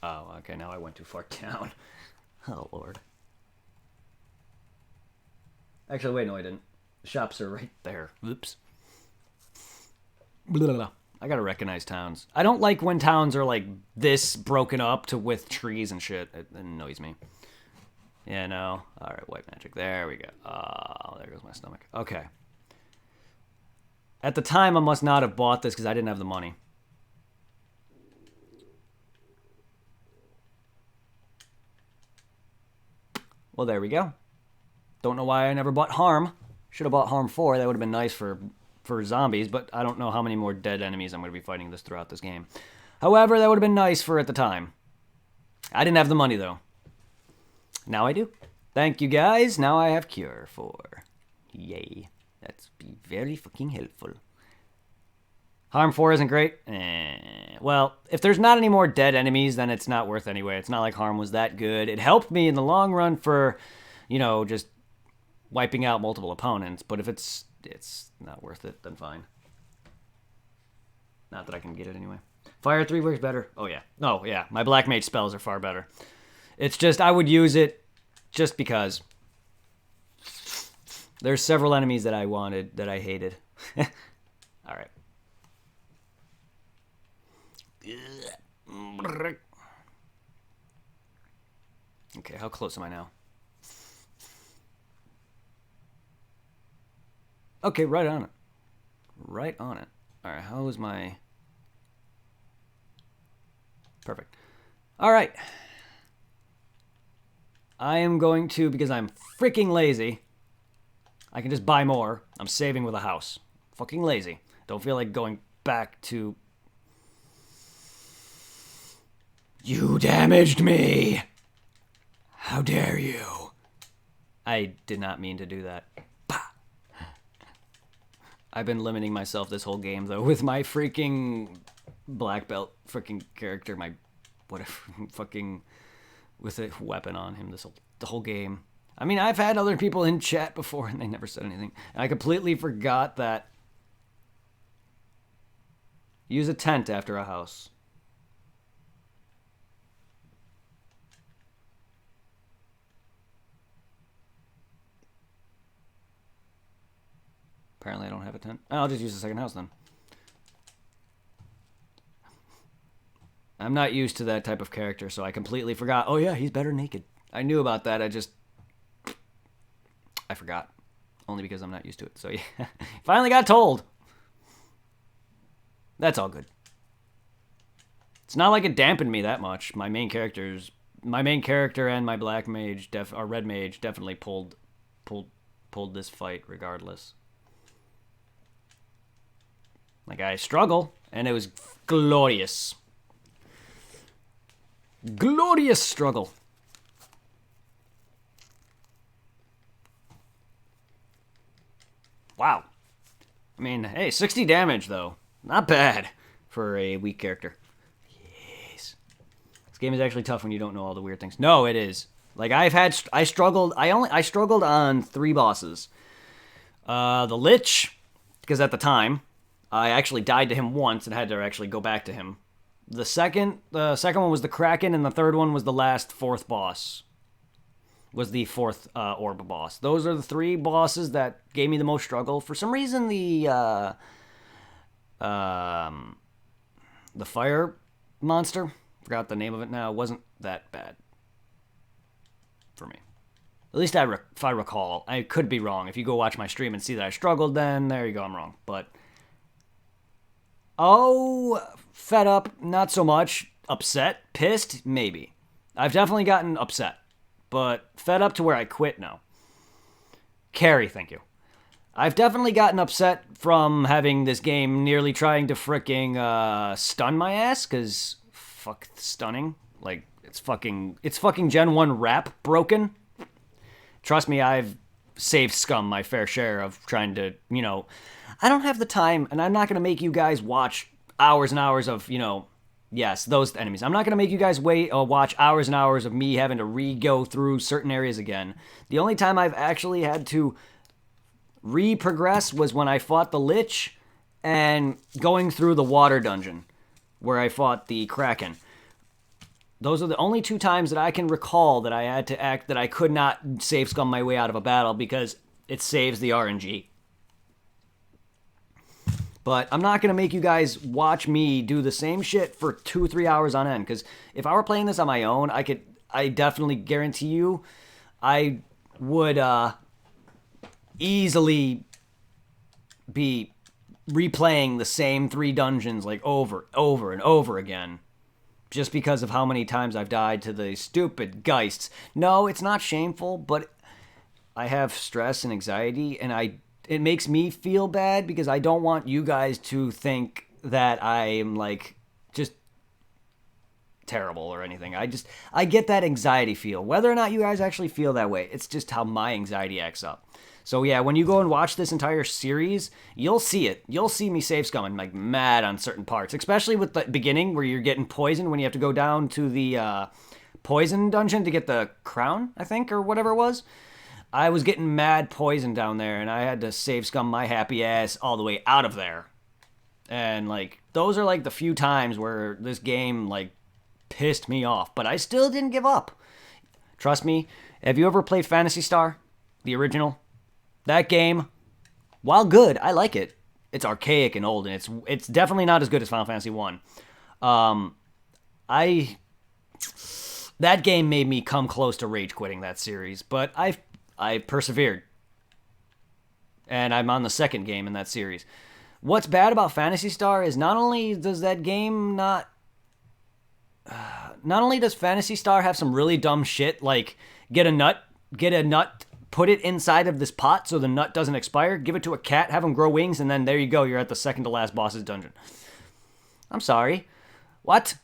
Oh, okay, now I went too far down. Oh, Lord. Actually, wait, no, I didn't. The shops are right there. Oops. Blah, blah, blah. I gotta recognize towns. I don't like when towns are like this broken up to with trees and shit. It annoys me. Yeah, no. Alright, white magic. There we go. Oh, there goes my stomach. Okay. At the time, I must not have bought this because I didn't have the money. Well, there we go. Don't know why I never bought Harm. Should have bought Harm 4. That would have been nice for zombies, but I don't know how many more dead enemies I'm going to be fighting this throughout this game. However, that would have been nice for at the time. I didn't have the money, though. Now I do. Thank you, guys. Now I have Cure 4. Yay. That's be very fucking helpful. Harm 4 isn't great. Well, if there's not any more dead enemies, then it's not worth anyway. It's not like Harm was that good. It helped me in the long run for, you know, just wiping out multiple opponents. But if it's not worth it, then fine. Not that I can get it anyway. Fire 3 works better. Oh, yeah. Oh, yeah. My Black Mage spells are far better. It's just, I would use it just because. There's several enemies that I wanted that I hated. All right. Okay, how close am I now? Okay, right on it. Right on it. All right, how is my... Perfect. All right. I am going to, because I'm freaking lazy, I can just buy more. I'm saving with a house. Fucking lazy. Don't feel like going back to... You damaged me! How dare you? I did not mean to do that. Bah. I've been limiting myself this whole game, though, with my freaking black belt freaking character, my whatever, fucking, with a weapon on him the whole game. I mean, I've had other people in chat before, and they never said anything. And I completely forgot that. Use a tent after a house. Apparently I don't have a tent. I'll just use the second house then. I'm not used to that type of character, so I completely forgot. Oh yeah, he's better naked. I knew about that, I forgot. Only because I'm not used to it. So yeah, finally got told. That's all good. It's not like it dampened me that much. My main character and my black mage, or red mage, definitely pulled this fight regardless. Like, I struggle, and it was glorious. Glorious struggle. Wow. I mean, hey, 60 damage, though. Not bad for a weak character. Yes. This game is actually tough when you don't know all the weird things. No, it is. Like, I struggled on 3 bosses. The Lich, because at the time, I actually died to him once and had to actually go back to him. The second one was the Kraken, and the third one was the last 4th boss. Was the 4th orb boss. Those are the 3 bosses that gave me the most struggle. For some reason, the fire monster, forgot the name of it now, wasn't that bad for me. At least if I recall. I could be wrong. If you go watch my stream and see that I struggled, then there you go, I'm wrong. But... oh, fed up, not so much. Upset, pissed, maybe. I've definitely gotten upset, but fed up to where I quit now. Carry, thank you. I've definitely gotten upset from having this game nearly trying to fricking stun my ass, because fuck stunning. Like, it's fucking Gen 1 rap broken. Trust me, I've saved scum my fair share of trying to, you know... I don't have the time, and I'm not going to make you guys watch hours and hours of, you know, yes, those enemies. I'm not going to make you guys watch hours and hours of me having to re-go through certain areas again. The only time I've actually had to re-progress was when I fought the Lich and going through the water dungeon where I fought the Kraken. Those are the only two times that I can recall that I had to act that I could not save scum my way out of a battle because it saves the RNG. But I'm not going to make you guys watch me do the same shit for 2-3 hours on end. Because if I were playing this on my own, I definitely guarantee you, I would easily be replaying the same 3 dungeons like over and over again. Just because of how many times I've died to the stupid Geists. No, it's not shameful, but I have stress and anxiety, and it makes me feel bad because I don't want you guys to think that I am like just terrible or anything. I get that anxiety feel. Whether or not you guys actually feel that way, it's just how my anxiety acts up. So yeah, when you go and watch this entire series, you'll see it. You'll see me save scumming like mad on certain parts, especially with the beginning where you're getting poisoned when you have to go down to the poison dungeon to get the crown, I think, or whatever it was. I was getting mad poison down there, and I had to save scum my happy ass all the way out of there. And like those are like the few times where this game like pissed me off, but I still didn't give up. Trust me. Have you ever played Phantasy Star, the original? That game, while good, I like it. It's archaic and old, and it's definitely not as good as Final Fantasy 1. That game made me come close to rage quitting that series, but I persevered. And I'm on the second game in that series. What's bad about Phantasy Star is not only does Phantasy Star have some really dumb shit like get a nut, put it inside of this pot so the nut doesn't expire, give it to a cat, have him grow wings, and then there you go, you're at the second to last boss's dungeon. I'm sorry. What?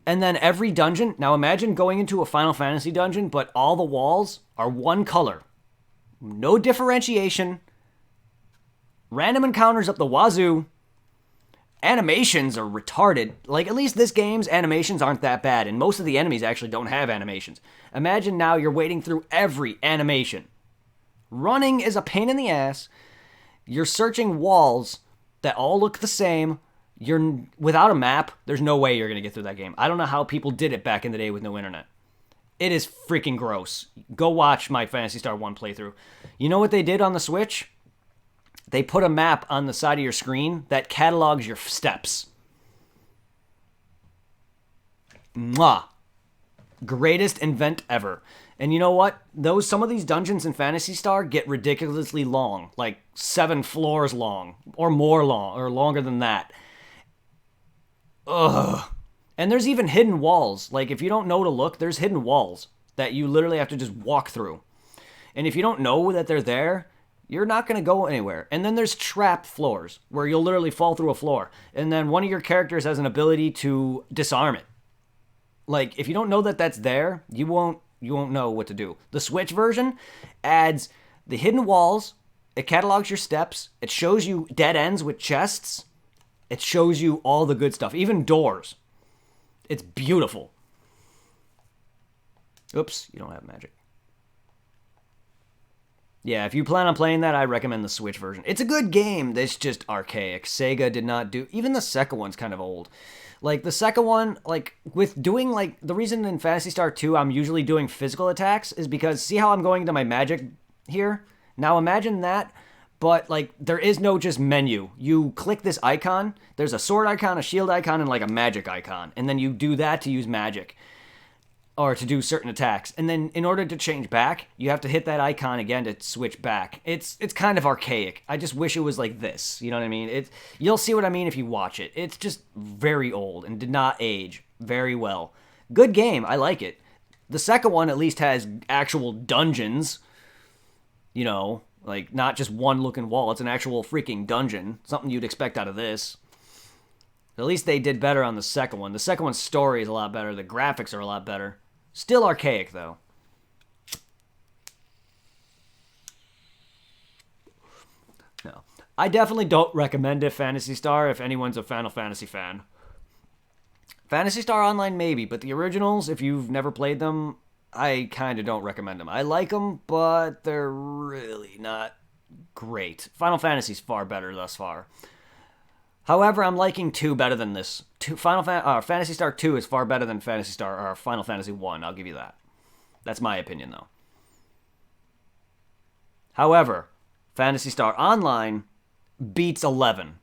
And then every dungeon, now imagine going into a Final Fantasy dungeon, but all the walls are one color. No differentiation. Random encounters up the wazoo. Animations are retarded. Like, at least this game's animations aren't that bad, and most of the enemies actually don't have animations. Imagine now you're wading through every animation. Running is a pain in the ass. You're searching walls that all look the same. You're without a map, there's no way you're going to get through that game. I don't know how people did it back in the day with no internet. It is freaking gross. Go watch my Phantasy Star 1 playthrough. You know what they did on the Switch? They put a map on the side of your screen that catalogs your steps. Mwah. Greatest invent ever. And you know what? Some of these dungeons in Phantasy Star get ridiculously long, like 7 floors long, or more long, or longer than that. Ugh. And there's even hidden walls. Like, if you don't know to look, there's hidden walls that you literally have to just walk through. And if you don't know that they're there, you're not going to go anywhere. And then there's trapped floors, where you'll literally fall through a floor. And then one of your characters has an ability to disarm it. Like, if you don't know that that's there, you won't know what to do. The Switch version adds the hidden walls. It catalogs your steps. It shows you dead ends with chests. It shows you all the good stuff, even doors. It's beautiful. Oops, you don't have magic. Yeah, if you plan on playing that, I recommend the Switch version. It's a good game. It's just archaic. Sega did not do... Even the second one's kind of old. Like, the second one, like, with doing, like... The reason in Phantasy Star 2 I'm usually doing physical attacks is because... See how I'm going to my magic here? Now imagine that, but, like, there is no just menu. You click this icon. There's a sword icon, a shield icon, and, like, a magic icon. And then you do that to use magic. Or to do certain attacks. And then in order to change back, you have to hit that icon again to switch back. It's kind of archaic. I just wish it was like this. You know what I mean? You'll see what I mean if you watch it. It's just very old and did not age very well. Good game. I like it. The second one at least has actual dungeons. You know, like not just one looking wall. It's an actual freaking dungeon. Something you'd expect out of this. At least they did better on the second one. The second one's story is a lot better. The graphics are a lot better. Still archaic, though. No. I definitely don't recommend it, Phantasy Star, if anyone's a Final Fantasy fan. Phantasy Star Online, maybe, but the originals, if you've never played them, I kind of don't recommend them. I like them, but they're really not great. Final Fantasy's far better thus far. However, I'm liking 2 better than this. Phantasy Star 2 is far better than Phantasy Star or Final Fantasy 1. I'll give you that. That's my opinion, though. However, Phantasy Star Online beats 11.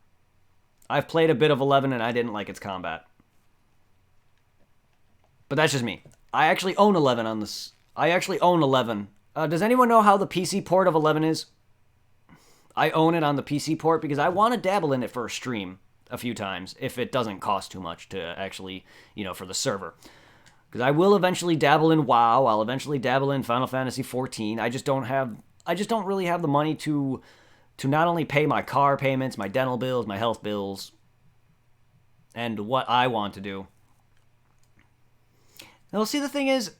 I've played a bit of 11 and I didn't like its combat. But that's just me. I actually own 11 on this. I actually own 11. Does anyone know how the PC port of 11 is? I own it on the PC port because I want to dabble in it for a stream a few times if it doesn't cost too much to actually, for the server. Because I will eventually dabble in WoW. I'll eventually dabble in Final Fantasy 14. I just don't really have the money to not only pay my car payments, my dental bills, my health bills, and what I want to do. Now, see, the thing is,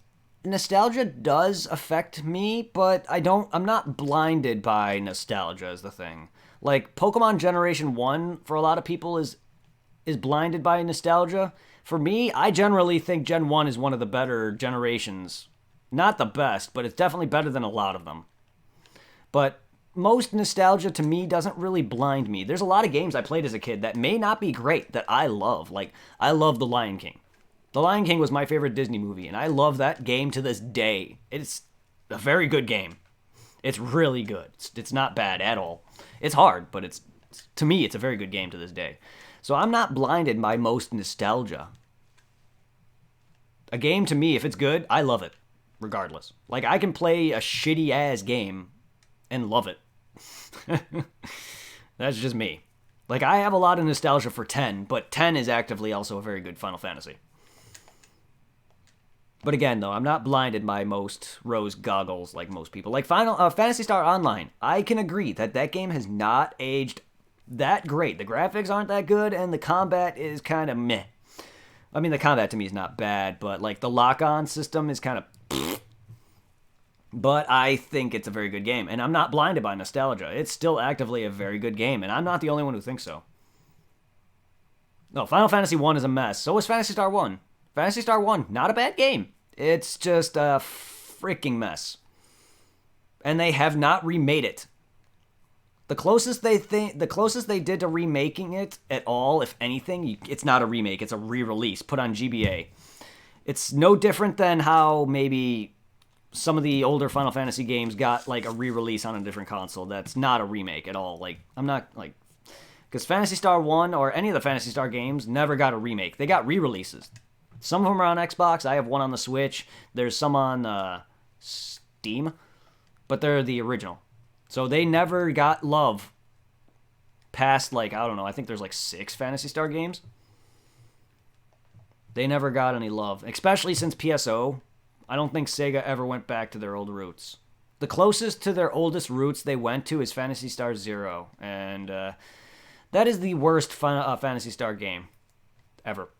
nostalgia does affect me, but I'm not blinded by nostalgia is the thing. Like, Pokemon Generation 1, for a lot of people, is blinded by nostalgia. For me, I generally think Gen 1 is one of the better generations. Not the best, but it's definitely better than a lot of them. But most nostalgia to me doesn't really blind me. There's a lot of games I played as a kid that may not be great that I love. Like, I love The Lion King. The Lion King was my favorite Disney movie, and I love that game to this day. It's a very good game. It's really good. It's not bad at all. It's hard, but to me, it's a very good game to this day. So I'm not blinded by most nostalgia. A game to me, if it's good, I love it, regardless. Like, I can play a shitty-ass game and love it. That's just me. Like, I have a lot of nostalgia for 10, but 10 is actively also a very good Final Fantasy. But again, though, I'm not blinded by most rose goggles like most people. Like Phantasy Star Online, I can agree that game has not aged that great. The graphics aren't that good, and the combat is kind of meh. I mean, the combat to me is not bad, but like the lock-on system is kind of... But I think it's a very good game, and I'm not blinded by nostalgia. It's still actively a very good game, and I'm not the only one who thinks so. No, Final Fantasy 1 is a mess. So is Phantasy Star 1. Phantasy Star 1, not a bad game. It's just a freaking mess. And they have not remade it. The closest they did to remaking it at all, if anything, it's not a remake, it's a re-release put on GBA. It's no different than how maybe some of the older Final Fantasy games got like a re-release on a different console. That's not a remake at all. Like, I'm not like... Because Phantasy Star 1 or any of the Phantasy Star games never got a remake. They got re-releases. Some of them are on Xbox. I have one on the Switch. There's some on Steam. But they're the original. So they never got love past, like, I don't know, I think there's like 6 Phantasy Star games. They never got any love. Especially since PSO. I don't think Sega ever went back to their old roots. The closest to their oldest roots they went to is Phantasy Star Zero. And that is the worst Phantasy Star game ever.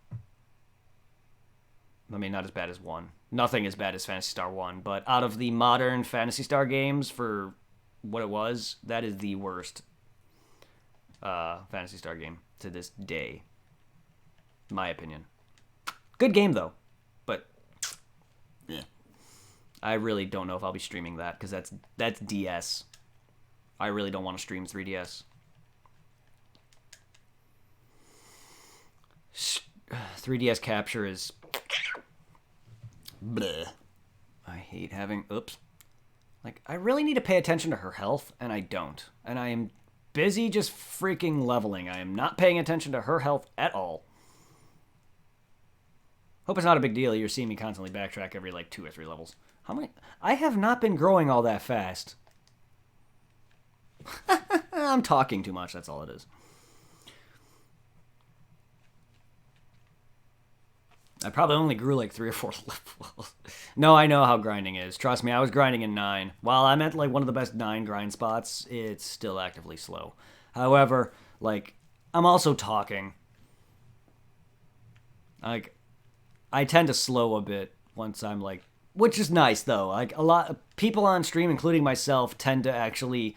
I mean, not as bad as 1. Nothing as bad as Phantasy Star 1. But out of the modern Phantasy Star games, for what it was, that is the worst Phantasy Star game to this day. In my opinion. Good game, though. But, yeah. I really don't know if I'll be streaming that, because that's DS. I really don't want to stream 3DS. 3DS capture is... bleh. I hate having... Oops. Like, I really need to pay attention to her health, and I don't. And I am busy just freaking leveling. I am not paying attention to her health at all. Hope it's not a big deal. You're seeing me constantly backtrack every, like, 2 or 3 levels. How many... I have not been growing all that fast. I'm talking too much, that's all it is. I probably only grew like 3 or 4 levels. No, I know how grinding is. Trust me, I was grinding in 9. While I'm at like one of the best 9 grind spots, it's still actively slow. However, like, I'm also talking. Like, I tend to slow a bit once I'm like, which is nice though. Like, a lot of people on stream, including myself, tend to actually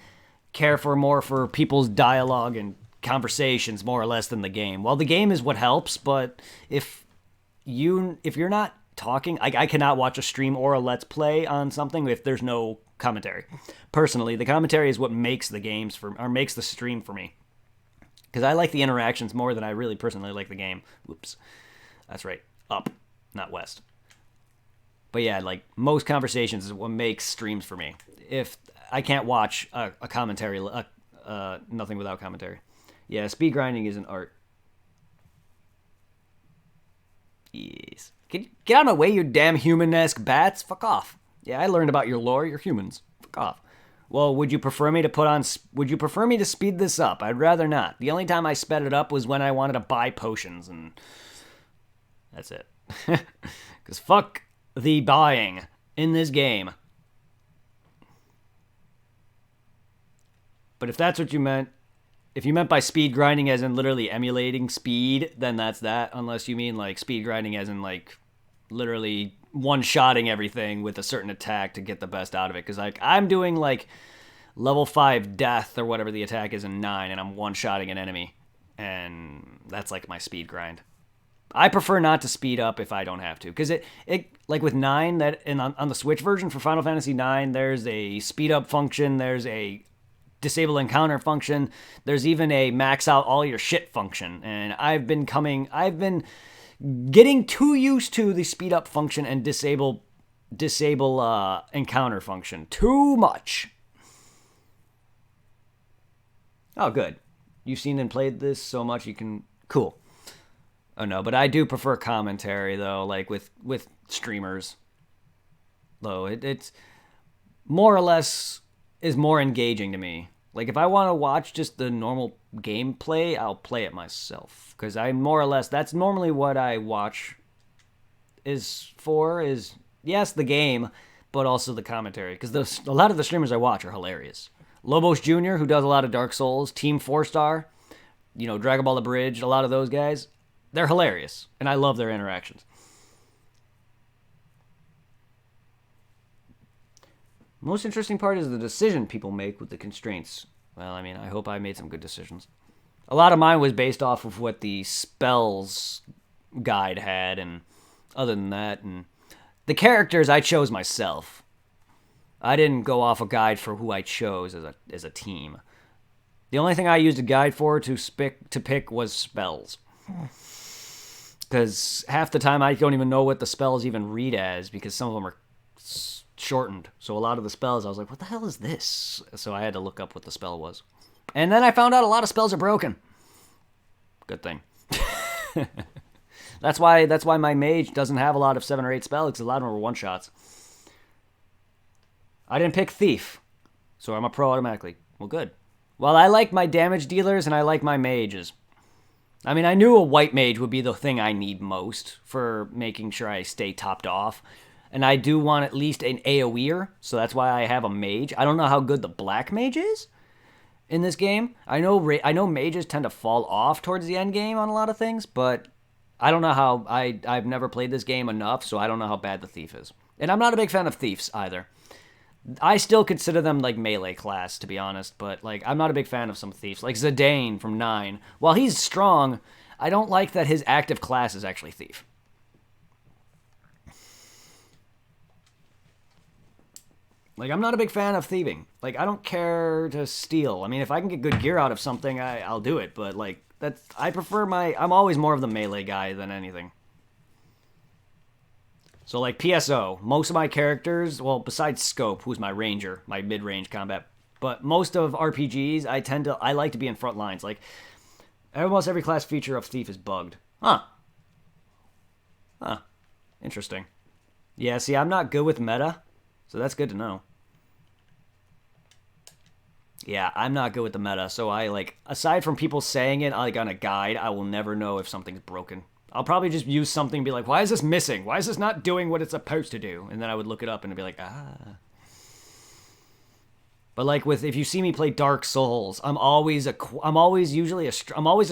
care more for people's dialogue and conversations more or less than the game. Well, the game is what helps, but if you're not talking, I cannot watch a stream or a let's play on something if there's no commentary. Personally, the commentary is what makes the games makes the stream for me. Because I like the interactions more than I really personally like the game. Whoops. That's right. Up, not west. But yeah, like most conversations is what makes streams for me. If I can't watch a commentary, nothing without commentary. Yeah, speed grinding is an art. Yes. Get out of my way, you damn human-esque bats. Fuck off. Yeah, I learned about your lore. You're humans. Fuck off. Well, would you prefer me to put on... Would you prefer me to speed this up? I'd rather not. The only time I sped it up was when I wanted to buy potions, and... That's it. Because fuck the buying in this game. But if that's what you meant... If you meant by speed grinding as in literally emulating speed, then that's that. Unless you mean like speed grinding as in like literally one-shotting everything with a certain attack to get the best out of it. Because like I'm doing like level 5 death or whatever the attack is in 9, and I'm one-shotting an enemy. And that's like my speed grind. I prefer not to speed up if I don't have to. Because it like with 9, that and on the Switch version for Final Fantasy 9, there's a speed up function, there's a disable encounter function. There's even a max out all your shit function. And I've been getting too used to the speed up function and disable encounter function. Too much. Oh, good. You've seen and played this so much you can... Cool. Oh, no, but I do prefer commentary, though, like with streamers. Though, it's more or less... is more engaging to me. Like, if I want to watch just the normal gameplay, I'll play it myself. Because I more or less, that's normally what I watch is, yes, the game, but also the commentary. Because a lot of the streamers I watch are hilarious. Lobos Jr., who does a lot of Dark Souls, Team 4-Star, Dragon Ball The Bridge, a lot of those guys, they're hilarious. And I love their interactions. Most interesting part is the decision people make with the constraints. Well, I mean, I hope I made some good decisions. A lot of mine was based off of what the spells guide had, and other than that, and the characters I chose myself. I didn't go off a guide for who I chose as a team. The only thing I used a guide for to pick was spells. Because half the time I don't even know what the spells even read as, because some of them are shortened. So a lot of the spells, I was like, what the hell is this? So I had to look up what the spell was. And then I found out a lot of spells are broken. Good thing. That's why my mage doesn't have a lot of 7 or 8 spells, because a lot of them were one-shots. I didn't pick Thief, so I'm a pro automatically. Well, good. Well, I like my damage dealers, and I like my mages. I mean, I knew a white mage would be the thing I need most for making sure I stay topped off. And I do want at least an AoEer, so that's why I have a mage. I don't know how good the black mage is in this game. I know mages tend to fall off towards the end game on a lot of things, but I don't know how... I've never played this game enough, so I don't know how bad the thief is. And I'm not a big fan of thieves either. I still consider them like melee class, to be honest, but like I'm not a big fan of some thieves. Like Zidane from 9. While he's strong, I don't like that his active class is actually thief. Like, I'm not a big fan of thieving. Like, I don't care to steal. I mean, if I can get good gear out of something, I'll do it. But, like, I prefer I'm always more of the melee guy than anything. So, like, PSO, most of my characters, well, besides Scope, who's my ranger, my mid-range combat, but most of RPGs, I like to be in front lines. Like, almost every class feature of Thief is bugged. Huh. Interesting. Yeah, see, I'm not good with meta, so that's good to know. Yeah, I'm not good with the meta, so aside from people saying it, like, on a guide, I will never know if something's broken. I'll probably just use something and be like, why is this missing? Why is this not doing what it's supposed to do? And then I would look it up and be like, But like if you see me play Dark Souls, I'm always a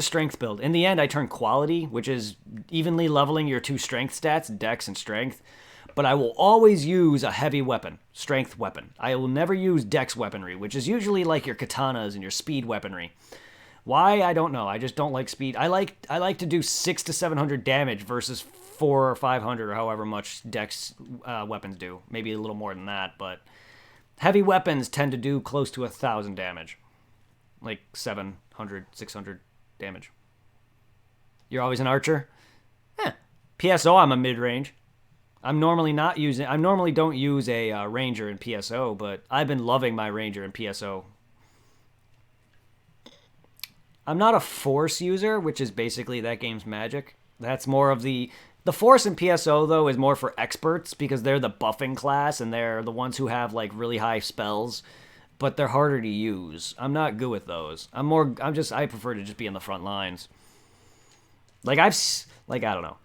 strength build. In the end, I turn quality, which is evenly leveling your 2 strength stats, dex and strength. But I will always use a heavy weapon, strength weapon. I will never use dex weaponry, which is usually like your katanas and your speed weaponry. Why? I don't know. I just don't like speed. I like to do 600 to 700 damage versus 400 or 500 or however much dex weapons do. Maybe a little more than that, but heavy weapons tend to do close to 1,000 damage. Like 700, 600. damage. You're always an archer? Eh. PSO, I'm a mid-range. I normally don't use a ranger in PSO, but I've been loving my ranger in PSO. I'm not a force user, which is basically that game's magic. That's more of the force in PSO though is more for experts because they're the buffing class and they're the ones who have like really high spells, but they're harder to use. I'm not good with those. I prefer to just be in the front lines. Like I don't know.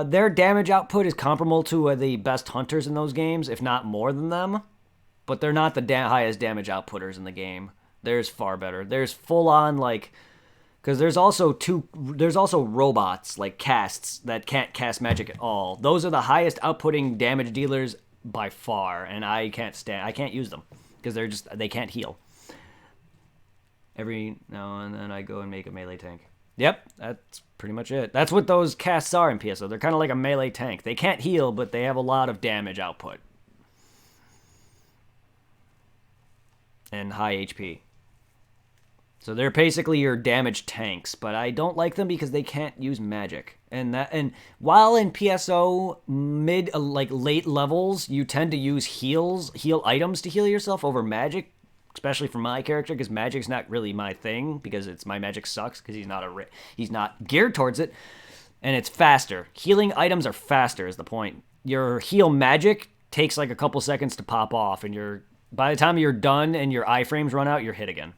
Their damage output is comparable to the best hunters in those games, if not more than them. But they're not the highest damage outputters in the game. There's far better. There's full on like, because there's also robots like casts that can't cast magic at all. Those are the highest outputting damage dealers by far, and I can't use them because they can't heal. Every now and then I go and make a melee tank. Yep, that's pretty much it. That's what those casts are in PSO. They're kind of like a melee tank. They can't heal, but they have a lot of damage output. And high HP. So they're basically your damage tanks, but I don't like them because they can't use magic. And while in PSO late levels, you tend to use heal items to heal yourself over magic. Especially for my character, because magic's not really my thing, because my magic sucks, because he's not geared towards it, and it's faster. Healing items are faster, is the point. Your heal magic takes like a couple seconds to pop off, and by the time you're done and your iframes run out, you're hit again.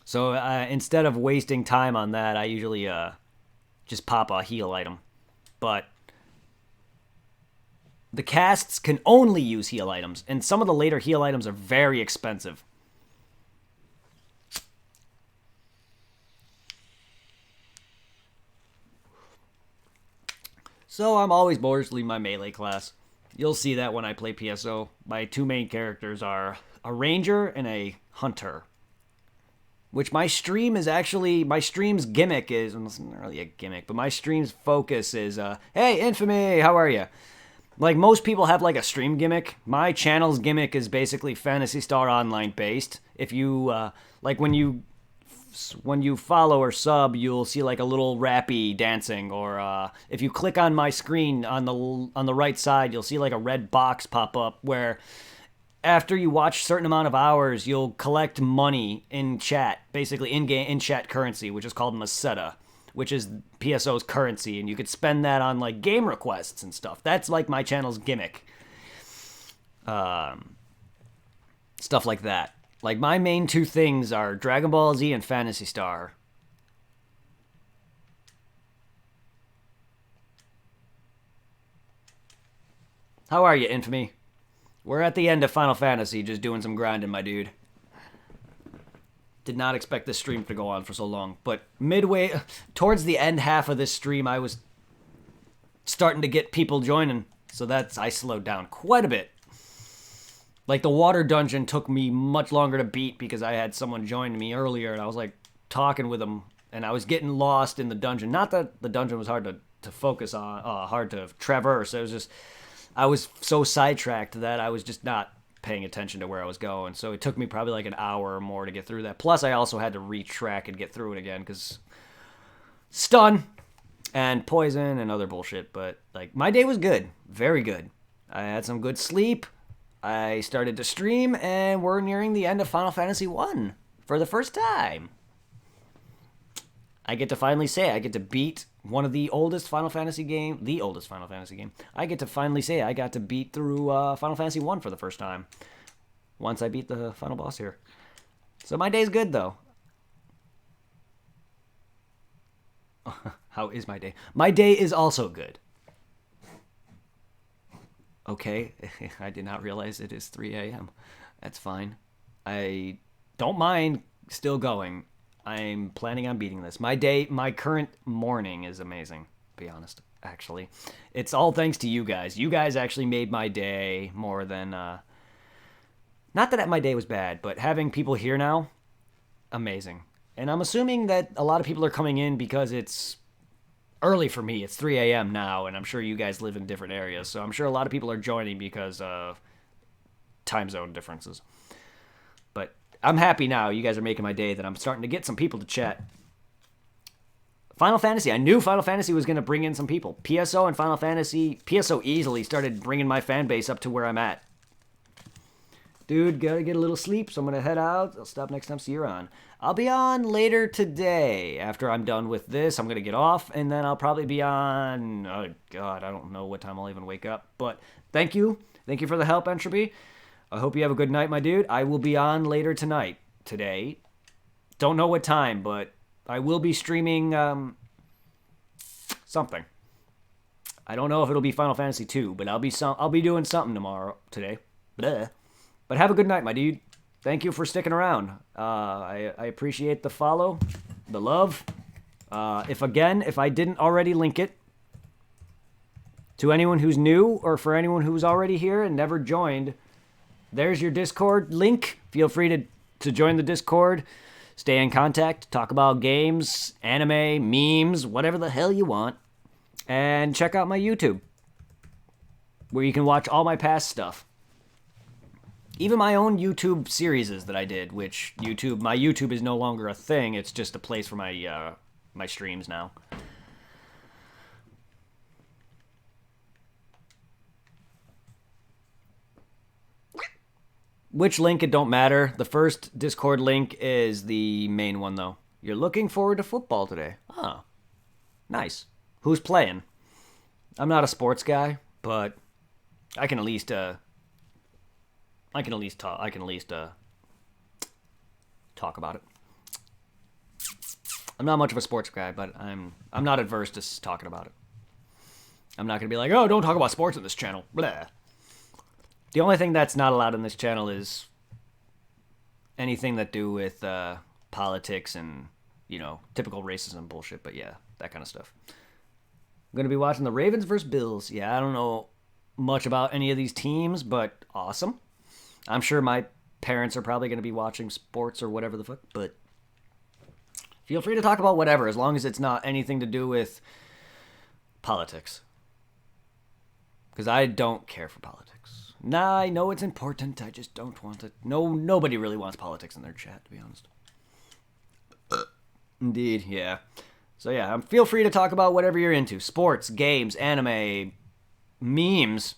So instead of wasting time on that, I usually just pop a heal item. But the casts can only use heal items, and some of the later heal items are very expensive. So I'm always mostly my melee class. You'll see that when I play PSO. My two main characters are a ranger and a hunter. Which my stream's gimmick is, well, it's not really a gimmick, but my stream's focus is, hey, Infamy, how are you? Like, most people have, like, a stream gimmick. My channel's gimmick is basically Phantasy Star Online based. If you, when you follow or sub, you'll see, like, a little rappy dancing. Or, if you click on my screen on the right side, you'll see, like, a red box pop up where after you watch a certain amount of hours, you'll collect money in chat. Basically, in-chat currency, which is called Meseta, which is PSO's currency, and you could spend that on like game requests and stuff. That's like my channel's gimmick. Stuff like that. Like my main two things are Dragon Ball Z and Phantasy Star. How are you, Infamy? We're at the end of Final Fantasy, just doing some grinding, my dude. Did not expect this stream to go on for so long, but midway towards the end half of this stream, I was starting to get people joining, so I slowed down quite a bit. Like the water dungeon took me much longer to beat because I had someone join me earlier, and I was like talking with them, and I was getting lost in the dungeon. Not that the dungeon was hard to focus on, hard to traverse. It was just I was so sidetracked that I was just not paying attention to where I was going. So it took me probably like an hour or more to get through that. Plus, I also had to retrack and get through it again because stun and poison and other bullshit. But like my day was good, very good. I had some good sleep. I started to stream, and we're nearing the end of Final Fantasy 1 for the first time. I get to finally say I get to beat one of the oldest Final Fantasy game, I get to finally say I got to beat through Final Fantasy 1 for the first time. Once I beat the final boss here. So my day's good, though. How is my day? My day is also good. Okay, I did not realize it is 3 a.m. That's fine. I don't mind still going. I'm planning on beating this. My current morning is amazing, to be honest, actually. It's all thanks to you guys. You guys actually made my day more than... not that my day was bad, but having people here now, amazing. And I'm assuming that a lot of people are coming in because it's early for me. It's 3 a.m. now, and I'm sure you guys live in different areas. So I'm sure a lot of people are joining because of time zone differences. But I'm happy now. You guys are making my day that I'm starting to get some people to chat. Final Fantasy. I knew Final Fantasy was going to bring in some people. PSO and Final Fantasy. PSO easily started bringing my fan base up to where I'm at. Dude, gotta get a little sleep, so I'm gonna head out. I'll stop next time, see you on. I'll be on later today. After I'm done with this, I'm gonna get off, and then I'll probably be on... Oh, God, I don't know what time I'll even wake up. But thank you. Thank you for the help, Entropy. I hope you have a good night, my dude. I will be on later today. Don't know what time, but I will be streaming something. I don't know if it'll be Final Fantasy 2, but I'll be doing something today. Bleh. But have a good night, my dude. Thank you for sticking around. I appreciate the follow, the love. If I didn't already link it, to anyone who's new or for anyone who's already here and never joined, there's your Discord link. Feel free to join the Discord. Stay in contact. Talk about games, anime, memes, whatever the hell you want. And check out my YouTube, where you can watch all my past stuff. Even my own YouTube series that I did, which my YouTube is no longer a thing. It's just a place for my my streams now. Which link, it don't matter. The first Discord link is the main one, though. You're looking forward to football today. Oh, nice. Who's playing? I'm not a sports guy, but I can at least talk about it. I'm not much of a sports guy, but I'm not adverse to talking about it. I'm not gonna be like, oh, don't talk about sports on this channel. Blah. The only thing that's not allowed in this channel is anything that do with politics and, typical racism bullshit. But yeah, that kind of stuff. I'm gonna be watching the Ravens versus Bills. Yeah, I don't know much about any of these teams, but awesome. I'm sure my parents are probably going to be watching sports or whatever the fuck, but feel free to talk about whatever, as long as it's not anything to do with politics. Because I don't care for politics. Nah, I know it's important, I just don't want it. Nobody really wants politics in their chat, to be honest. Indeed, yeah. So yeah, feel free to talk about whatever you're into. Sports, games, anime, memes.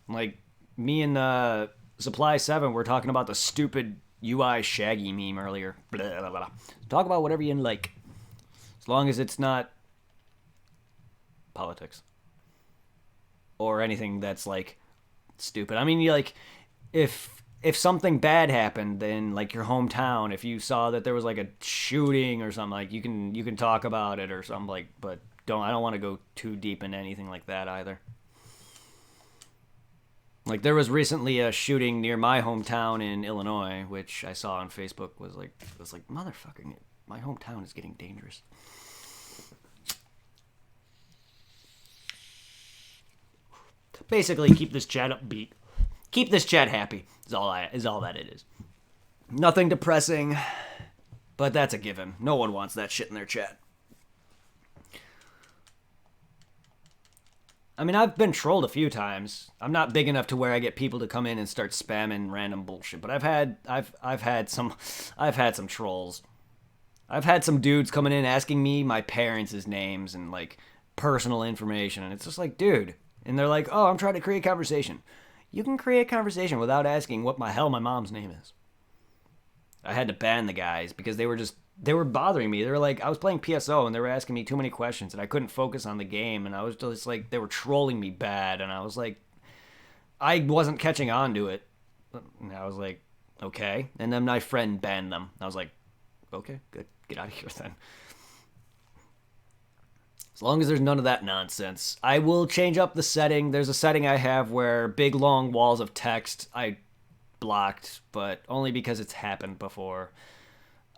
Like, me and Supply 7 were talking about the stupid UI Shaggy meme earlier. Blah, blah, blah. Talk about whatever you like. As long as it's not politics. Or anything that's, like, stupid. I mean, if something bad happened in, like, your hometown, if you saw that there was, like, a shooting or something, like, you can talk about it or something, like, but I don't want to go too deep into anything like that either. Like, there was recently a shooting near my hometown in Illinois, which I saw on Facebook, was like, motherfucking, my hometown is getting dangerous. Basically, keep this chat upbeat. Keep this chat happy is all that it is. Nothing depressing, but that's a given. No one wants that shit in their chat. I mean, I've been trolled a few times. I'm not big enough to where I get people to come in and start spamming random bullshit, but I've had some trolls. I've had some dudes coming in asking me my parents' names and, like, personal information, and it's just like, dude. And they're like, oh, I'm trying to create conversation. You can create conversation without asking what my hell my mom's name is. I had to ban the guys because they were bothering me. They were like, I was playing PSO and they were asking me too many questions and I couldn't focus on the game, and I was just like, they were trolling me bad, and I was like, I wasn't catching on to it. And I was like, okay. And then my friend banned them. I was like, okay, good. Get out of here then. As long as there's none of that nonsense. I will change up the setting. There's a setting I have where big long walls of text I blocked, but only because it's happened before.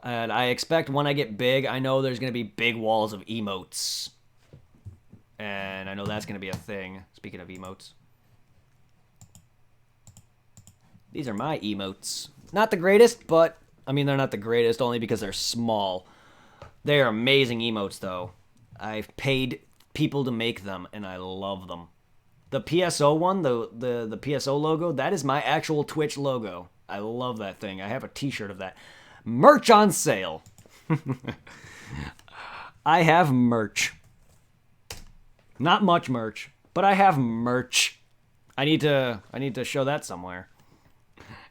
And I expect when I get big, I know there's going to be big walls of emotes. And I know that's going to be a thing, speaking of emotes. These are my emotes. Not the greatest, but, I mean, they're not the greatest only because they're small. They are amazing emotes, though. I've paid people to make them, and I love them. The PSO one, the PSO logo, that is my actual Twitch logo. I love that thing. I have a t-shirt of that. Merch on sale. I have merch. Not much merch, but I have merch. I need to show that somewhere.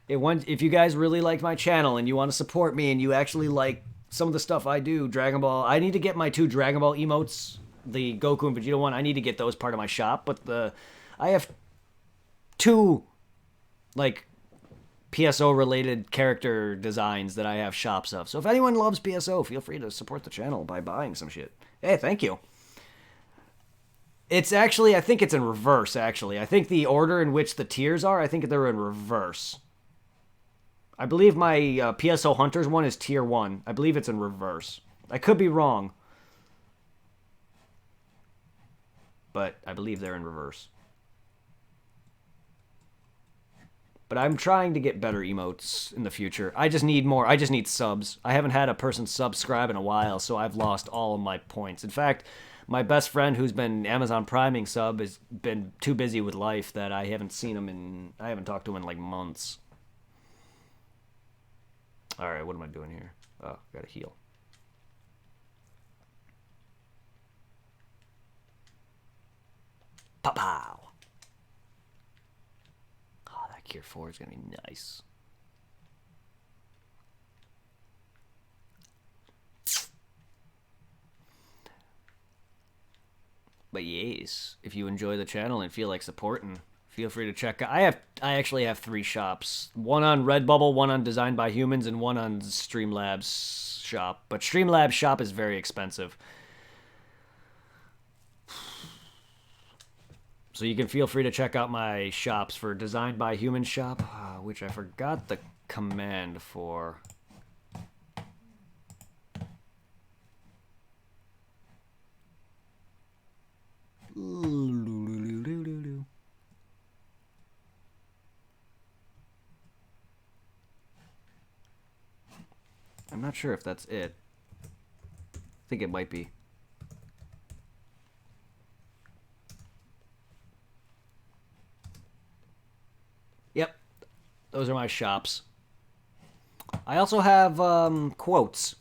If you guys really like my channel and you want to support me and you actually like some of the stuff I do, Dragon Ball, I need to get my 2 Dragon Ball emotes, the Goku and Vegeta one. I need to get those part of my shop, but I have 2 like PSO related character designs that I have shops of. So if anyone loves PSO, feel free to support the channel by buying some shit. Hey, thank you. It's actually, I think it's in reverse, actually. I think the order in which the tiers are, I think they're in reverse. I believe my PSO Hunters one is tier 1. I believe it's in reverse. I could be wrong. But I believe they're in reverse. But I'm trying to get better emotes in the future. I just need more. I just need subs. I haven't had a person subscribe in a while, so I've lost all of my points. In fact, my best friend who's been Amazon Priming sub has been too busy with life that I haven't seen him in... I haven't talked to him in like months. Alright, what am I doing here? Oh, gotta heal. Pow-pow! Oh, that Gear 4 is gonna be nice. But yes, if you enjoy the channel and feel like supporting, feel free to check out. I actually have 3 shops. One on Redbubble, one on Designed by Humans, and one on Streamlabs shop. But Streamlabs shop is very expensive. So you can feel free to check out my shops for Designed by Humans shop, which I forgot the command for. I'm not sure if that's it. I think it might be. Yep. Those are my shops. I also have quotes.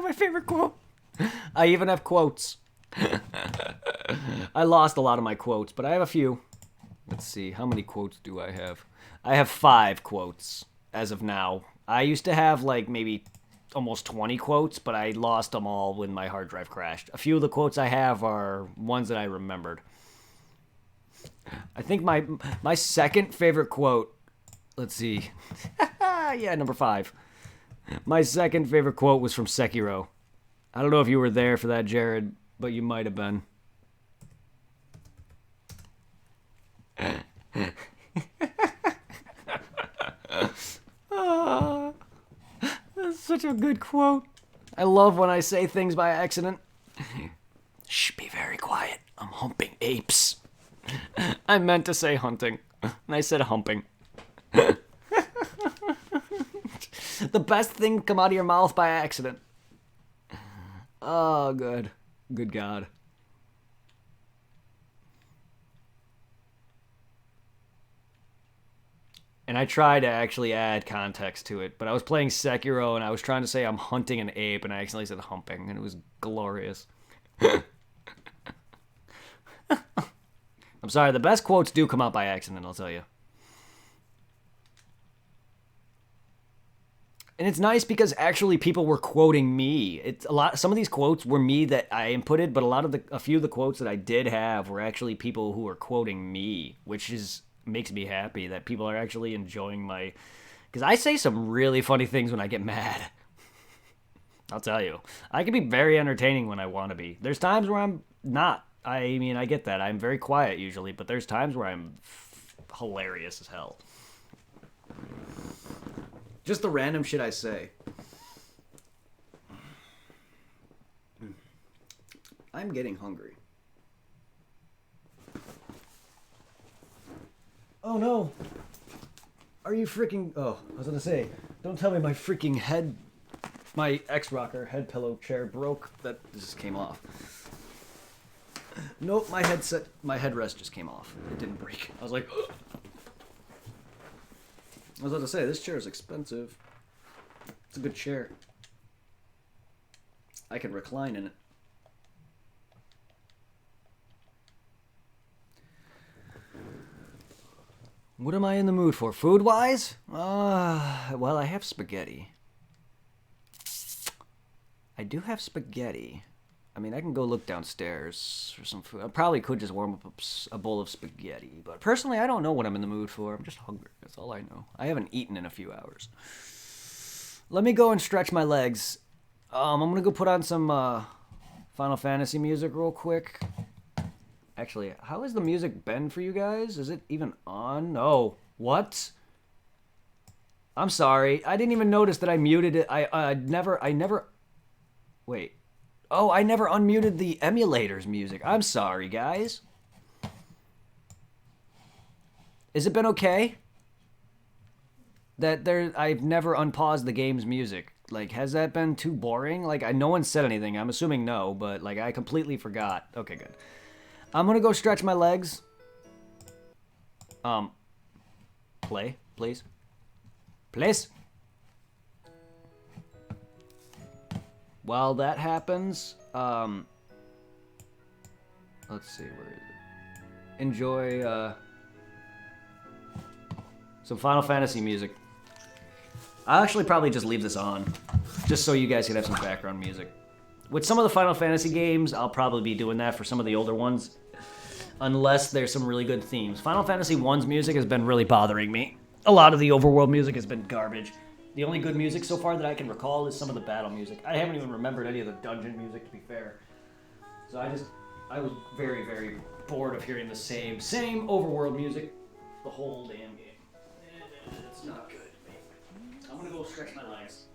My favorite quote. I even have quotes. I lost a lot of my quotes, but I have a few. Let's see, how many quotes do I have? I have 5 quotes as of now. I used to have like maybe almost 20 quotes, but I lost them all when my hard drive crashed. A few of the quotes I have are ones that I remembered. I think my second favorite quote, let's see. Yeah, number 5. My second favorite quote was from Sekiro. I don't know if you were there for that, Jared, but you might have been. That's such a good quote. I love when I say things by accident. Shh, be very quiet. I'm humping apes. I meant to say hunting, and I said humping. The best thing come out of your mouth by accident. Oh, good. Good God. And I tried to actually add context to it, but I was playing Sekiro and I was trying to say I'm hunting an ape and I accidentally said humping, and it was glorious. I'm sorry, the best quotes do come out by accident, I'll tell you. And it's nice because actually people were quoting me. Some of these quotes were me that I inputted, but a few of the quotes that I did have were actually people who were quoting me, which makes me happy that people are actually enjoying my... Because I say some really funny things when I get mad. I'll tell you. I can be very entertaining when I want to be. There's times where I'm not. I mean, I get that. I'm very quiet usually, but there's times where I'm hilarious as hell. Just the random shit I say. I'm getting hungry. Oh no! Are you freaking... Oh, I was gonna say, don't tell me my freaking head... My X-Rocker head pillow chair broke. That just came off. Nope, my headrest just came off. It didn't break. I was like, I was about to say, this chair is expensive. It's a good chair. I can recline in it. What am I in the mood for? Food-wise? Well, I have spaghetti. I do have spaghetti. I mean, I can go look downstairs for some food. I probably could just warm up a bowl of spaghetti. But personally, I don't know what I'm in the mood for. I'm just hungry. That's all I know. I haven't eaten in a few hours. Let me go and stretch my legs. I'm going to go put on some Final Fantasy music real quick. Actually, how has the music been for you guys? Is it even on? No. What? I'm sorry. I didn't even notice that I muted it. I never... Wait. Oh, I never unmuted the emulator's music. I'm sorry, guys. Has it been okay? I've never unpaused the game's music. Like, has that been too boring? Like, no one said anything. I'm assuming no, but, like, I completely forgot. Okay, good. I'm gonna go stretch my legs. Play, please. Please. While that happens, let's see, where is it? Enjoy, some Final Fantasy music. I'll actually probably just leave this on, just so you guys can have some background music. With some of the Final Fantasy games, I'll probably be doing that for some of the older ones, unless there's some really good themes. Final Fantasy 1's music has been really bothering me. A lot of the overworld music has been garbage. The only good music so far that I can recall is some of the battle music. I haven't even remembered any of the dungeon music, to be fair. So I was very, very bored of hearing the same overworld music the whole damn game. It's not good. I'm gonna go stretch my legs.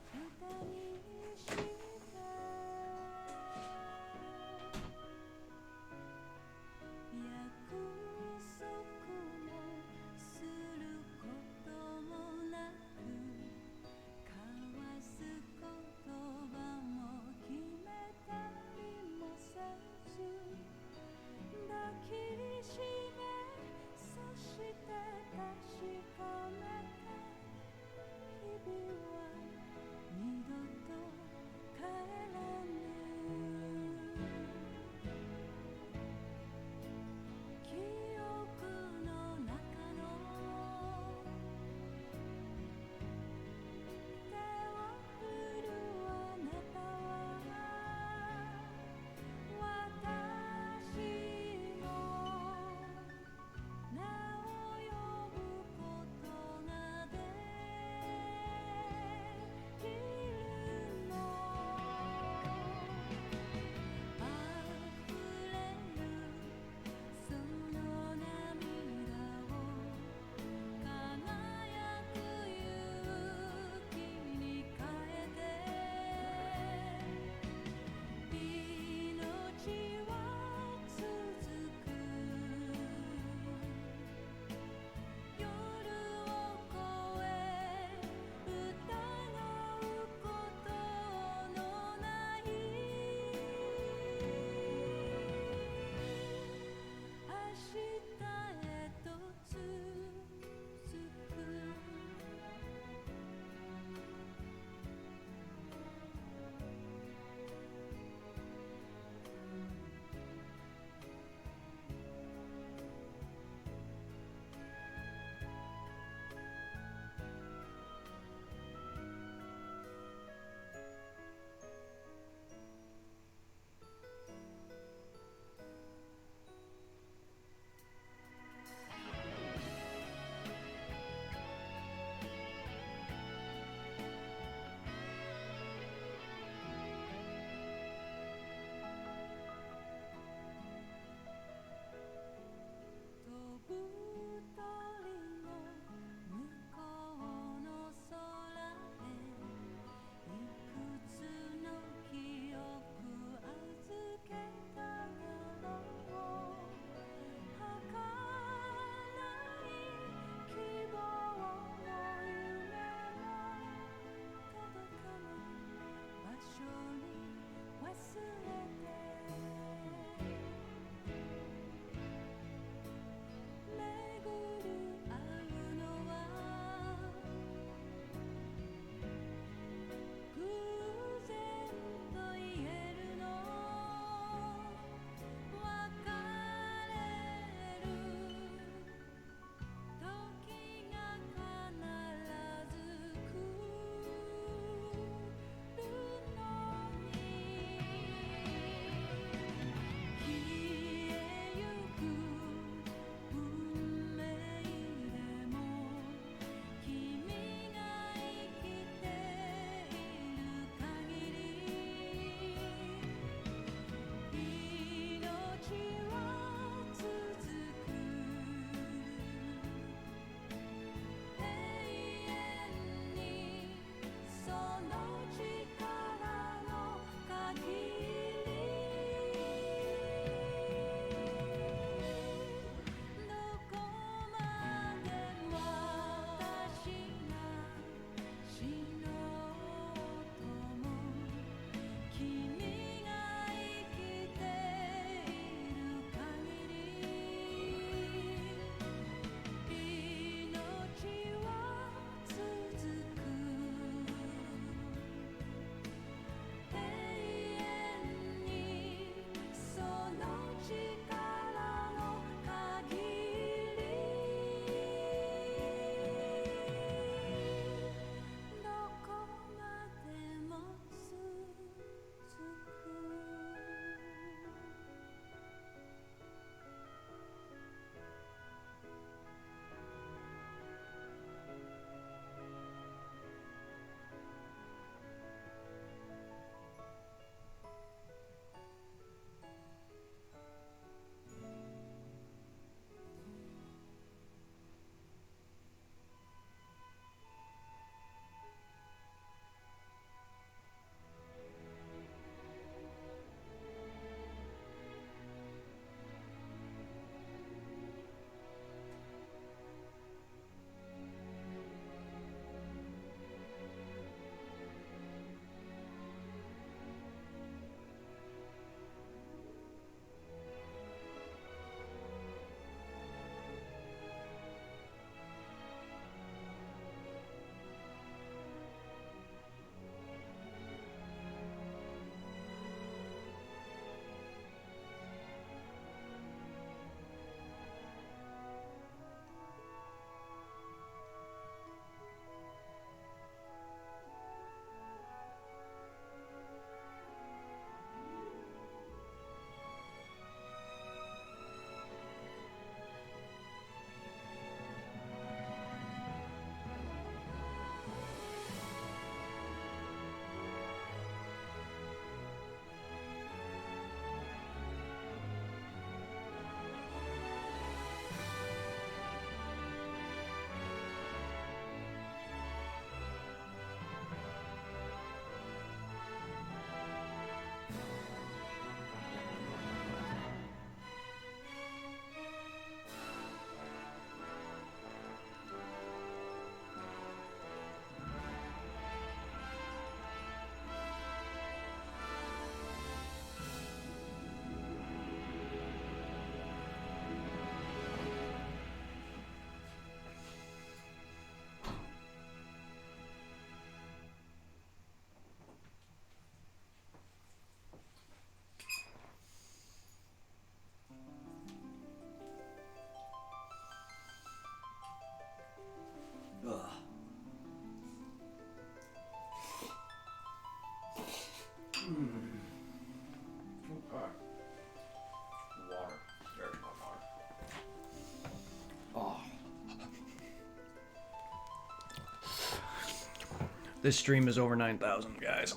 This stream is over 9,000, guys.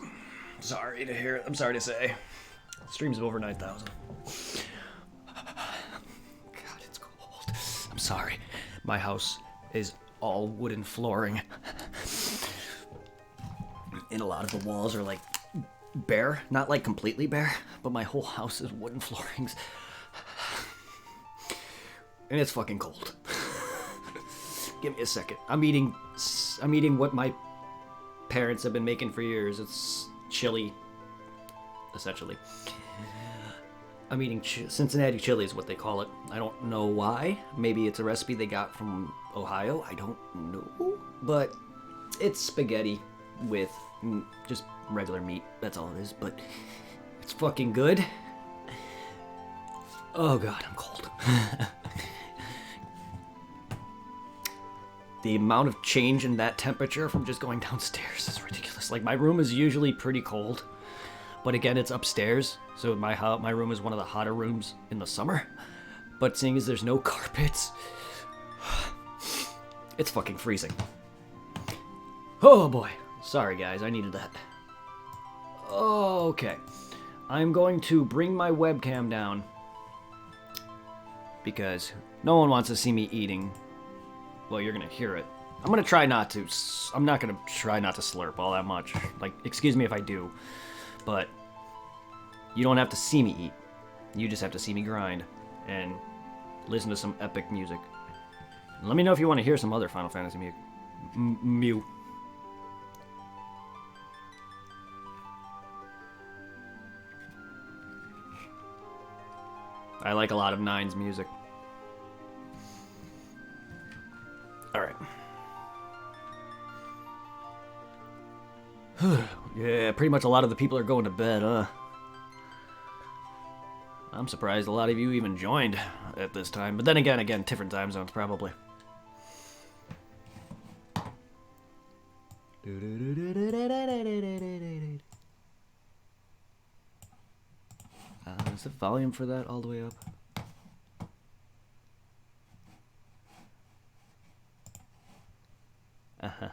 Sorry to hear it. I'm sorry to say. Stream's over 9,000. God, it's cold. I'm sorry. My house is all wooden flooring. And a lot of the walls are like bare. Not like completely bare, but my whole house is wooden floorings. And it's fucking cold. Give me a second. I'm eating what my parents have been making for years. It's chili, essentially. I'm eating Cincinnati chili is what they call it. I don't know why. Maybe it's a recipe they got from Ohio. I don't know. But it's spaghetti with just regular meat. That's all it is. But it's fucking good. Oh god, I'm cold. The amount of change in that temperature from just going downstairs is ridiculous. Like, my room is usually pretty cold, but again, it's upstairs, so my room is one of the hotter rooms in the summer. But seeing as there's no carpets, it's fucking freezing. Oh boy. Sorry guys, I needed that. Okay. I'm going to bring my webcam down because no one wants to see me eating. Well, you're gonna hear it. I'm not gonna try not to slurp all that much. Like, excuse me if I do, but you don't have to see me eat. You just have to see me grind and listen to some epic music. Let me know if you want to hear some other Final Fantasy music. Mew. I like a lot of Nine's music. Alright. Yeah, pretty much a lot of the people are going to bed, huh? I'm surprised a lot of you even joined at this time. But then again, different time zones, probably. Is the volume for that all the way up? Uh-huh.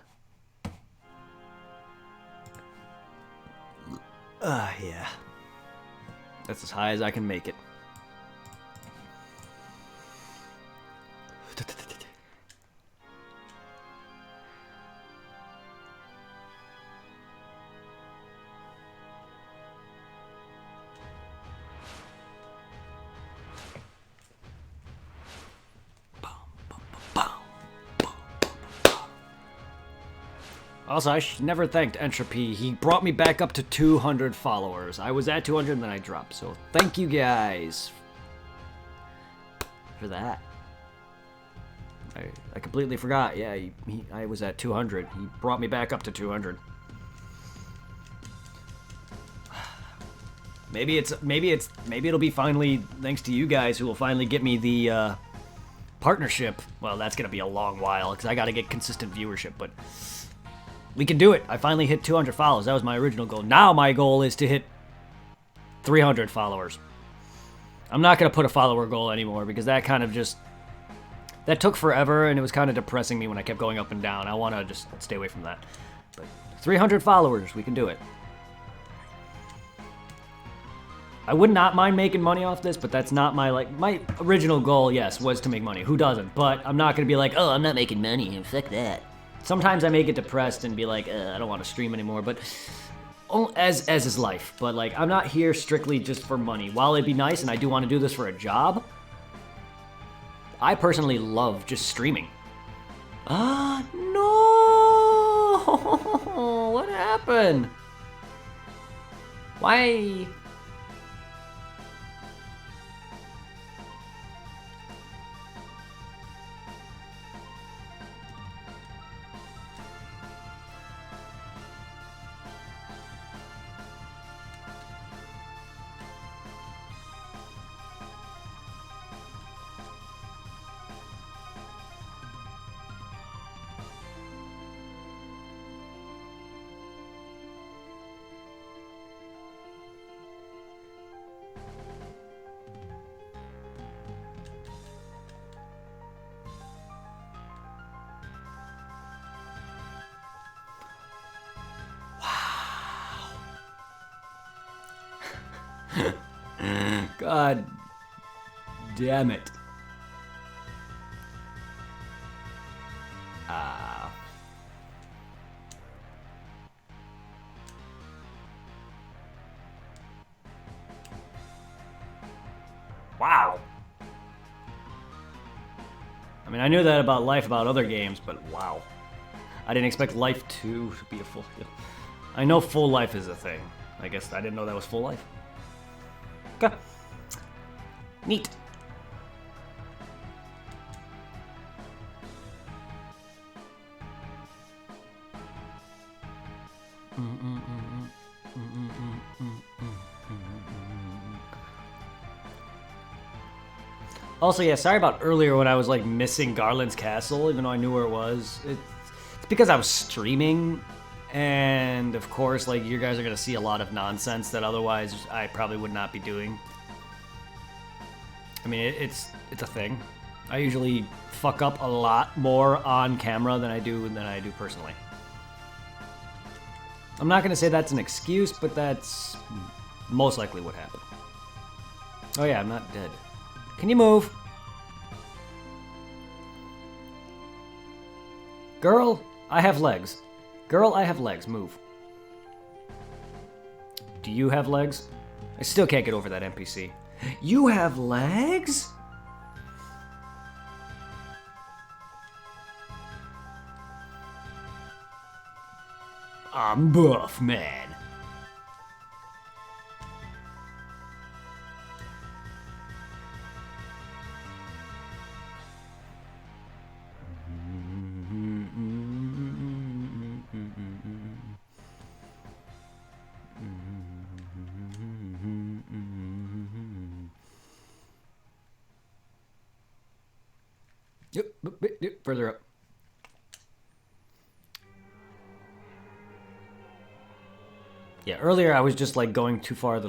Yeah. That's as high as I can make it. Also, I never thanked Entropy. He brought me back up to 200 followers. I was at 200 and then I dropped. So thank you guys for that. I completely forgot. Yeah, I was at 200. He brought me back up to 200. Maybe it'll be finally thanks to you guys who will finally get me the partnership. Well, that's gonna be a long while because I gotta get consistent viewership, but we can do it. I finally hit 200 followers. That was my original goal. Now my goal is to hit 300 followers. I'm not going to put a follower goal anymore because that kind of just... That took forever and it was kind of depressing me when I kept going up and down. I want to just stay away from that. But 300 followers, we can do it. I would not mind making money off this, but that's not my original goal, yes, was to make money. Who doesn't? But I'm not going to be like, oh, I'm not making money, and fuck that. Sometimes I may get depressed and be like, I don't want to stream anymore, but as is life. But like, I'm not here strictly just for money. While it'd be nice and I do want to do this for a job, I personally love just streaming. No! What happened? Why? God damn it. Wow. I mean, I knew that about life, about other games, but wow. I didn't expect life 2 to be a full. I know full life is a thing. I guess I didn't know that was full life. Okay. Neat. Also, yeah, sorry about earlier when I was like missing Garland's Castle, even though I knew where it was. It's because I was streaming, and of course, like you guys are gonna see a lot of nonsense that otherwise I probably would not be doing. I mean, it's a thing. I usually fuck up a lot more on camera than I do personally. I'm not gonna say that's an excuse, but that's most likely what happened. Oh yeah, I'm not dead. Can you move? Girl, I have legs. Girl, I have legs. Move. Do you have legs? I still can't get over that NPC. You have legs? I'm buff, man. Yep, further up. Yeah, earlier I was just like going too far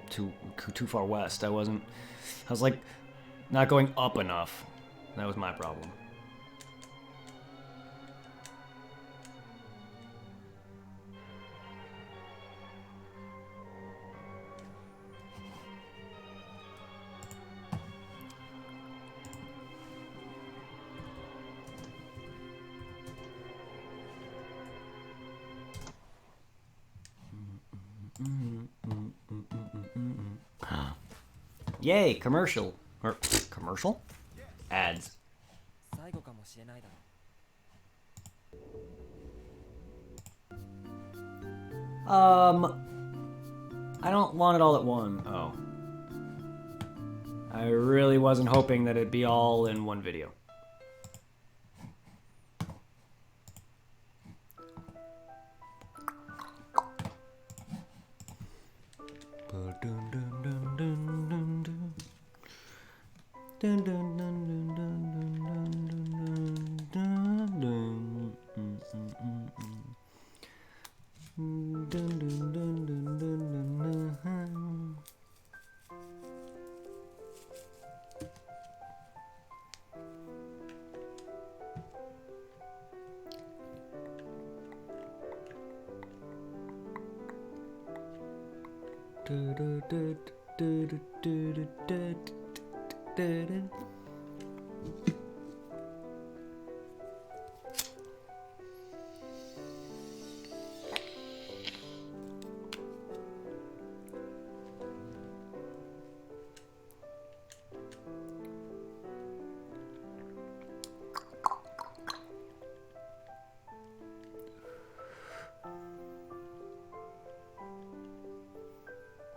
too far west. I was like not going up enough. That was my problem. Yay, commercial. Or commercial? Ads. I don't want it all at one. Oh. I really wasn't hoping that it'd be all in one video.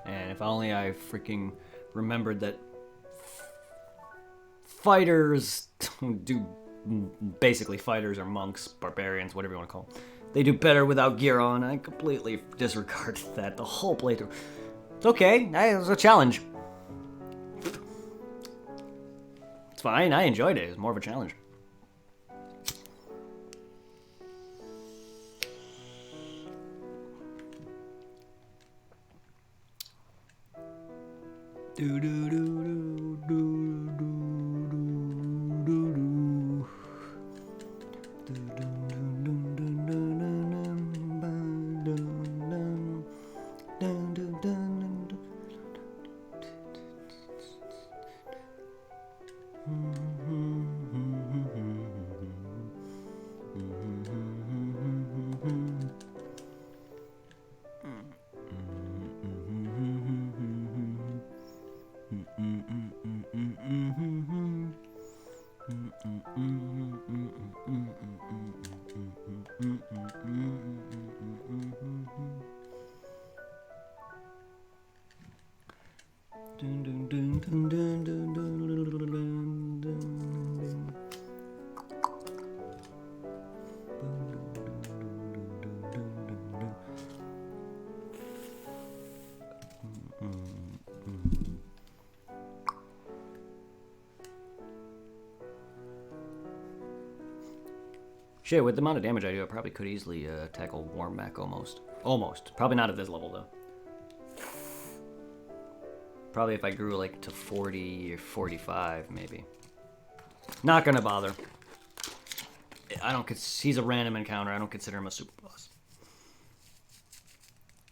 And if only I freaking remembered that fighters do, basically fighters or monks, barbarians, whatever you want to call them, they do better without gear on. I completely disregarded that the whole playthrough. It's okay, it was a challenge. It's fine, I enjoyed it. It was more of a challenge. Shit, with the amount of damage I do, I probably could easily tackle Warm Mech almost. Almost. Probably not at this level, though. Probably if I grew, like, to 40 or 45, maybe. Not gonna bother. I don't... He's a random encounter. I don't consider him a super boss.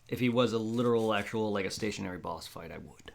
If he was a literal, actual, like, a stationary boss fight, I would.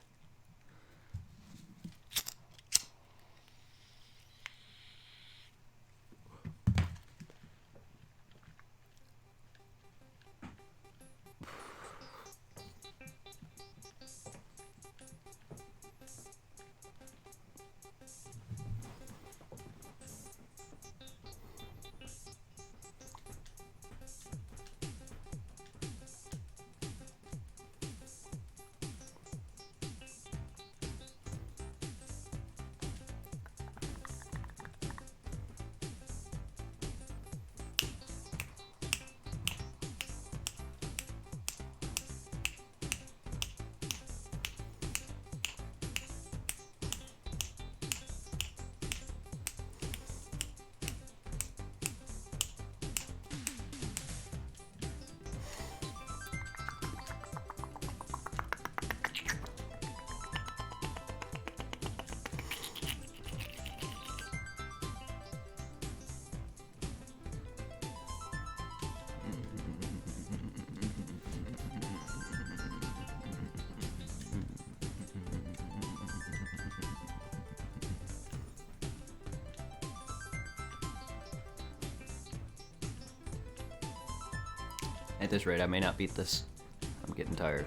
At this rate, I may not beat this. I'm getting tired.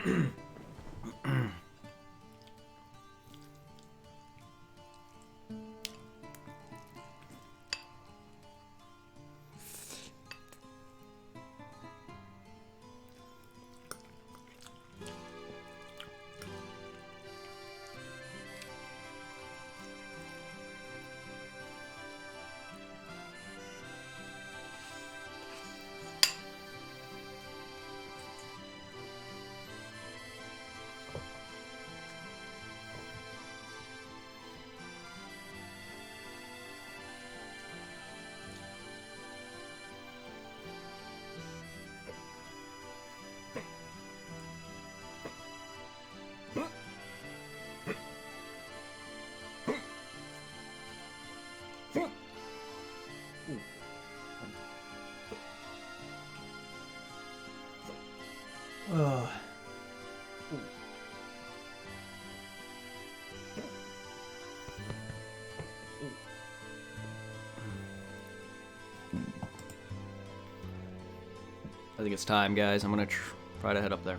I think it's time, guys. I'm gonna try to head up there.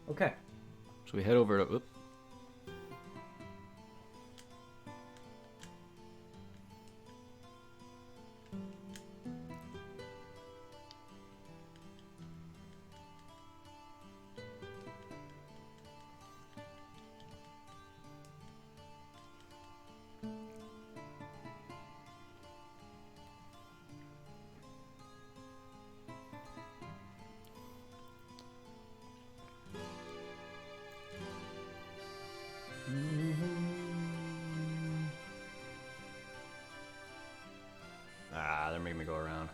Okay. So we head over to... Oop. Ah, they're making me go around.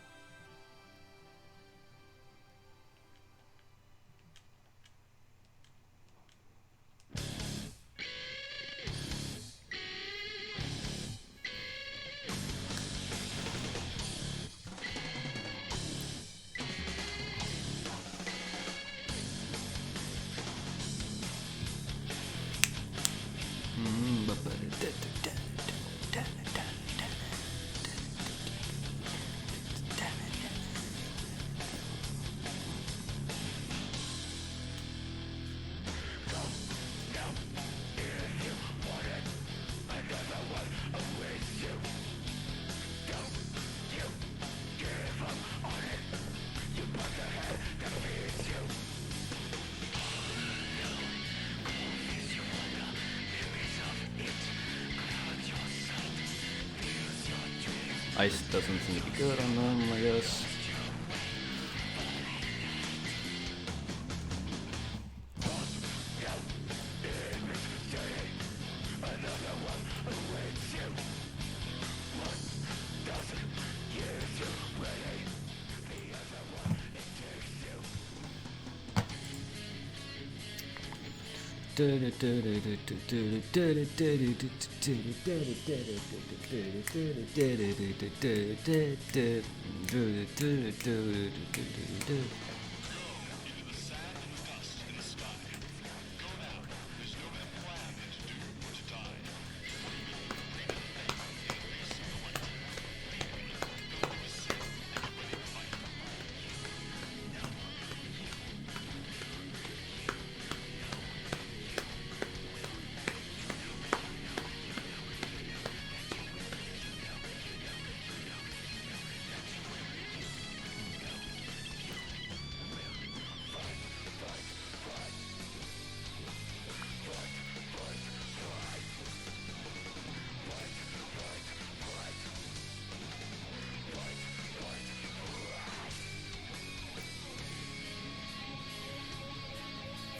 Ice doesn't seem to be good on them, I guess.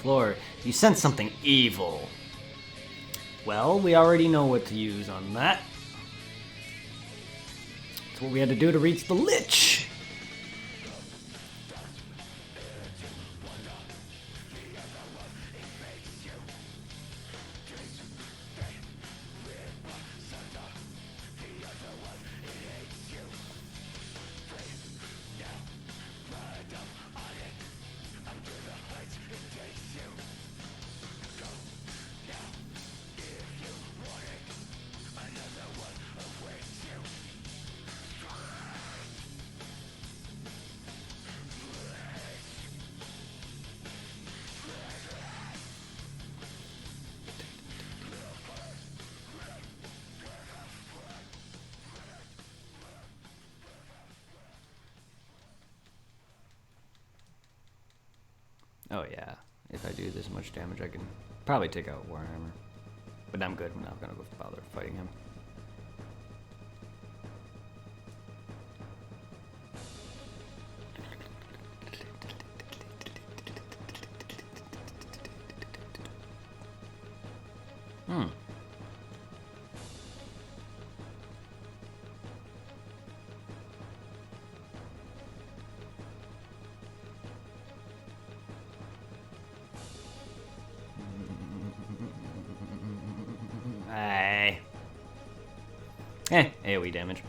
Floor, you sense something evil. Well, we already know what to use on that. That's what we had to do to reach the Lich. Oh yeah, if I do this much damage, I can probably take out Warhammer. But I'm good. I'm not gonna go bother fighting him. AoE damage.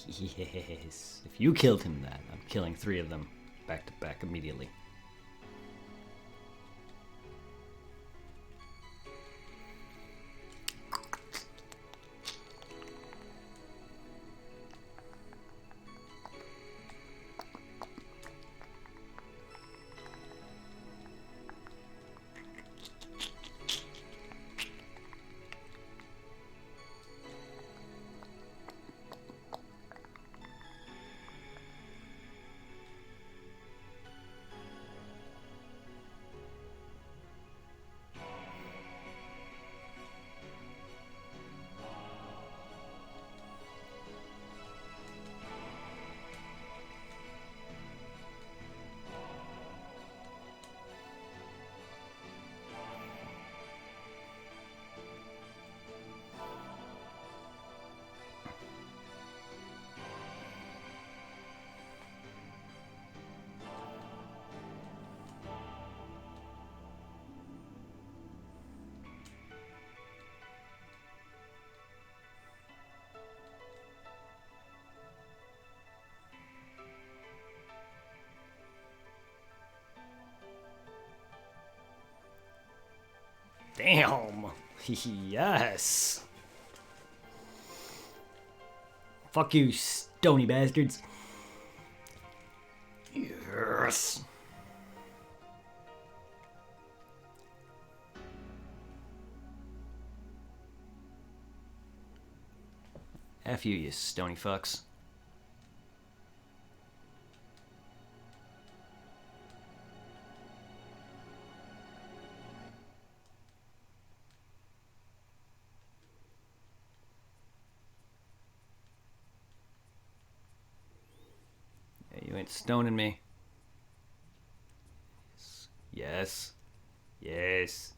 Yes. If you killed him then, I'm killing 3 of them back to back immediately. Damn. Yes. Fuck you, stony bastards. Yes. F you, you stony fucks. Yeah, you ain't stoning me. Yes. Yes.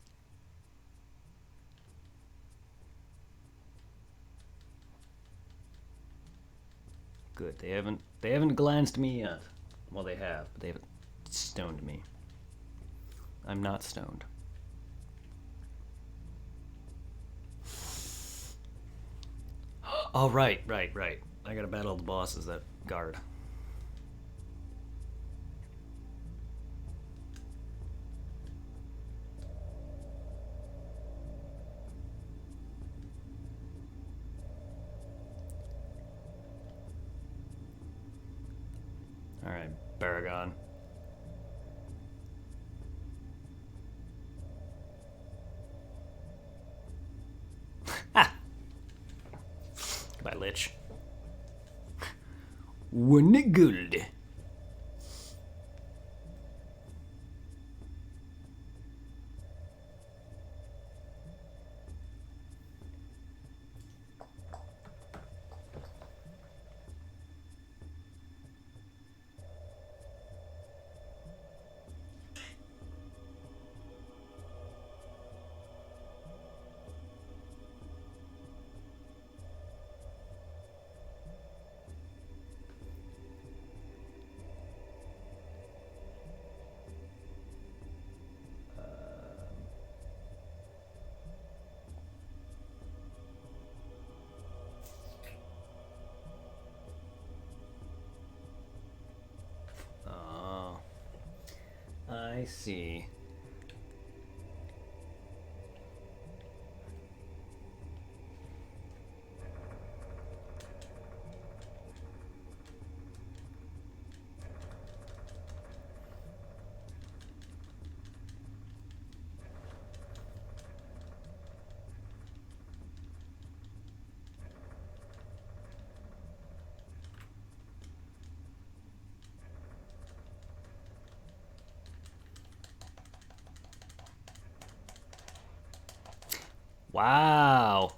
Good. They haven't glanced me yet. Well, they have, but they haven't stoned me. I'm not stoned. Oh, right. I gotta battle the bosses that guard. Alright, Baragon. Ha! Goodbye, Lich. Winniguld. Oh. I see. Wow.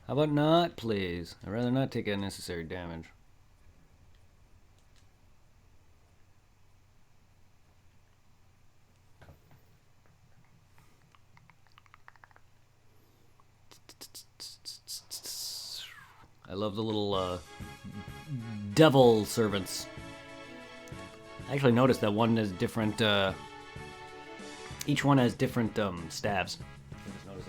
How about not, please? I'd rather not take unnecessary damage. I love the little devil servants. I actually noticed that one has different. Each one has different stabs. I just noticed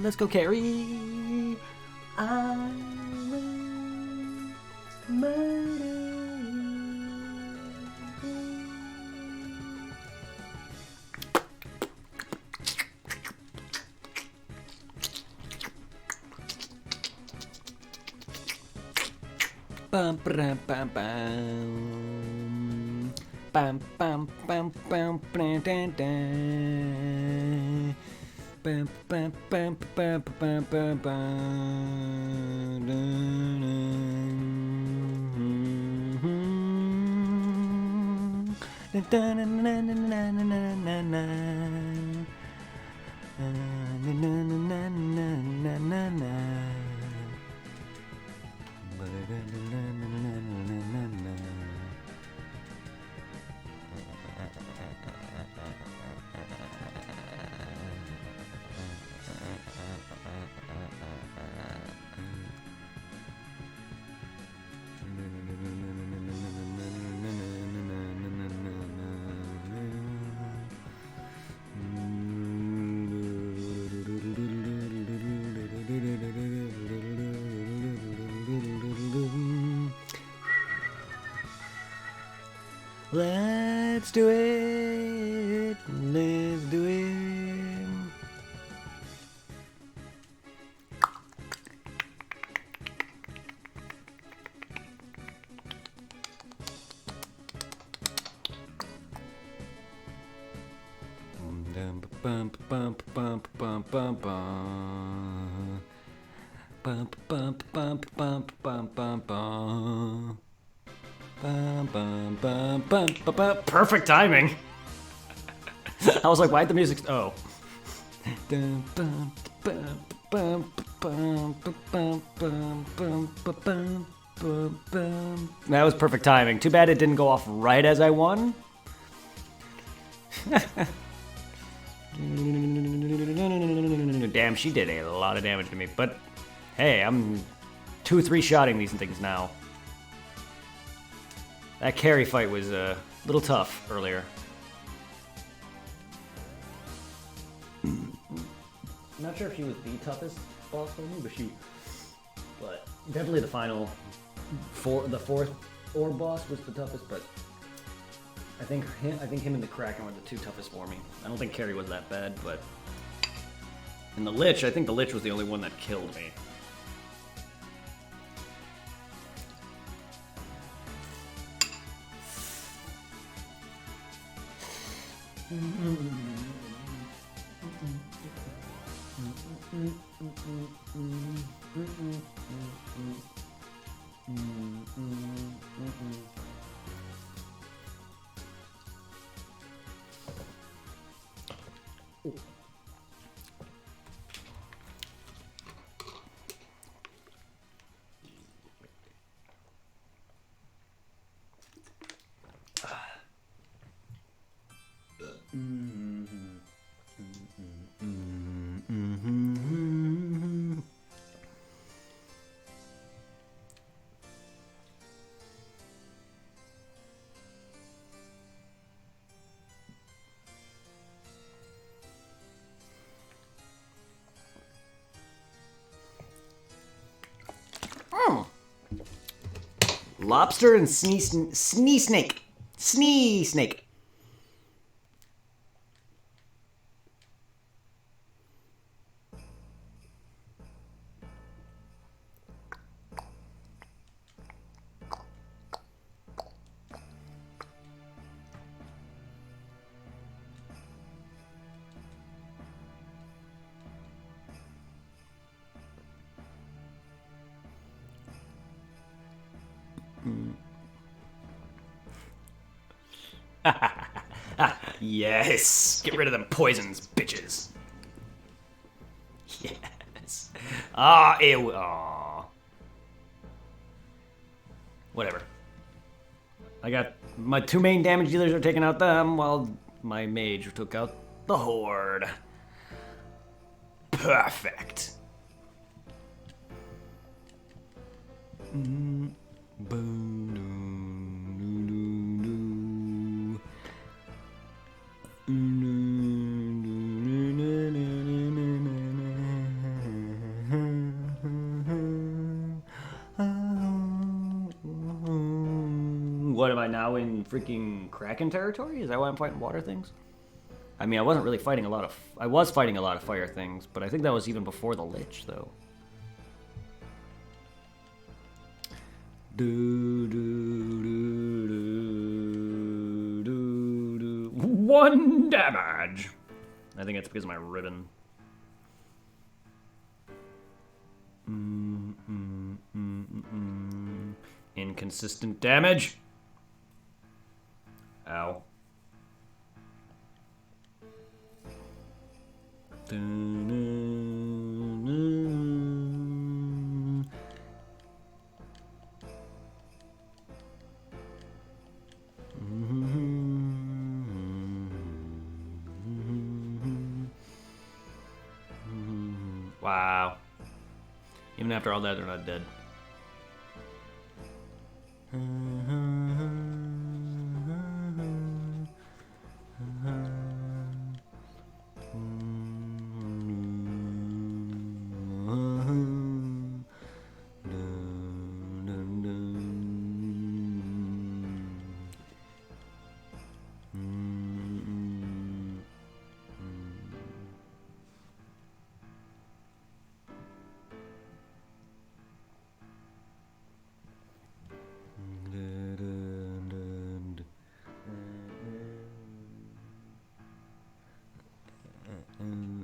Let's go, Carrie. I will murder you. Bum, bam, bam, bam. Bam, bam, bam, bam, bam, dan, dan. Bam, bam, bam, bam, bam, bam, bam. Dun, dun, dun, dun, dun, dun, dun, dun, dun. Let's do it. Let's do it. Bum, bum, bum, bum, bum, bum. Bum, bum, bum, bum, bum, bum, bum. Bum, bum, bum, bum, bum, bum. Perfect timing. I was like, why'd the music? Oh. Dun, bum, bum, bum, bum, bum, bum, bum, bum, bum, bum. That was perfect timing. Too bad it didn't go off right as I won. Damn, she did a lot of damage to me. But hey, I'm 2-3-shotting these things now. That carry fight was a little tough earlier. Not sure if she was the toughest boss for me, but definitely the final the fourth orb boss was the toughest. But I think him and the Kraken were the two toughest for me. I don't think Carrie was that bad, but and the Lich, I think the Lich was the only one that killed me. Lobster and snee snake. Snee snake. Yes! Get rid of them poisons, bitches. Yes. Ah, ew. Aw. Whatever. I got my two main damage dealers are taking out them, while my mage took out the horde. Perfect. What am I now in freaking Kraken territory? Is that why I'm fighting water things? I mean, I wasn't really fighting a lot of... I was fighting a lot of fire things, but I think that was even before the Lich, though. Do, do, do, do, do, do. 1 damage. I think it's because of my ribbon. Inconsistent damage. Ow. Wow. Even after all that, they're not dead.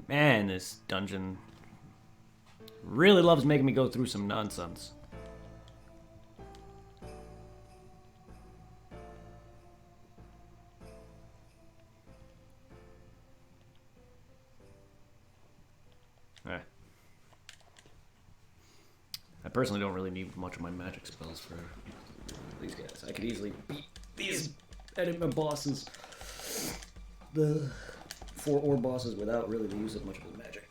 Man, this dungeon really loves making me go through some nonsense. Alright. I personally don't really need much of my magic spells for these guys. I could easily beat these enemy bosses, the 4 ore bosses, without really the use of much of the magic.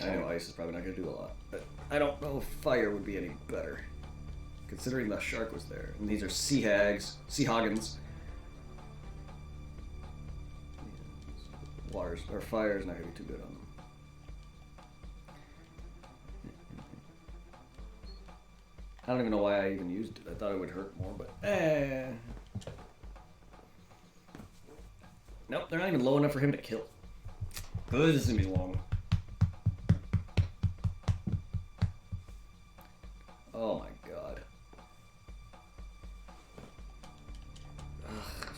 I know ice is probably not going to do a lot, but I don't know if fire would be any better, considering the shark was there. And these are sea hoggins. Waters or fire is not going to be too good on them. I don't even know why I even used it. I thought it would hurt more, but nope, they're not even low enough for him to kill. Oh, this is gonna be long. Oh my god. Ugh.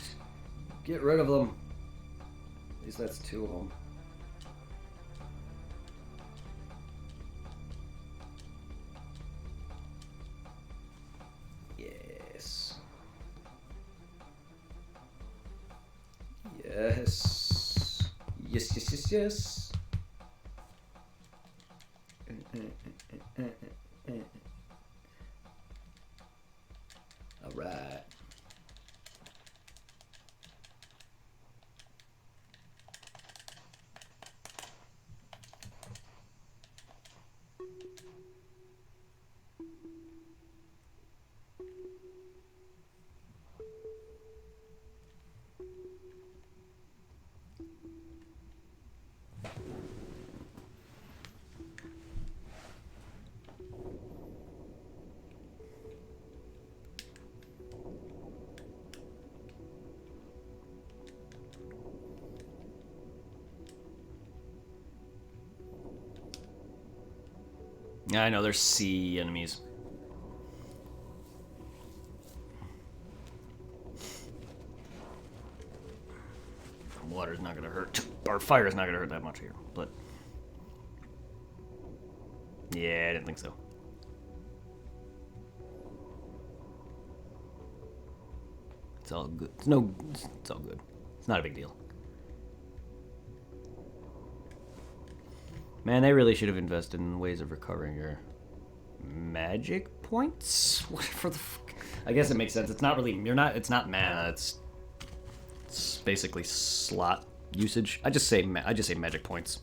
Get rid of them. At least that's 2 of them. Yes. Yes. Yes, yes, yes, yes. All right. Yeah, I know, there's sea enemies. Water's not gonna hurt, or fire's not gonna hurt that much here, but... Yeah, I didn't think so. It's all good. It's all good. It's not a big deal. Man, they really should have invested in ways of recovering your magic points. What for the fuck? I guess it makes sense. It's not really. It's not mana. It's basically slot usage. I just say magic points.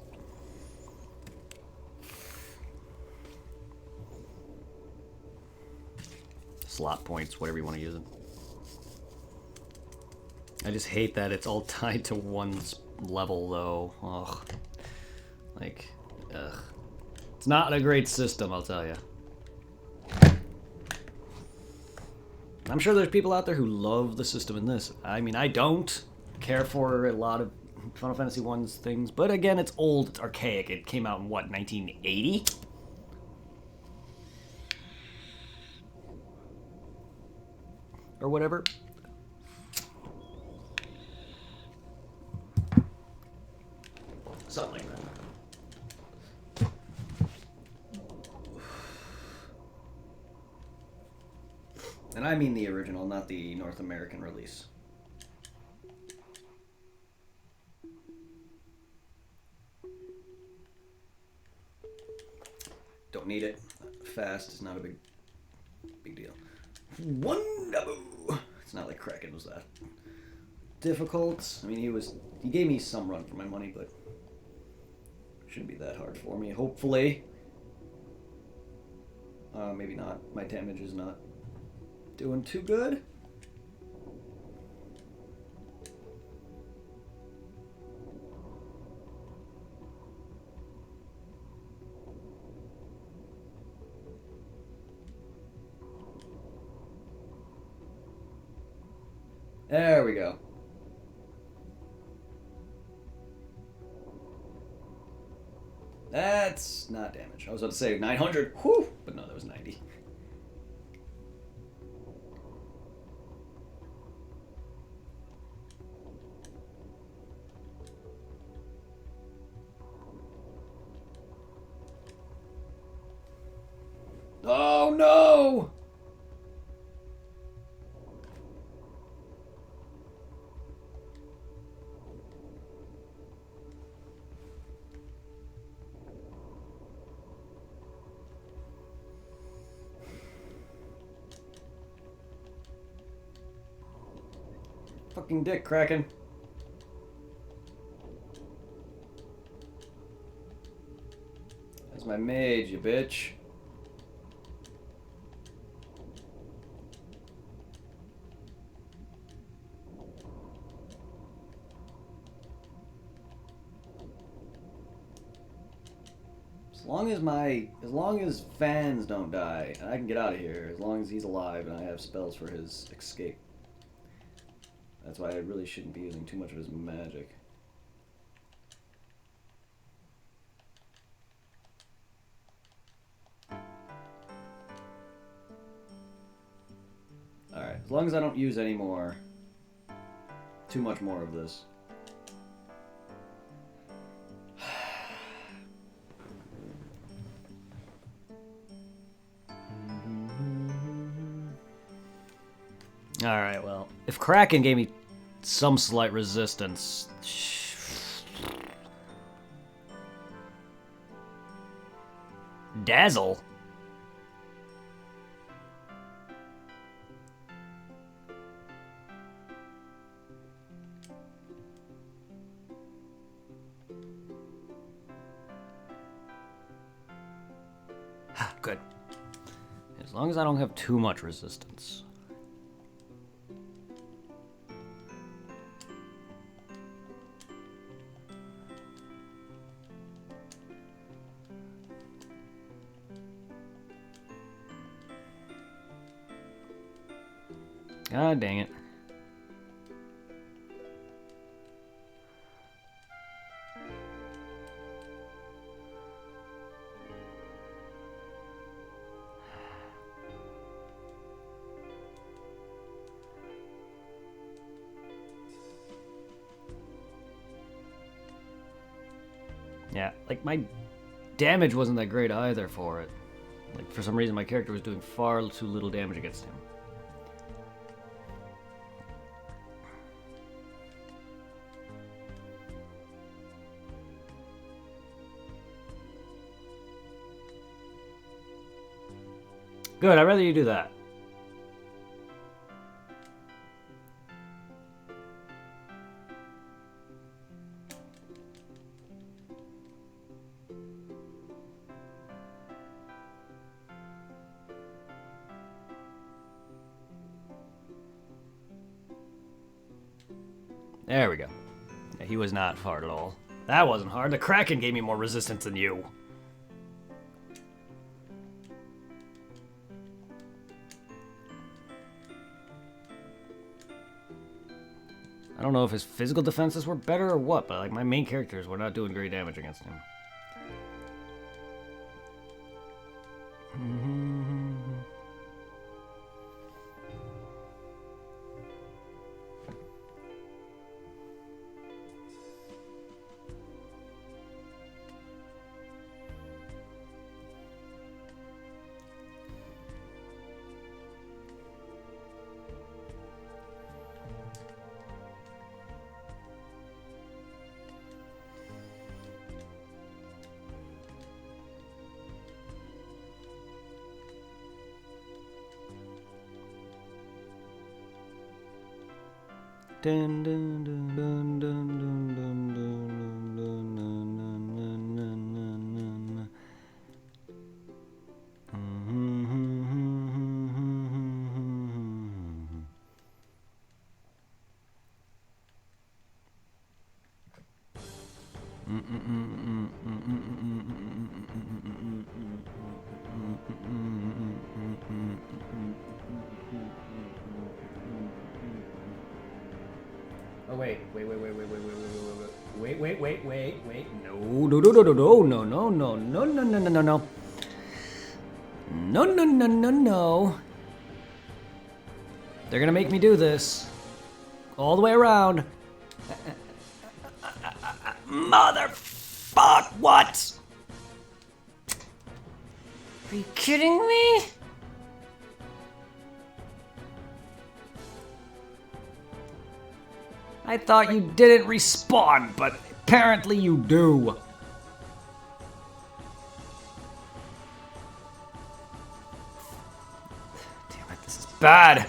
Slot points, whatever you want to use it. I just hate that it's all tied to one level, though. Ugh. Like, ugh. It's not a great system, I'll tell you. I'm sure there's people out there who love the system in this. I mean, I don't care for a lot of Final Fantasy 1's things, but again, it's old, it's archaic. It came out in, what, 1980? or whatever. Something like that. And I mean the original, not the North American release. Don't need it. Fast is not a big deal. Wonderful. It's not like Kraken was that difficult. I mean, he gave me some run for my money, but shouldn't be that hard for me. Hopefully. Maybe not. My damage is not doing too good. There we go. That's not damage. I was about to say 900. Whew! But no, that was 90. Oh no! Fucking dick, Kraken. That's my mage, you bitch. As long as fans don't die, and I can get out of here, as long as he's alive and I have spells for his escape. That's why I really shouldn't be using too much of his magic. Alright, as long as I don't use any more, too much more of this. Alright, well, if Kraken gave me some slight resistance... Dazzle? Good. As long as I don't have too much resistance. God dang it. Yeah, like my damage wasn't that great either for it. Like for some reason my character was doing far too little damage against him. Good, I'd rather you do that. There we go. Yeah, he was not hard at all. That wasn't hard. The Kraken gave me more resistance than you. I don't know if his physical defenses were better or what, but like my main characters were not doing great damage against him. Oh wait. Wait. No. They're gonna make me do this. All the way around. Motherfuck, what? Are you kidding me? I thought you didn't respawn, but apparently you do. Damn it, this is bad.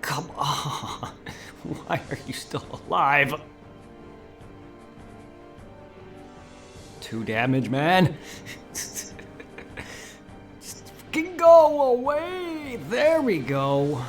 Come on. Why are you still alive? 2 damage, man. Just fucking go away. There we go.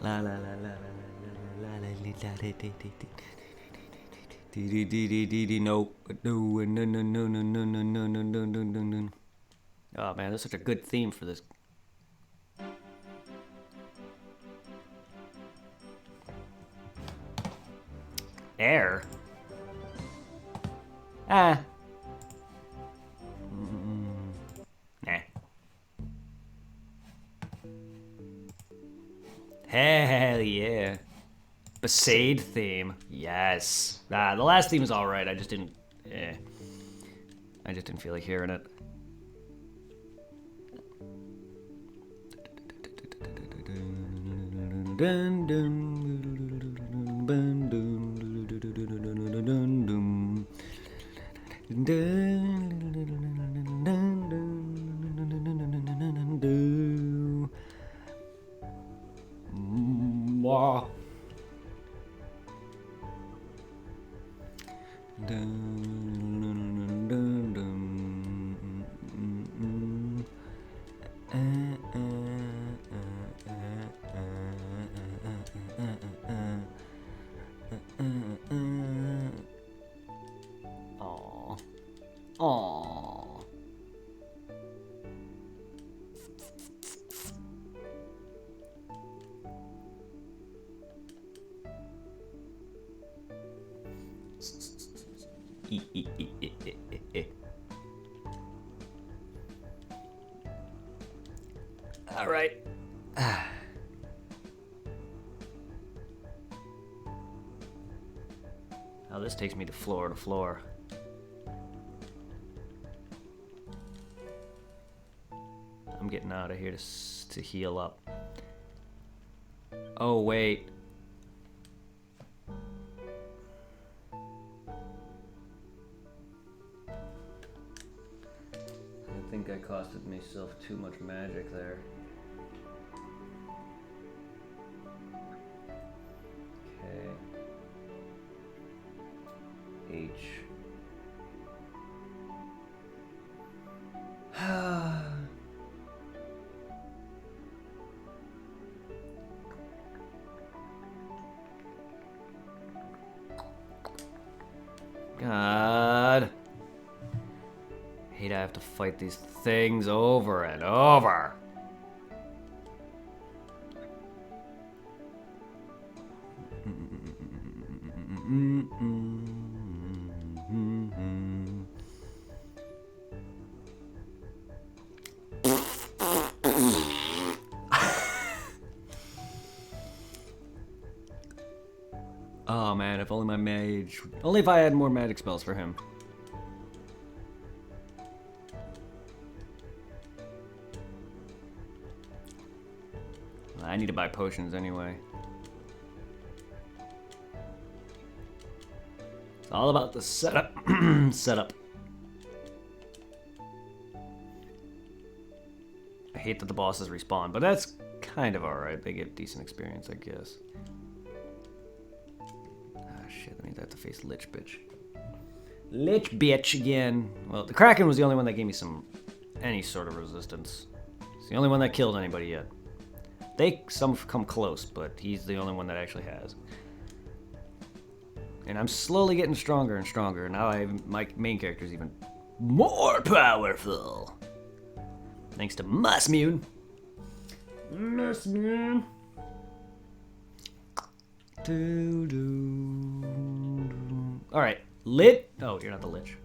La la la la la la no. Oh man, that's such a good theme for this. Air? Nah. Hell yeah. Besaid theme. Yes. The last theme is alright. I just didn't feel like hearing it. Aww. All right. Now this takes me to floor. I'm getting out of here to heal up. Oh, wait. I think I costed myself too much magic there. God. Hate I have to fight these things over and over. Oh man, if only my mage... Only if I had more magic spells for him. I need to buy potions anyway. It's all about the setup. Setup. I hate that the bosses respawn, but that's kind of alright. They get decent experience, I guess. Ah, shit, that means I have to face Lich Bitch. Lich Bitch again. Well, the Kraken was the only one that gave me any sort of resistance. It's the only one that killed anybody yet. Some come close, but he's the only one that actually has. And I'm slowly getting stronger and stronger. Now my main character is even more powerful. Thanks to Musmune. Musmune. Alright, Lit. Oh, you're not the Lich.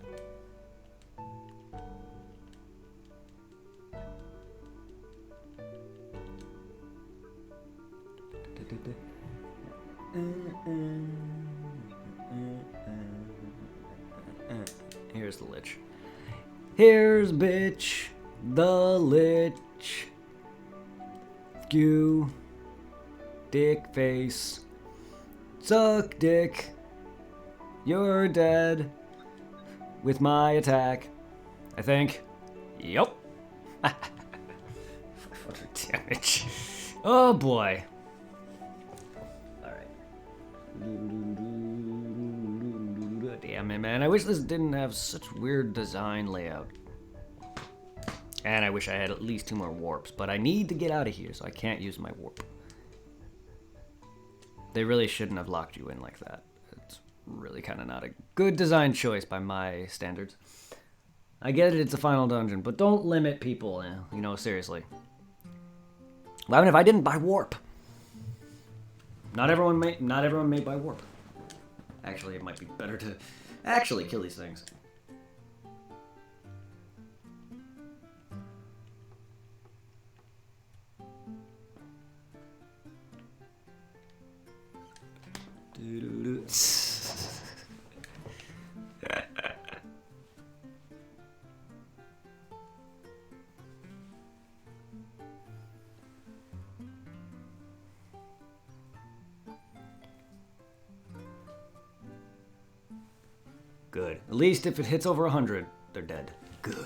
Here's the Lich. Here's bitch, the Lich. You, dick face, suck dick. You're dead with my attack, I think. Yup. 500 damage. Oh boy. Damn it, man. I wish this didn't have such weird design layout. And I wish I had at least 2 more warps, but I need to get out of here, so I can't use my warp. They really shouldn't have locked you in like that. It's really kind of not a good design choice by my standards. I get it, it's a final dungeon, but don't limit people, you know, seriously. Well, I mean, if I didn't buy warp. Not everyone made by warp. Actually, it might be better to actually kill these things. Good. At least if it hits over 100, they're dead. Good.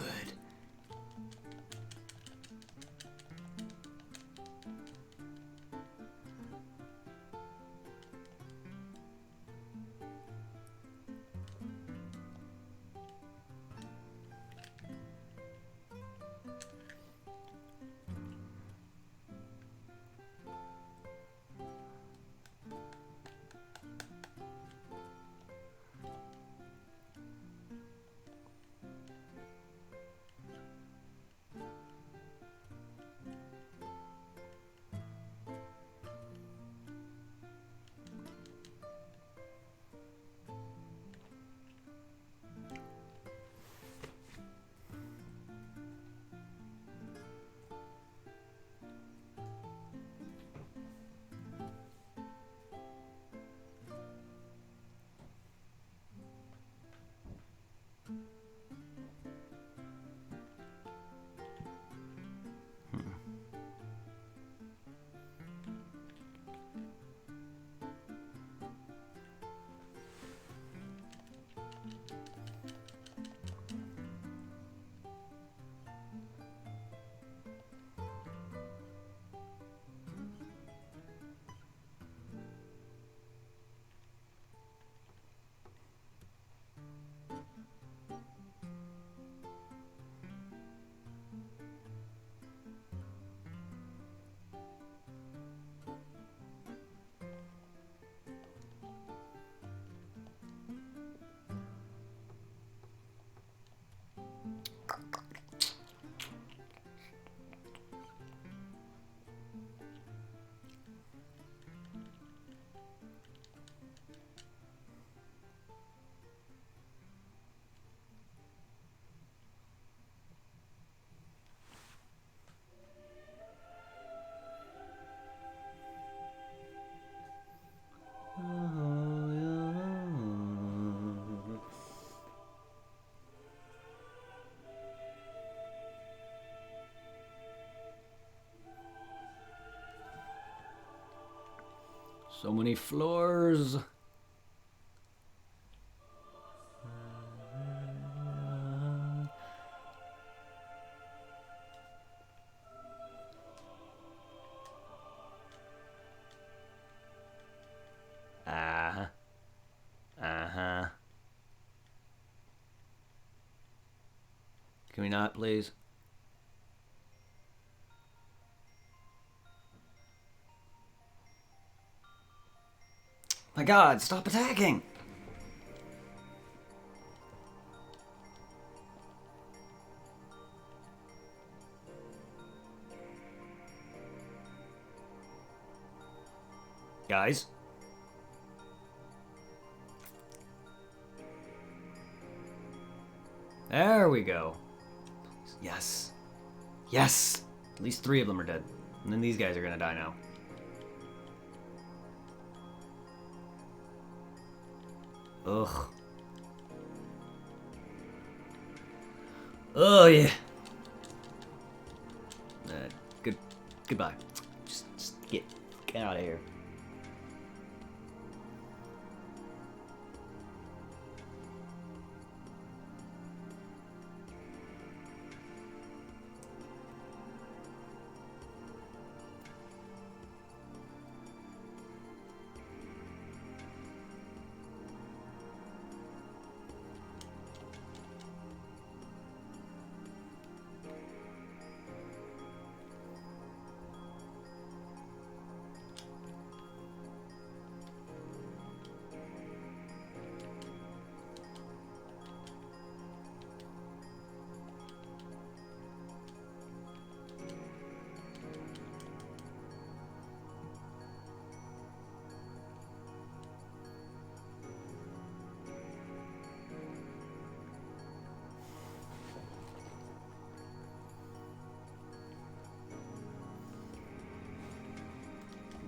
So many floors. Uh-huh. Uh-huh. Can we not, please? My God, stop attacking! Guys? There we go. Yes. Yes! At least 3 of them are dead. And then these guys are gonna die now. Ugh. Oh, yeah. Goodbye. Just get out of here.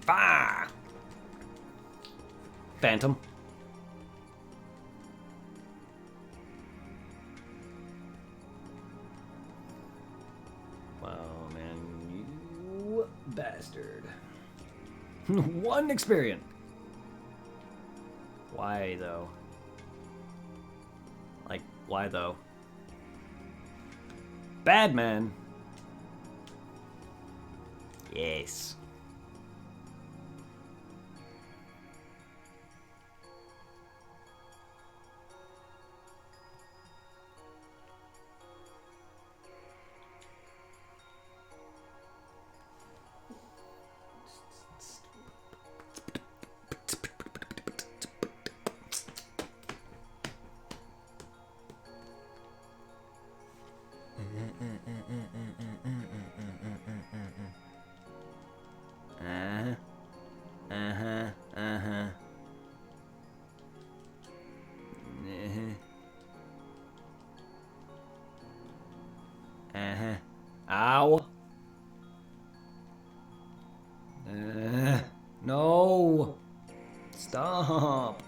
Bah! Phantom. Wow, man, you bastard. 1 experience. Why, though? Like, why, though? Bad man. Yes. Ow. No. Stop.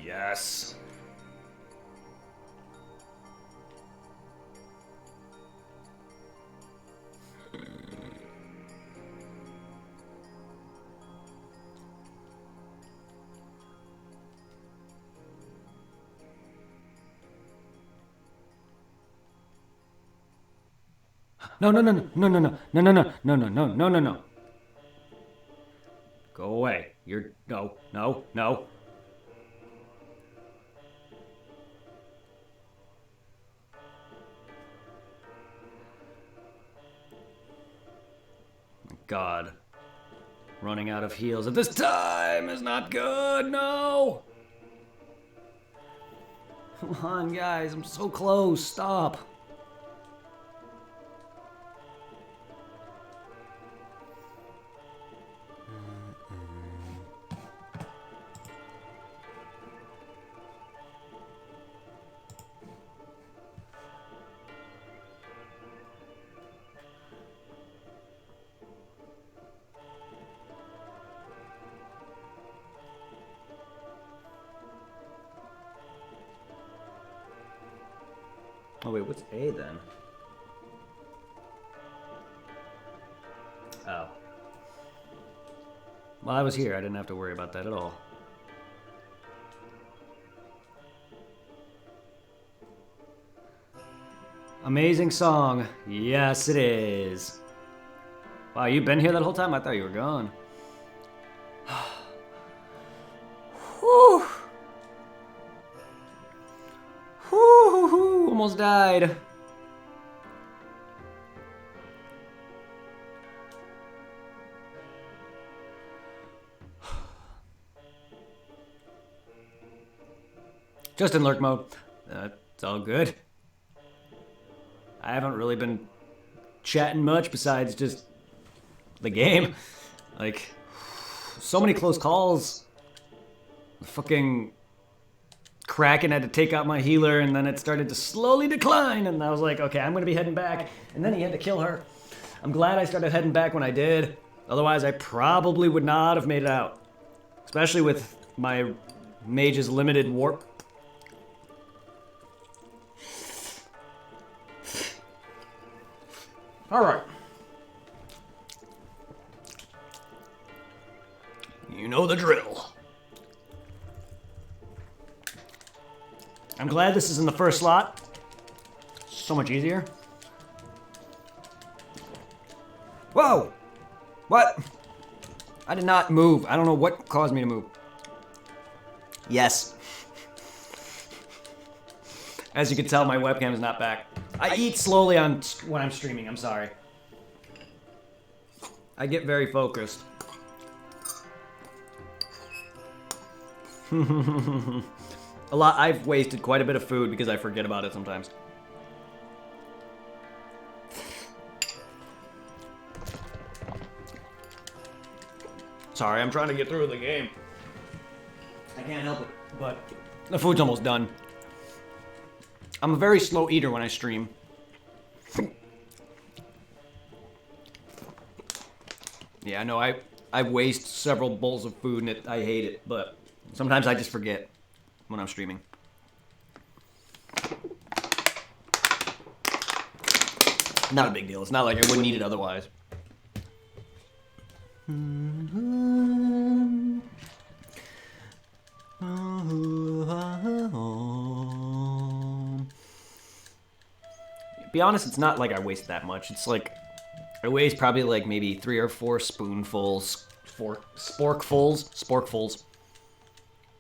Yes. No, no, no, no, no, no, no, no, no, no, no, no, no, no, no, no. Go away. You're no, no, no. God. Running out of heals at this time is not good. No. Come on, guys. I'm so close. Stop. Oh, wait, what's A then? Oh. Well, I was here. I didn't have to worry about that at all. Amazing song. Yes, it is. Wow, you've been here that whole time? I thought you were gone. Whew. Whew. Almost died. Just in lurk mode. It's all good. I haven't really been chatting much besides just the game. Like, so many close calls. Fucking Kraken had to take out my healer, and then it started to slowly decline, and I was like, okay, I'm gonna be heading back. And then he had to kill her. I'm glad I started heading back when I did. Otherwise, I probably would not have made it out. Especially with my mage's limited warp. Alright. You know the drill. I'm glad this is in the first slot. So much easier. Whoa! What? I did not move. I don't know what caused me to move. Yes. As you can tell, my webcam is not back. I eat slowly when I'm streaming. I'm sorry. I get very focused. I've wasted quite a bit of food because I forget about it sometimes. Sorry, I'm trying to get through the game. I can't help it, but the food's almost done. I'm a very slow eater when I stream. Yeah, I know I waste several bowls of food and I hate it, but sometimes I just forget when I'm streaming. Not a big deal. It's not like I wouldn't eat it otherwise. Be honest, it's not like I waste that much. It's like I waste probably like maybe 3 or 4 spoonfuls, sporkfuls.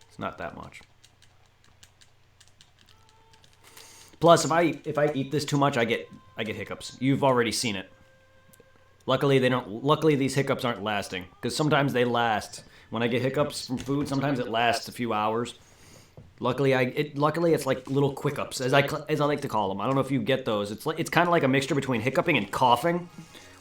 It's not that much. Plus, if I eat this too much, I get hiccups. You've already seen it. Luckily, these hiccups aren't lasting, because sometimes they last. When I get hiccups from food, sometimes it lasts a few hours. Luckily, it's like little quick ups, as I like to call them. I don't know if you get those. It's kind of like a mixture between hiccuping and coughing,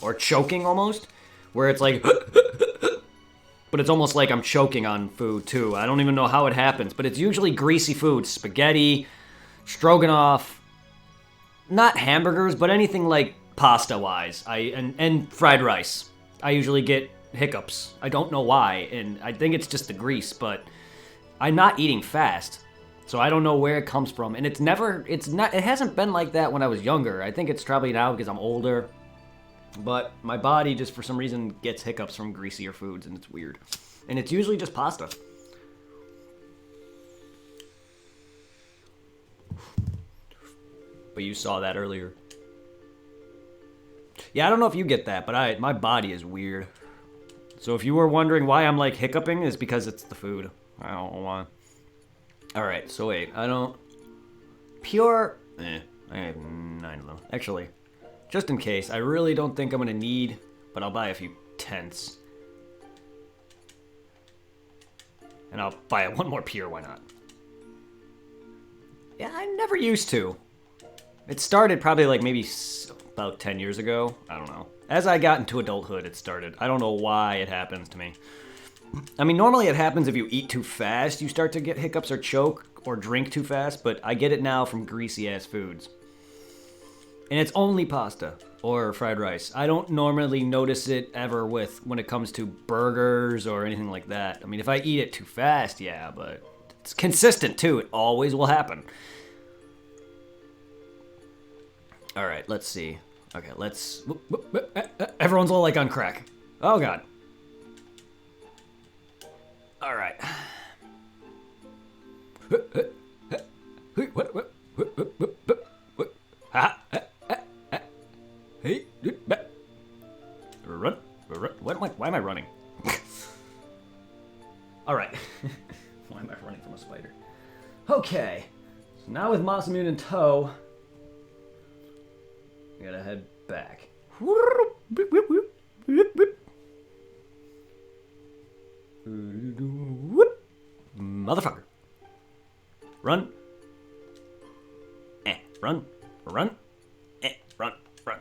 or choking almost, where it's like, but it's almost like I'm choking on food too. I don't even know how it happens, but it's usually greasy food, spaghetti, stroganoff, not hamburgers, but anything like pasta-wise. And fried rice. I usually get hiccups. I don't know why, and I think it's just the grease, but I'm not eating fast, so I don't know where it comes from. And it hasn't been like that when I was younger. I think it's probably now because I'm older. But my body just for some reason gets hiccups from greasier foods, and it's weird. And it's usually just pasta. But you saw that earlier. Yeah, I don't know if you get that, but my body is weird. So if you were wondering why I'm like hiccuping, is because it's the food. I don't know why. Alright, so wait, I have 9 of them. Actually, just in case, I really don't think I'm gonna need, but I'll buy a few tents. And I'll buy one more pure, why not? Yeah, I never used to. It started probably like maybe about 10 years ago. I don't know. As I got into adulthood, it started. I don't know why it happens to me. I mean, normally it happens if you eat too fast, you start to get hiccups or choke or drink too fast, but I get it now from greasy-ass foods. And it's only pasta or fried rice. I don't normally notice it ever when it comes to burgers or anything like that. I mean, if I eat it too fast, yeah, but it's consistent too. It always will happen. All right, let's see. Okay, everyone's all like on crack. Oh, God. All right. Hey, run. Why am I running? All right. Why am I running from a spider? Okay. So now with Masamune in tow, I gotta head back. Motherfucker. Run. Run. Run. Run. Run.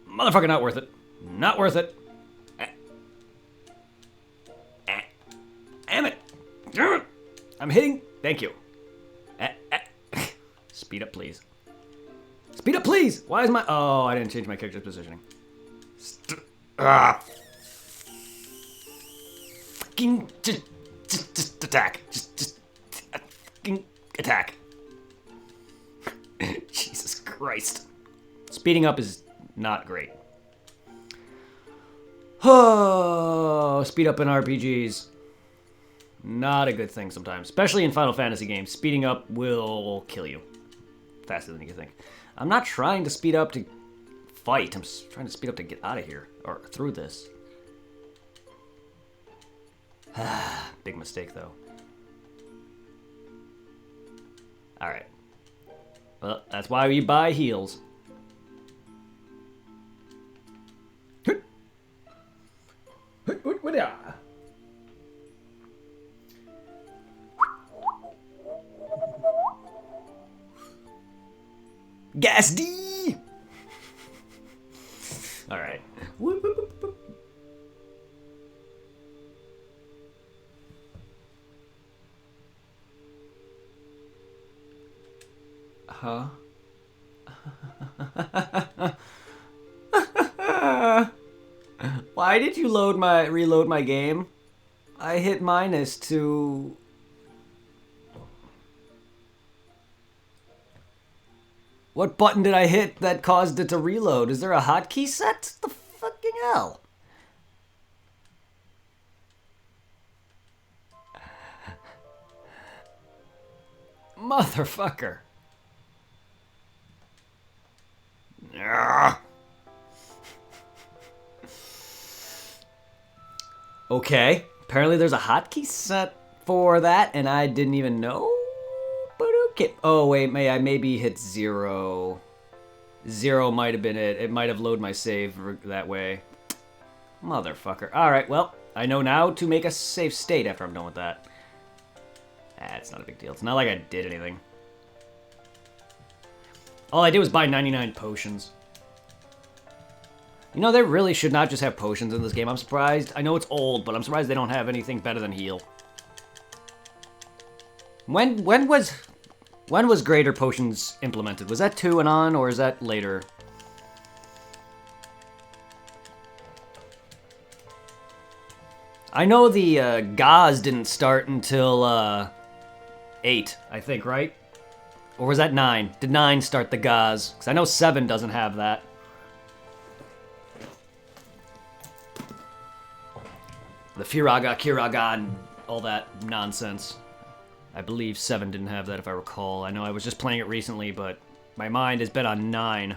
Motherfucker, not worth it. Not worth it. Damn it. I'm hitting. Thank you. Speed up, please. Speed up, please. Why is my... Oh, I didn't change my character's positioning. Fucking... Just attack. Just fucking attack. Jesus Christ. Speeding up is not great. Oh, speed up in RPGs. Not a good thing sometimes. Especially in Final Fantasy games. Speeding up will kill you. Faster than you think. I'm not trying to speed up to fight. I'm just trying to speed up to get out of here. Or through this. Big mistake, though. Alright. Well, that's why we buy heals. Gas D! Alright. Huh? Why did you reload my game? I hit minus to... What button did I hit that caused it to reload? Is there a hotkey set? The fucking hell? Motherfucker. Okay. Apparently there's a hotkey set for that, and I didn't even know. But okay. Oh, wait. I maybe hit 0. 0 might have been it. It might have loaded my save that way. Motherfucker. Alright, well, I know now to make a safe state after I'm done with that. It's not a big deal. It's not like I did anything. All I did was buy 99 potions. You know, they really should not just have potions in this game. I'm surprised. I know it's old, but I'm surprised they don't have anything better than heal. When was greater potions implemented? Was that 2 and on, or is that later? I know the Gauze didn't start until 8, I think, right? Or was that 9? Did 9 start the Gauze? Because I know 7 doesn't have that. The Firaga, Kiraga, and all that nonsense. I believe 7 didn't have that, if I recall. I know I was just playing it recently, but my mind has been on 9.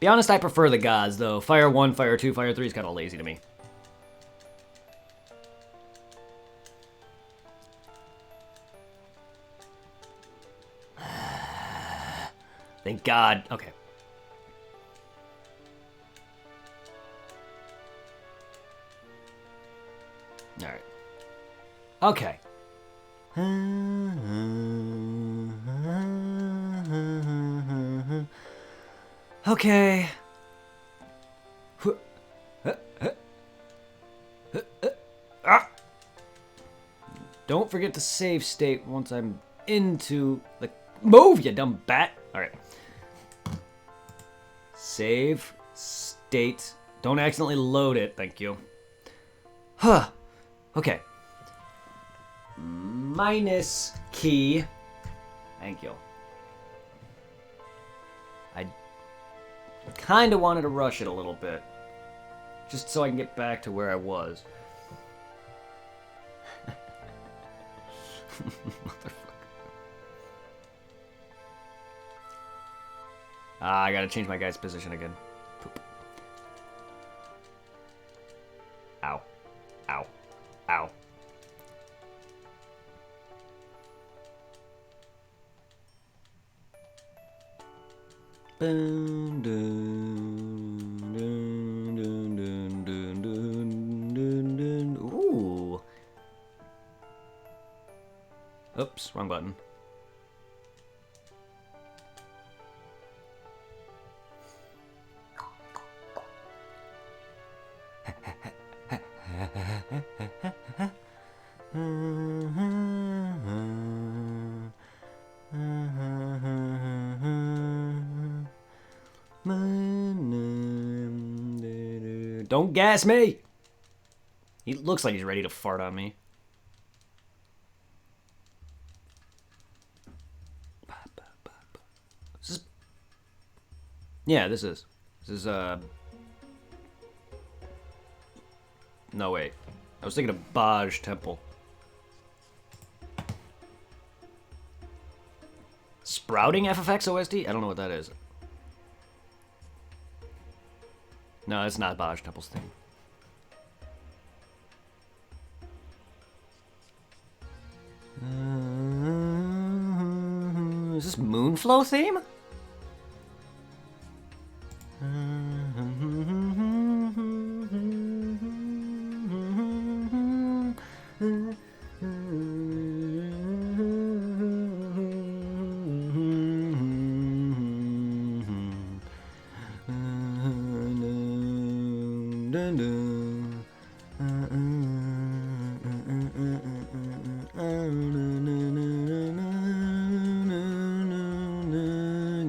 Be honest, I prefer the Gauze, though. Fire 1, Fire 2, Fire 3 is kind of lazy to me. Thank God. Okay. Alright. Okay. Okay. Don't forget to save state once I'm into the... Move, you dumb bat! Alright. Save state. Don't accidentally load it, thank you. Huh. Okay. Minus key. Thank you. I kind of wanted to rush it a little bit. Just so I can get back to where I was. Motherfucker. I gotta change my guy's position again. Poop. Ow. Ow. Ow. Boom, dun, dun, dun, dun, dun, dun, dun, dun. Ooh. Oops, wrong button. Don't gas me! He looks like he's ready to fart on me. Yeah, this is. No, wait. I was thinking of Baj Temple. Sprouting FFX OSD? I don't know what that is. No, it's not Baj Temple's theme. Is this Moonflow theme?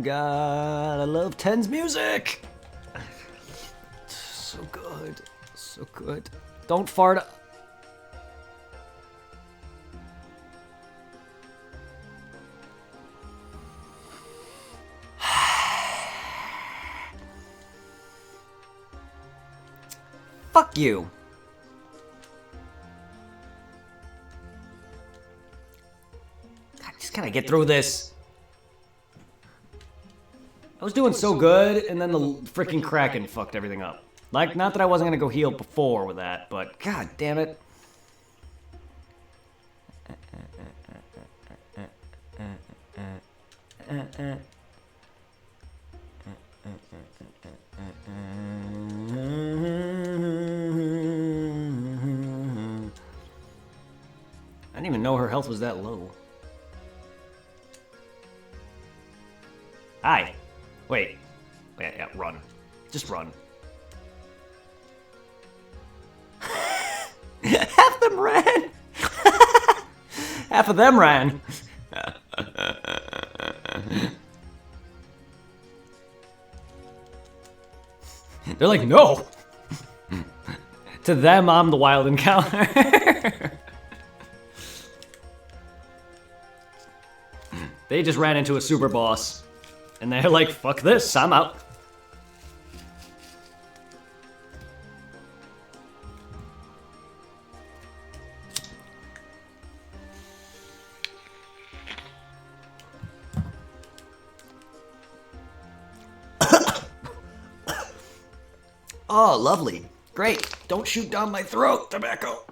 God, I love Ten's music. So good, so good. Don't fart. Fuck you. God, just gotta get through this. I was doing so good, and then the freaking Kraken fucked everything up. Like, not that I wasn't gonna go heal before with that, but god damn it. I didn't even know her health was that low. Hi. Wait. Yeah, run. Just run. Half them ran! Half of them ran. They're like, no! To them, I'm the wild encounter. They just ran into a super boss. And they're like, fuck this, I'm out. Oh, lovely. Great. Don't shoot down my throat, tobacco.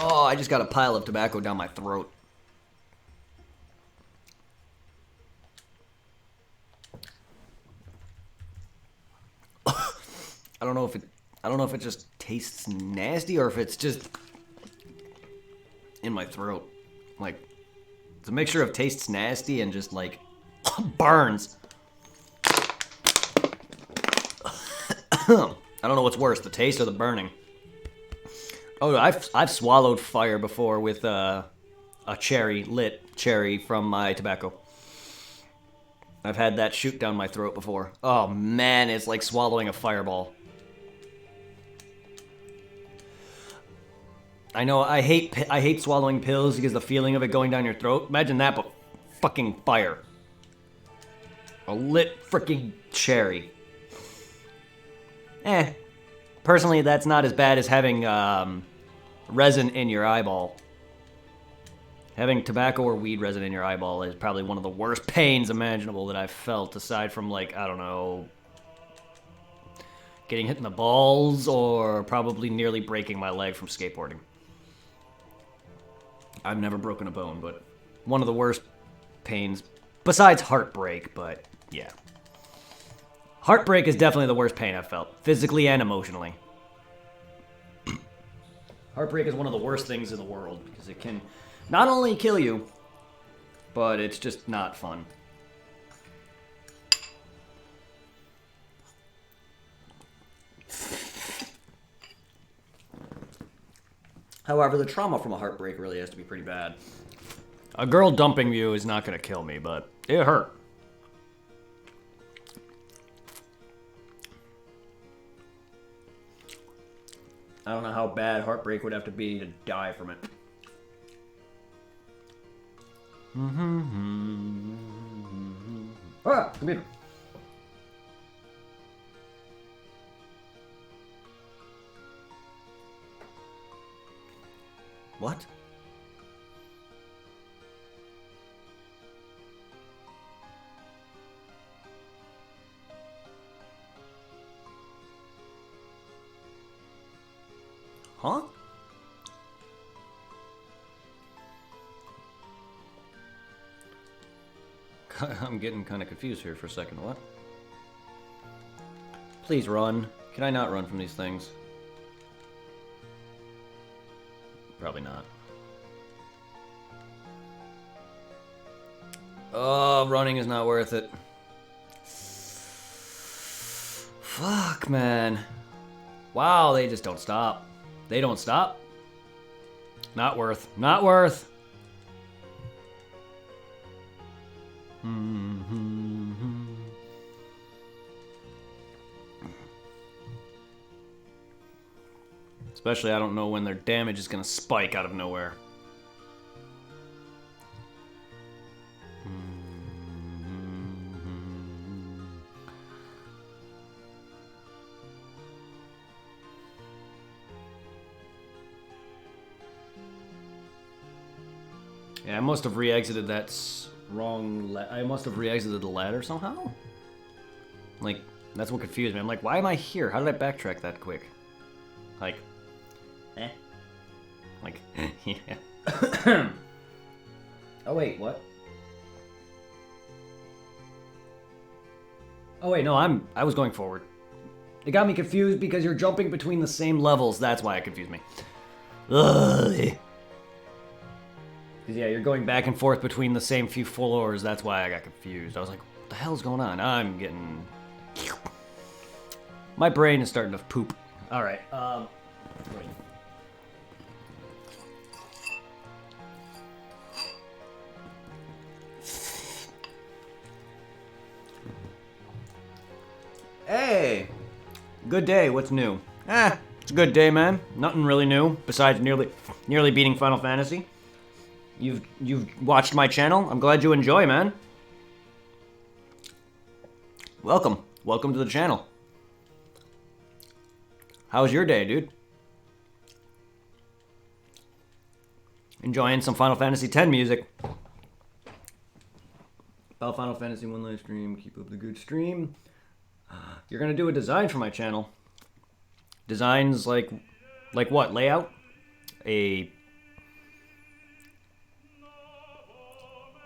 Oh, I just got a pile of tobacco down my throat. I don't know if it just tastes nasty or if it's just in my throat. Like, it's a mixture of tastes nasty and just like burns. I don't know what's worse, the taste or the burning. Oh, I've swallowed fire before with a lit cherry from my tobacco. I've had that shoot down my throat before. Oh man, it's like swallowing a fireball. I know I hate swallowing pills because the feeling of it going down your throat. Imagine that, but fucking fire. A lit freaking cherry. Personally, that's not as bad as having resin in your eyeball. Having tobacco or weed resin in your eyeball is probably one of the worst pains imaginable that I've felt, aside from, like, I don't know, getting hit in the balls or probably nearly breaking my leg from skateboarding. I've never broken a bone, but one of the worst pains, besides heartbreak, but yeah. Heartbreak is definitely the worst pain I've felt, physically and emotionally. Heartbreak is one of the worst things in the world because it can not only kill you, but it's just not fun. However, the trauma from a heartbreak really has to be pretty bad. A girl dumping you is not going to kill me, but it hurt. I don't know how bad heartbreak would have to be to die from it. Ah, come here. What? Huh? I'm getting kind of confused here for a second. What? Please run. Can I not run from these things? Probably not. Oh, running is not worth it. Fuck, man. Wow, they just don't stop. They don't stop. Not worth. Not worth. Especially, I don't know when their damage is going to spike out of nowhere. Yeah, I must have re-exited that wrong... I must have re-exited the ladder somehow? Like, that's what confused me. I'm like, why am I here? How did I backtrack that quick? Like... Like, yeah. Oh, wait, what? Oh, wait, no, I was going forward. It got me confused because you're jumping between the same levels. That's why it confused me. Ugh. Because, yeah, you're going back and forth between the same few floors. That's why I got confused. I was like, what the hell's going on? I'm getting... My brain is starting to poop. All right, wait. Hey! Good day, what's new? It's a good day, man. Nothing really new, besides nearly beating Final Fantasy. You've watched my channel. I'm glad you enjoy, man. Welcome. Welcome to the channel. How was your day, dude? Enjoying some Final Fantasy X music. About Final Fantasy 1 live stream. Keep up the good stream. You're gonna do a design for my channel. Designs like what? Layout?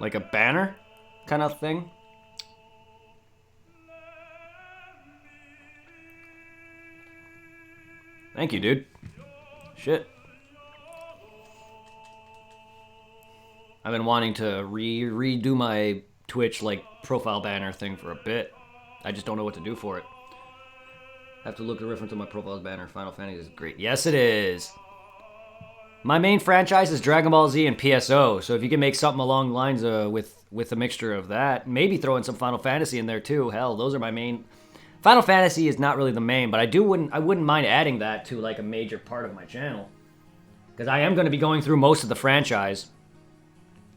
Like a banner kind of thing? Thank you, dude. Shit. I've been wanting to redo my Twitch like profile banner thing for a bit. I just don't know what to do for it. I have to look at the reference to my profile's banner. Final Fantasy is great. Yes, it is. My main franchise is Dragon Ball Z and PSO, so if you can make something along the lines with a mixture of that, maybe throw in some Final Fantasy in there too. Hell, those are my main. Final Fantasy is not really the main, but I wouldn't mind adding that to like a major part of my channel. Because I am going to be going through most of the franchise.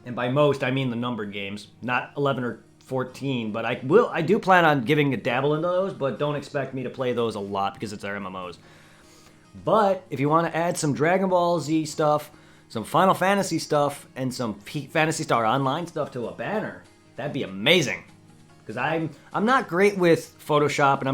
And by most, I mean the numbered games. Not 11 or 14, but I do plan on giving a dabble into those, but don't expect me to play those a lot because it's our MMOs. But if you want to add some Dragon Ball Z stuff, some Final Fantasy stuff, and some Phantasy Star Online stuff to a banner, that'd be amazing. Because I'm not great with Photoshop, and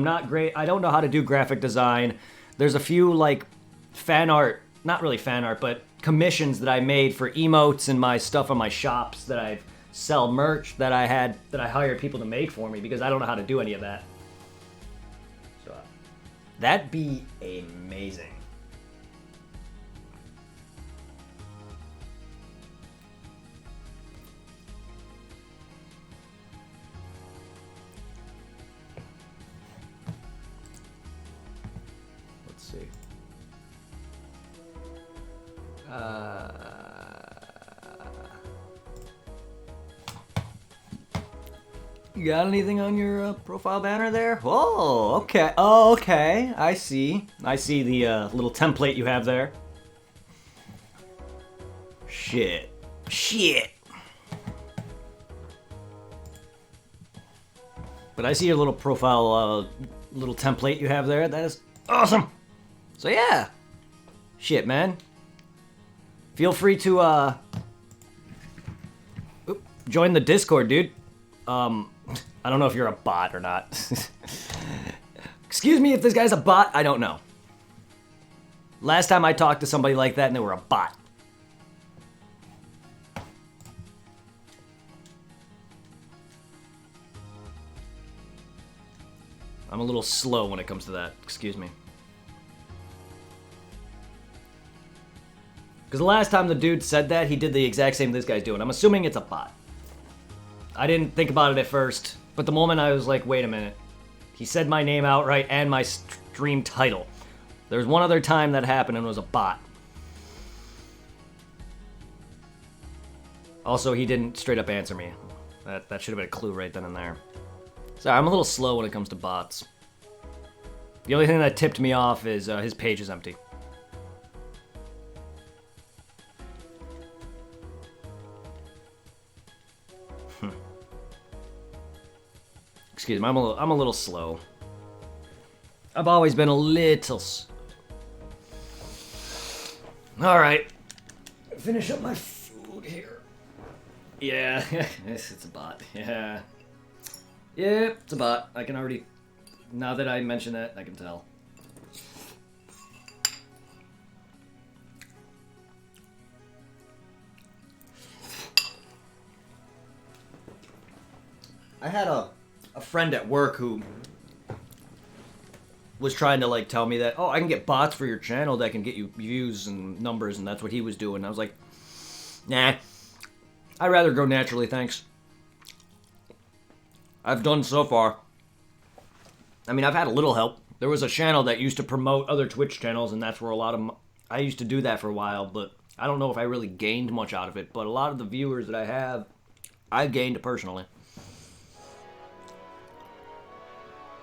I don't know how to do graphic design. There's a few, like, fan art, not really fan art, but commissions that I made for emotes and my stuff on my shops that I sell merch that I hired people to make for me because I don't know how to do any of that. So that'd be amazing. Let's see. You got anything on your profile banner there? Oh, okay. Oh, okay. I see. I see the little template you have there. Shit. But I see your little profile, little template you have there. That is awesome. So yeah. Shit, man. Feel free to join the Discord, dude. I don't know if you're a bot or not. Excuse me if this guy's a bot, I don't know. Last time I talked to somebody like that and they were a bot. I'm a little slow when it comes to that, excuse me. Because the last time the dude said that, he did the exact same this guy's doing. I'm assuming it's a bot. I didn't think about it at first, but the moment I was like, wait a minute. He said my name outright and my stream title. There was one other time that happened and it was a bot. Also, he didn't straight up answer me. That should have been a clue right then and there. Sorry, I'm a little slow when it comes to bots. The only thing that tipped me off is his page is empty. Excuse me, I'm a little slow. I've always been a little. All right, finish up my food here. Yeah, it's a bot. Yeah, it's a bot. I can already. Now that I mention that, I can tell. I had a friend at work who was trying to like tell me that, oh, I can get bots for your channel that can get you views and numbers, and that's what he was doing. I was like, nah, I'd rather go naturally, thanks. I've done so far. I mean, I've had a little help. There was a channel that used to promote other Twitch channels, and that's where a lot of I used to do that for a while, but I don't know if I really gained much out of it. But a lot of the viewers that I have, I've gained personally.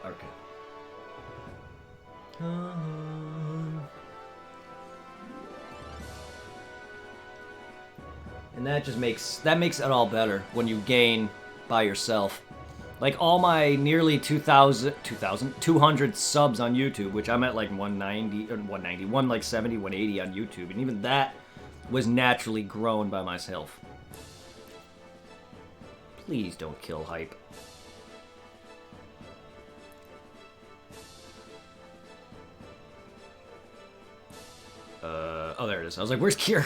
Okay. And that just makes it all better when you gain by yourself. Like all my nearly 200 subs on YouTube, which I'm at like 190 or 170, 180 on YouTube, and even that was naturally grown by myself. Please don't kill hype. Oh, there it is. I was like, where's Kier?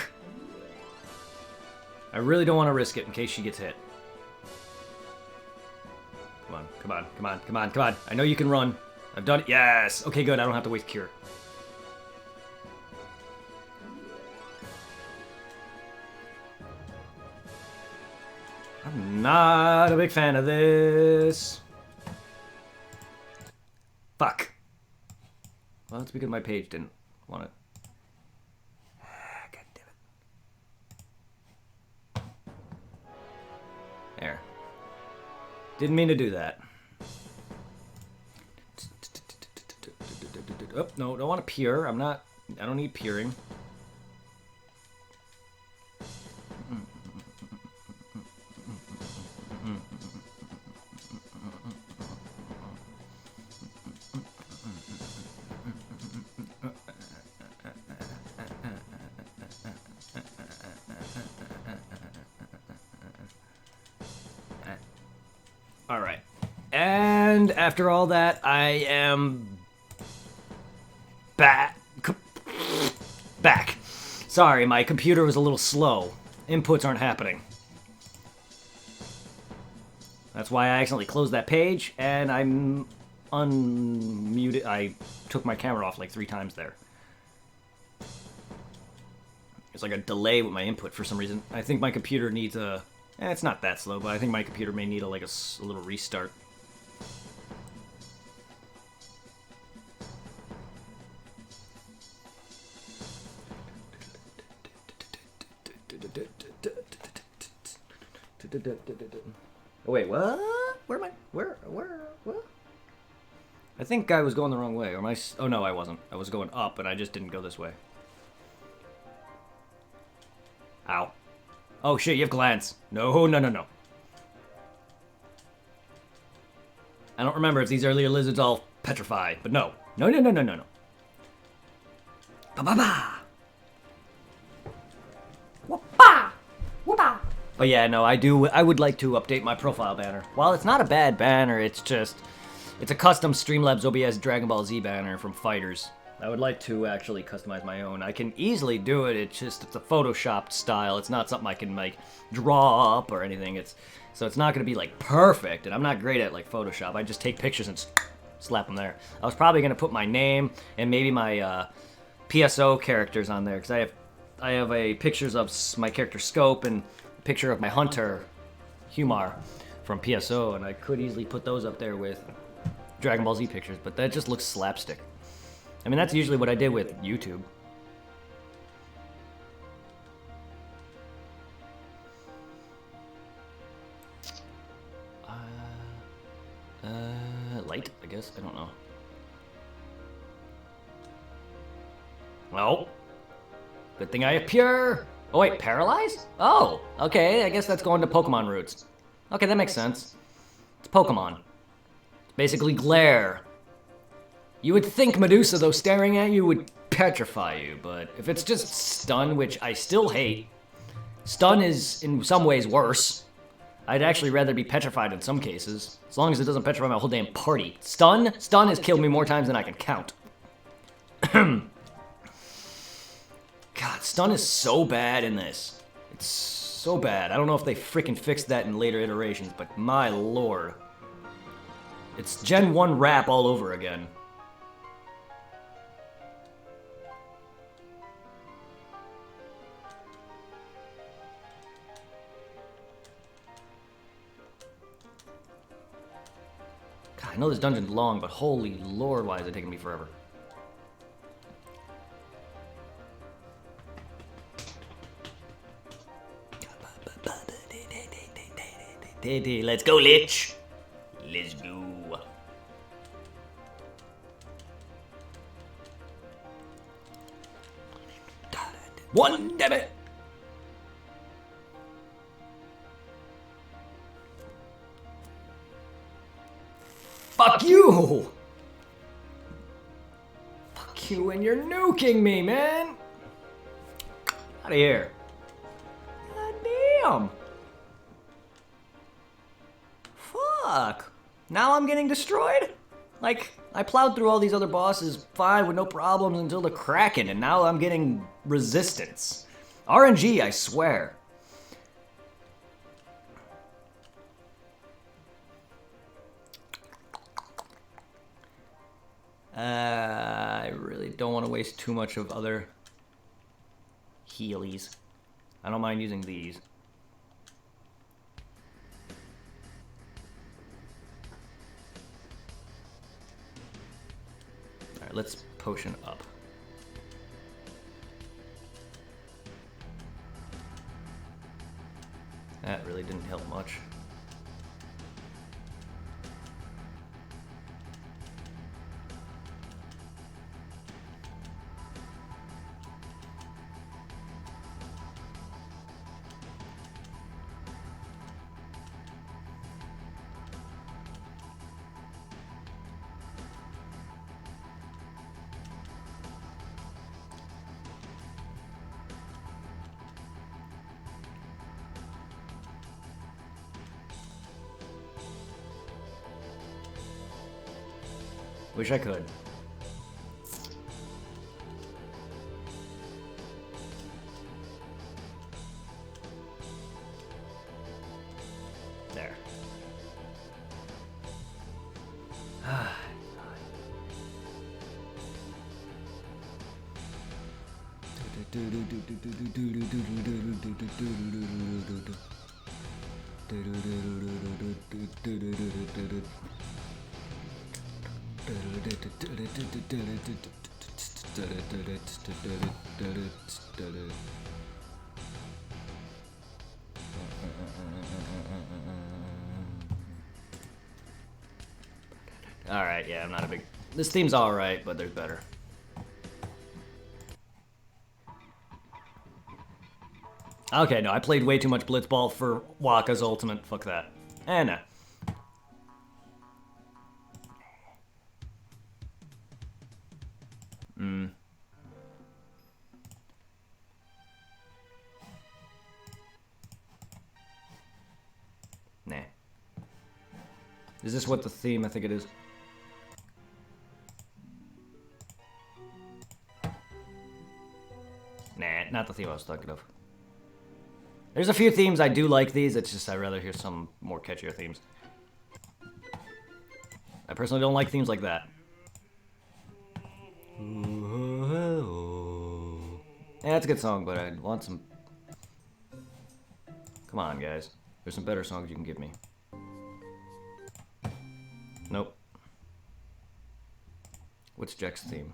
I really don't want to risk it in case she gets hit. Come on, come on, come on, come on, come on. I know you can run. I've done it. Yes! Okay, good. I don't have to waste Cure. I'm not a big fan of this. Fuck. Well, that's because my page didn't want it. God damn it. There. Didn't mean to do that. Oh, no, don't want to peer. I don't need peering. All right. And after all that, I am back. Back. Sorry, my computer was a little slow. Inputs aren't happening. That's why I accidentally closed that page, and I'm unmuted. I took my camera off like 3 times there. There's like a delay with my input for some reason. I think my computer needs a... it's not that slow, but I think my computer may need a little restart. Oh, wait, what? Where am I? Where? What? I think I was going the wrong way. Or am I? Oh, no, I wasn't. I was going up, and I just didn't go this way. Ow. Oh, shit, you have glands. No, no, no, no. I don't remember if these earlier lizards all petrify, but no. No, no, no, no, no, no. Ba-ba-ba! Whoop-ba! Whoop-ba! But yeah, no, I would like to update my profile banner. While it's not a bad banner, it's a custom Streamlabs OBS Dragon Ball Z banner from Fighters. I would like to actually customize my own. I can easily do it, it's a Photoshopped style. It's not something I can, like, draw up or anything. So it's not going to be, like, perfect, and I'm not great at, like, Photoshop. I just take pictures and slap them there. I was probably going to put my name and maybe my PSO characters on there, because I have a pictures of my character Scope and picture of my hunter, Humar, from PSO, and I could easily put those up there with Dragon Ball Z pictures, but that just looks slapstick. I mean, that's usually what I did with YouTube. Light, I guess? I don't know. Well, good thing I appear. Oh wait, paralyzed? Oh, okay, I guess that's going to Pokemon roots. Okay, that makes sense. It's Pokemon. It's basically glare. You would think Medusa, though, staring at you would petrify you, but if it's just stun, which I still hate, stun is in some ways worse. I'd actually rather be petrified in some cases, as long as it doesn't petrify my whole damn party. Stun has killed me more times than I can count. God, stun is so bad in this. It's so bad. I don't know if they freaking fixed that in later iterations, but my lord. It's Gen 1 rap all over again. God, I know this dungeon's long, but holy lord, why is it taking me forever? Let's go, Lich. Let's go. One, damn it. Fuck you. Fuck you, and you're nuking me, man. Out of here. God damn. Fuck. Now I'm getting destroyed? Like, I plowed through all these other bosses fine with no problems until the Kraken, and now I'm getting resistance. RNG, I swear. I really don't want to waste too much of other healies. I don't mind using these. Alright, let's potion up. That really didn't help much. Wish I could. There. Alright, yeah, I'm not a big... This theme's alright, but there's better. Okay, no, I played way too much Blitzball for Waka's Ultimate. Fuck that. Nah. Nah. Is this what the theme? I think it is. Nah, not the theme I was thinking of. There's a few themes I do like these, it's just I'd rather hear some more catchier themes. I personally don't like themes like that. Yeah, it's a good song, but I want some... Come on, guys. There's some better songs you can give me. Nope. What's Jack's theme?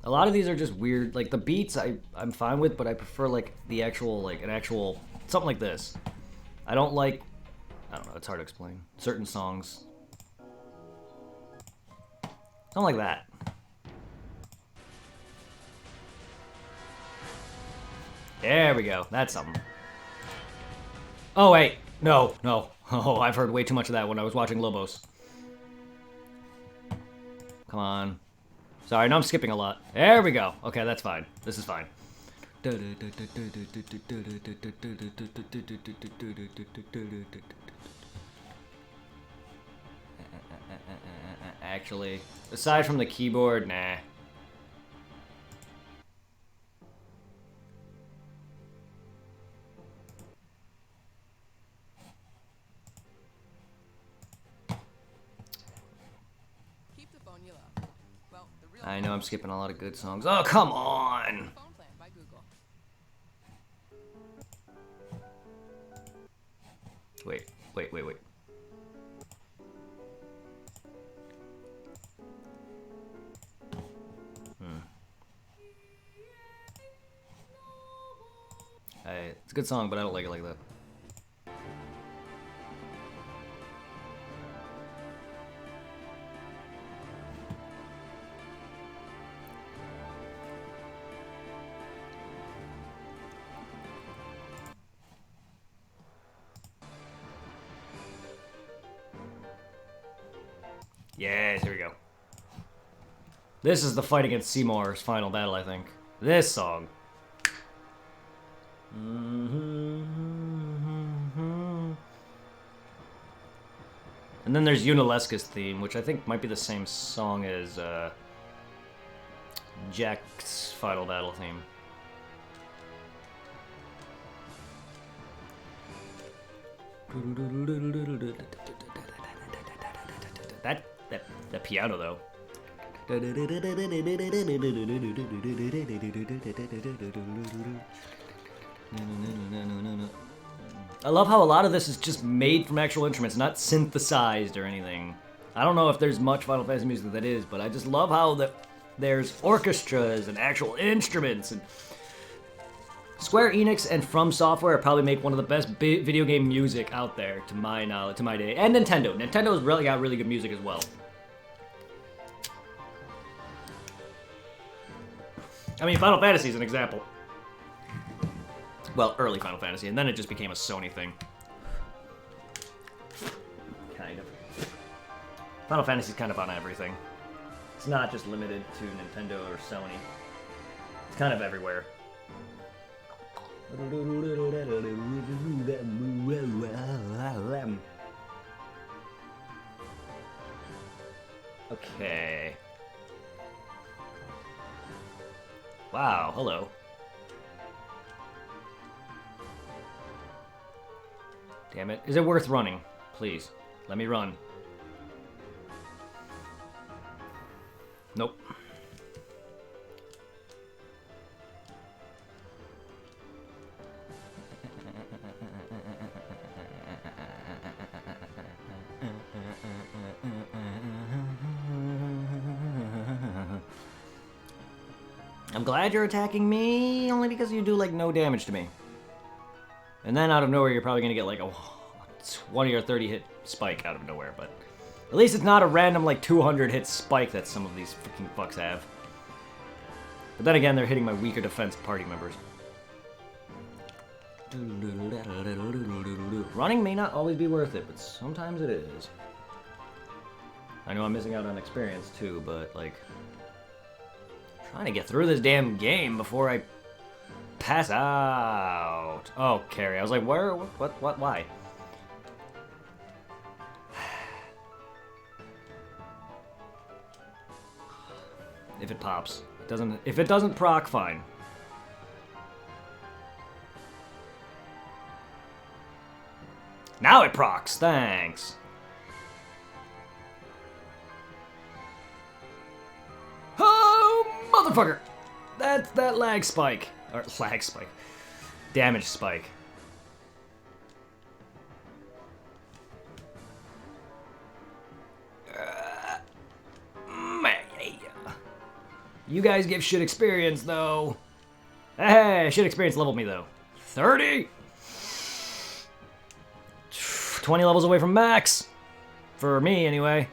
A lot of these are just weird. Like, the beats I'm fine with, but I prefer, like, the actual, like, an actual... Something like this. I don't like... I don't know, it's hard to explain. Certain songs. Something like that. There we go. That's something. Oh, wait. No, no. Oh, I've heard way too much of that when I was watching Lobos. Come on. Sorry, no, I'm skipping a lot. There we go. Okay, that's fine. This is fine. Actually, aside from the keyboard, nah. I know I'm skipping a lot of good songs. Oh, come on! Wait. It's a good song, but I don't like it like that. Yes, here we go. This is the fight against Seymour's final battle, I think. This song. And then there's Unalesca's theme, which I think might be the same song as Jack's final battle theme. That piano though. I love how a lot of this is just made from actual instruments, not synthesized or anything. I don't know if there's much Final Fantasy music that is, but I just love how there's orchestras and actual instruments. And Square Enix and From Software probably make one of the best video game music out there, to my knowledge, to my day. And Nintendo. Nintendo's really got really good music as well. I mean, Final Fantasy is an example. Well, early Final Fantasy, and then it just became a Sony thing. Kind of. Final Fantasy's kind of on everything. It's not just limited to Nintendo or Sony. It's kind of everywhere. Okay. Wow, hello. Damn it. Is it worth running? Please, let me run. Nope. I'm glad you're attacking me, only because you do, like, no damage to me. And then out of nowhere, you're probably gonna get, like, a 20 or 30 hit spike out of nowhere, but... At least it's not a random, like, 200 hit spike that some of these freaking fucks have. But then again, they're hitting my weaker defense party members. Running may not always be worth it, but sometimes it is. I know I'm missing out on experience, too, but, like... Trying to get through this damn game before I pass out. Oh, Carrie. I was like, where? What? Why? If it pops. If it doesn't proc, fine. Now it procs. Thanks. Motherfucker! That's that lag spike. Or lag spike. Damage spike. You guys give shit experience, though. Hey, shit experience leveled me, though. 30? 20 levels away from max. For me, anyway.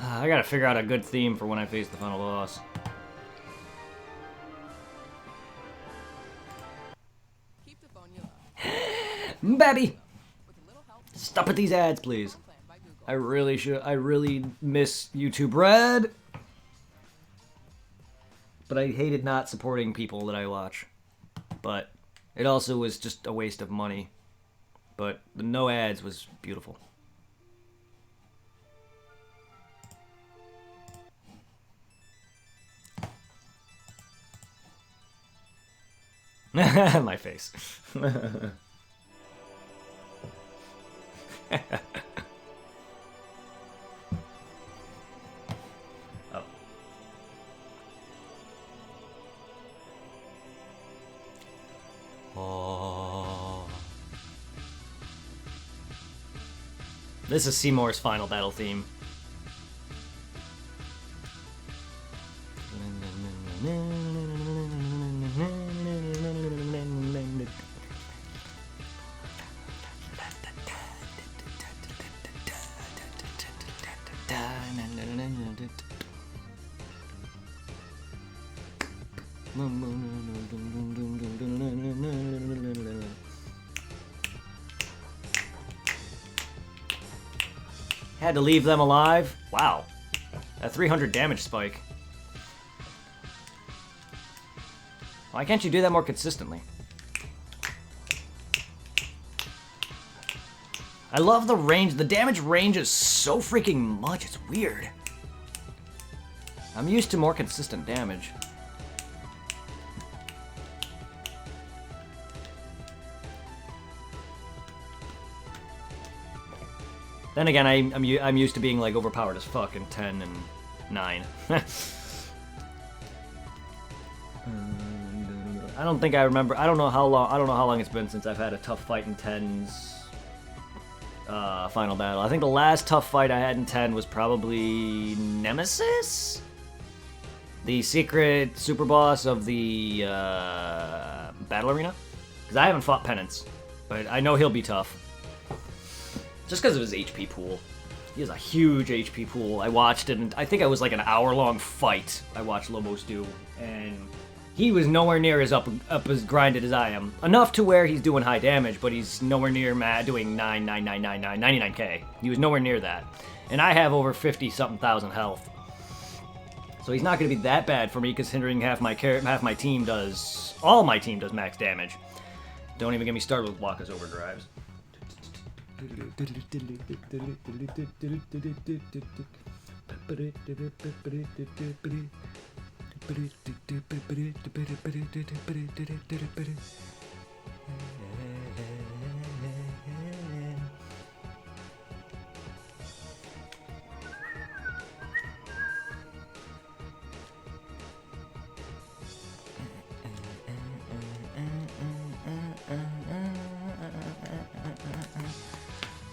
I gotta figure out a good theme for when I face the final boss. Babby! Stop with these ads, please. I really miss YouTube Red. But I hated not supporting people that I watch. But it also was just a waste of money. But the no ads was beautiful. My face. Oh. Oh. This is Seymour's final battle theme. Had to leave them alive? Wow. A 300 damage spike. Why can't you do that more consistently? I love the range. The damage range is so freaking much. It's weird. I'm used to more consistent damage. Then again, I'm used to being like overpowered as fuck in 10 and 9. I don't think I remember. I don't know how long it's been since I've had a tough fight in 10's final battle. I think the last tough fight I had in 10 was probably Nemesis, the secret super boss of the battle arena. Because I haven't fought Penance, but I know he'll be tough. Just because of his HP pool. He has a huge HP pool. I watched it, and I think it was like an hour-long fight I watched Lobos do, and he was nowhere near as up as grinded as I am. Enough to where he's doing high damage, but he's nowhere near doing 99k. He was nowhere near that. And I have over 50-something thousand health. So he's not going to be that bad for me, considering half my team does... All my team does max damage. Don't even get me started with Waka's overdrives.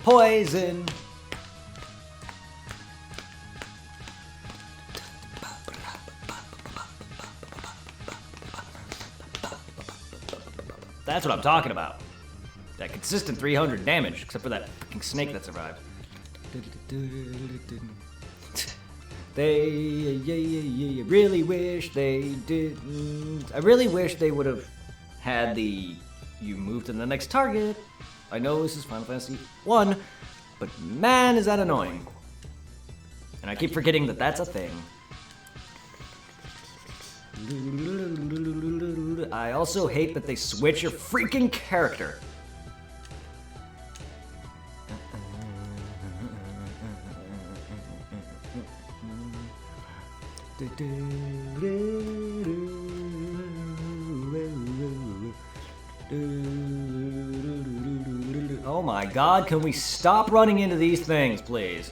Poison. That's what I'm talking about. That consistent 300 damage, except for that fucking snake that survived. They really wish they didn't. I really wish they would have had the you move to the next target. I know this is Final Fantasy 1, but man, is that annoying. And I keep forgetting that that's a thing. I also hate that they switch your freaking character. Oh my god, can we stop running into these things, please?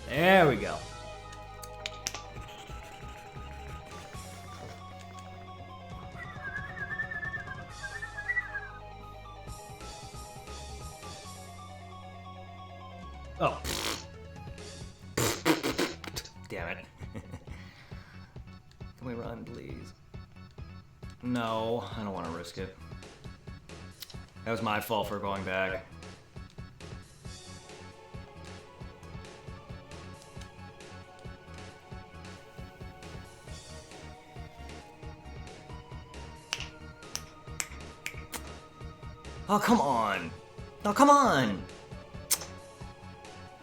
There we go. Oh. Damn it. Can we run, please? No, I don't want to risk it. That was my fault for going back. Oh, come on. Oh, come on.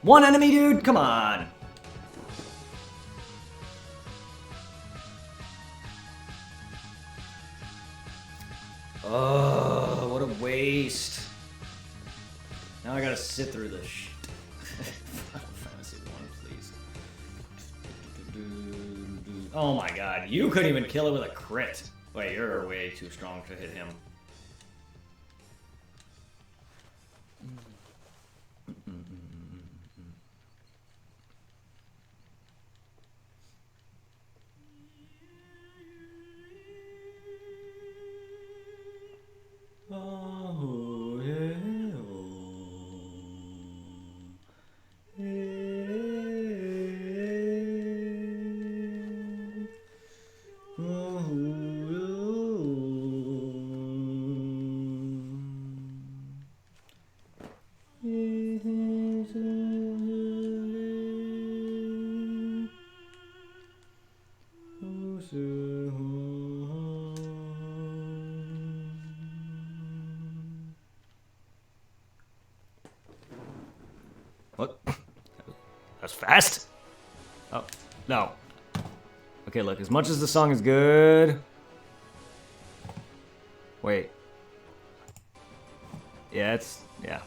One enemy, dude? Come on. Oh, what a waste. Now I gotta sit through this shit. Final Fantasy 1, please. Oh my god, you couldn't even kill it with a crit. Wait, you're way too strong to hit him. Oh, yeah. What? That's fast? Oh, no. Okay, look, as much as the song is good... Wait. Yeah, it's... Yeah.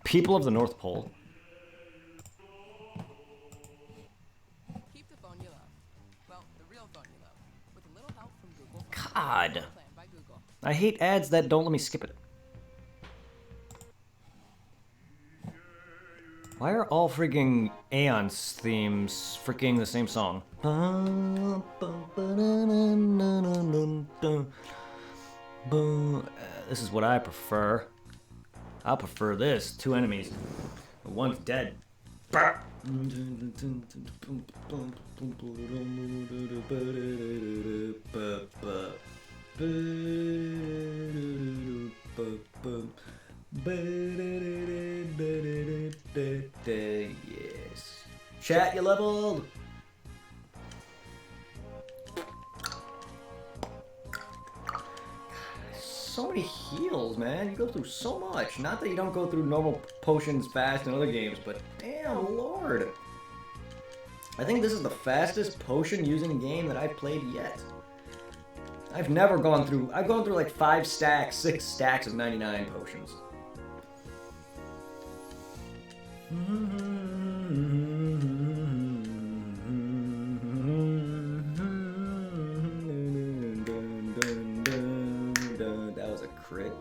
People of the North Pole. Keep the phone you love. Well, the real phone you love. With a little help from Google. God. Plan by Google. I hate ads that don't let me skip it. Why are all freaking Aeon's themes freaking the same song? This is what I prefer. I prefer this. 2 enemies. One's dead. Yes. Chat, you leveled. So many heals, man. You go through so much. Not that you don't go through normal potions fast in other games, but damn lord. I think this is the fastest potion using game that I've played yet. I've never gone through... I've gone through like 5 stacks, 6 stacks of 99 potions. That was a crit.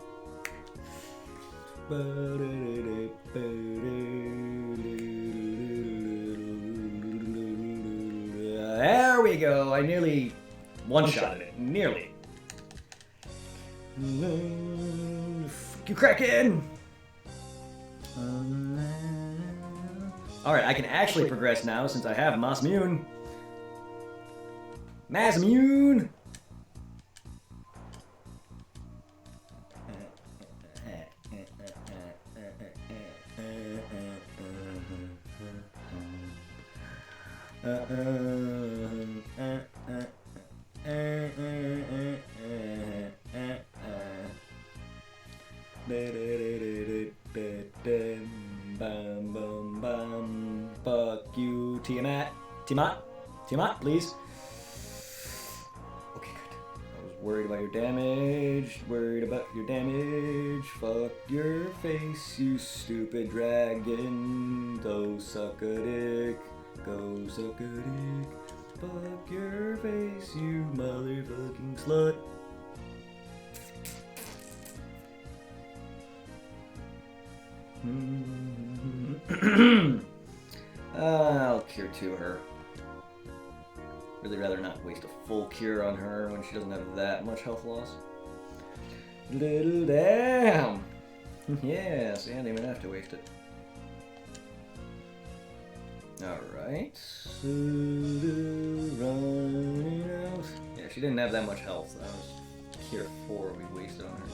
There we go. I nearly one-shotted it. Nearly. Fuck you, Kraken! Alright, I can actually progress now since I have Masmune. Masmune! Fuck you, Tiamat. Tiamat, please. Okay, good. I was worried about your damage. Fuck your face, you stupid dragon. Go suck a dick. Fuck your face, you motherfucking slut. I'll cure 2 her. Really rather not waste a full cure on her when she doesn't have that much health loss. Little damn! Yeah, see, I didn't even have to waste it. Alright. Running out. Yeah, she didn't have that much health. That was cure 4 we wasted on her.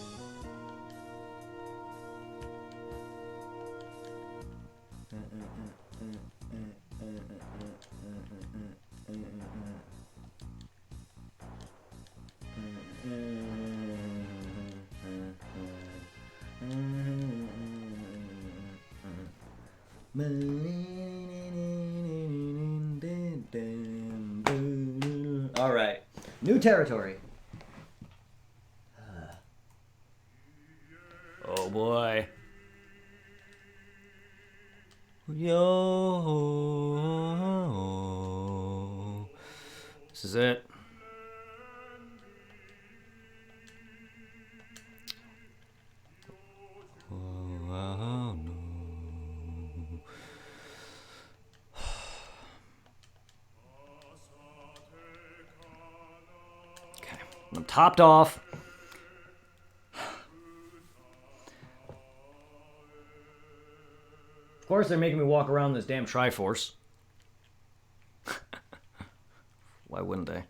All right, new territory. Oh boy. Yo. This is it. Oh, no. Okay, I'm topped off. Of course, they're making me walk around this damn Triforce. Why wouldn't they?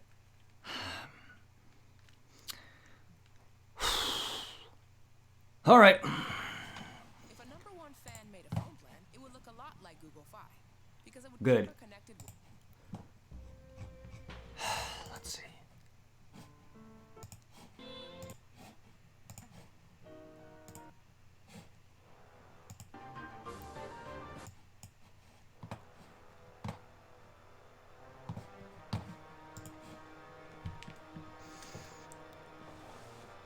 All right. look a lot like Google Fi because it would Good. keep her connected with Let's see.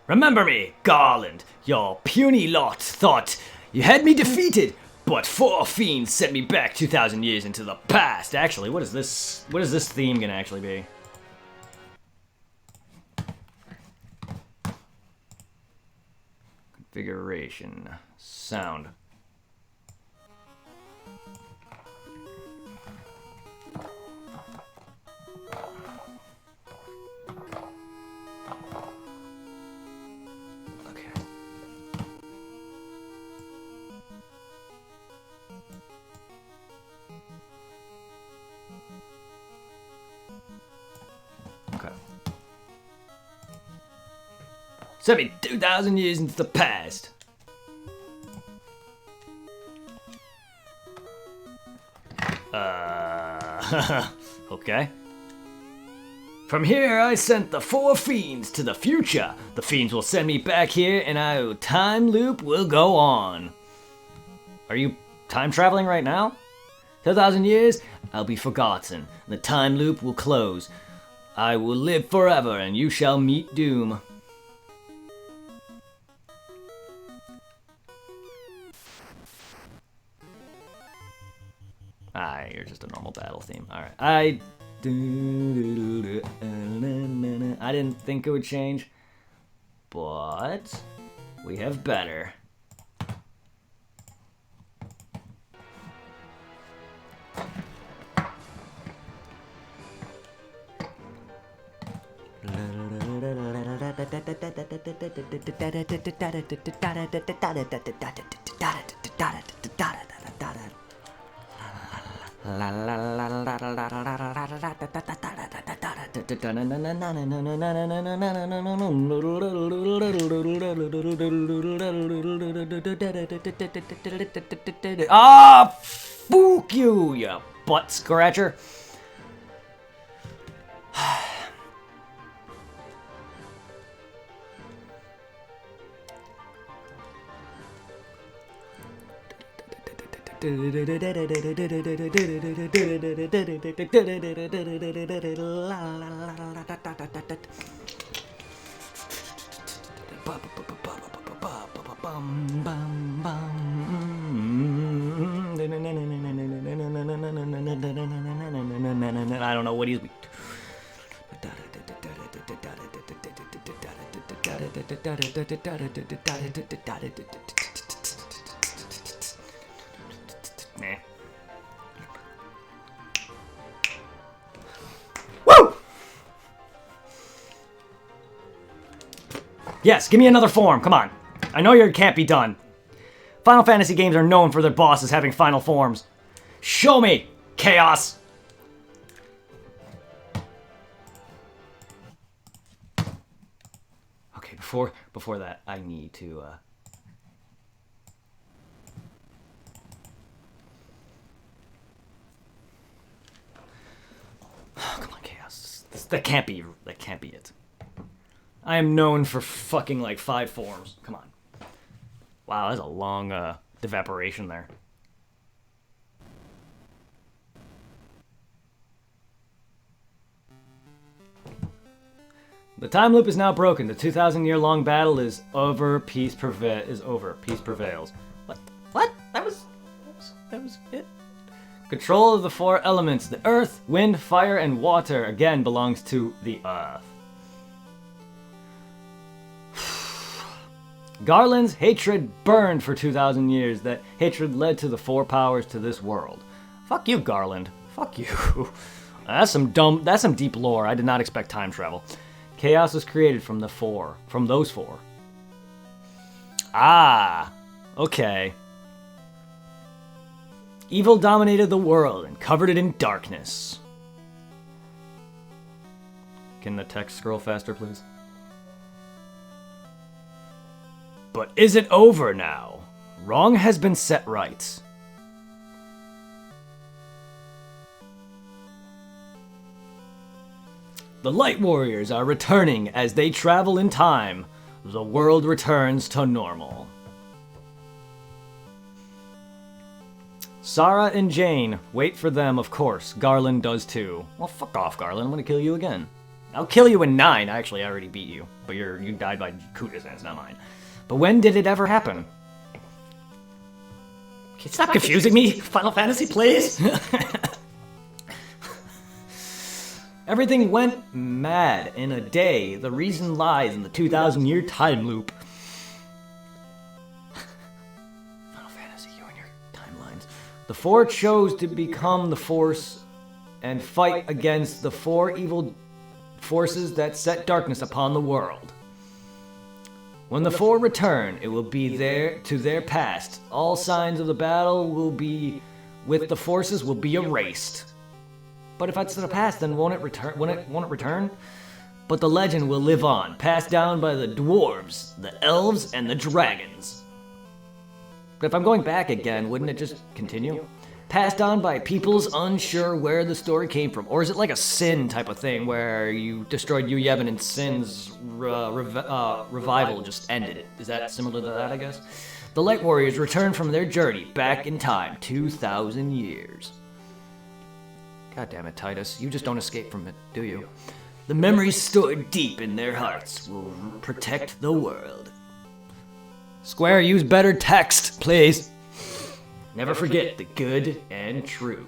Remember me, Garland. Your puny lot thought you had me defeated, but 4 fiends sent me back 2,000 years into the past. Actually, what is this? What is this theme gonna actually be? Configuration, sound. Okay. Sent me 2,000 years into the past. Okay. From here, I sent the 4 fiends to the future. The fiends will send me back here, and our time loop will go on. Are you time traveling right now? 2,000 years, I'll be forgotten. The time loop will close. I will live forever, and you shall meet doom. Ah, you're just a normal battle theme. Alright. I didn't think it would change, but we have better. Ah, fuck you, you butt scratcher. I don't know what he's. Nah. Woo! Yes, give me another form. Come on. I know you can't be done. Final Fantasy games are known for their bosses having final forms. Show me, Chaos! Okay, before that, I need to, Oh, come on, Chaos. That can't be it. I am known for fucking like 5 forms. Come on. Wow, that's a long evaporation there. The time loop is now broken. The 2,000-year-long battle is over. Peace prevails. What? That was it. Control of the 4 elements, the earth, wind, fire, and water, again belongs to the earth. Garland's hatred burned for 2,000 years. That hatred led to the 4 powers to this world. Fuck you, Garland. Fuck you. That's some deep lore. I did not expect time travel. Chaos was created from those 4. Ah, okay. Evil dominated the world and covered it in darkness. Can the text scroll faster, please? But is it over now? Wrong has been set right. The Light Warriors are returning as they travel in time. The world returns to normal. Sarah and Jane, wait for them, of course. Garland does too. Well, fuck off, Garland. I'm gonna kill you again. I'll kill you in 9. Actually, I already beat you. But you died by Kuda's hands, not mine. But when did it ever happen? Can you stop confusing me? Final Fantasy, please? Everything went mad in a day. The reason lies in the 2,000-year time loop. Final Fantasy, you and your timelines. The Four chose to become the Force and fight against the 4 evil forces that set darkness upon the world. When the Four return, it will be there to their past. All signs of the battle will be with the forces will be erased. But if it's the past, then won't it return? Won't it return? But the legend will live on, passed down by the dwarves, the elves, and the dragons. But if I'm going back again, wouldn't it just continue? Passed on by peoples unsure where the story came from, or is it like a Sin type of thing where you destroyed Yu Yevon and Sin's revival just ended it? Is that similar to that? I guess. The Light Warriors return from their journey back in time, 2,000 years. God damn it, Titus. You just don't escape from it, do you? The memories stored deep in their hearts will protect the world. Square, use better text, please. Never forget the good and true.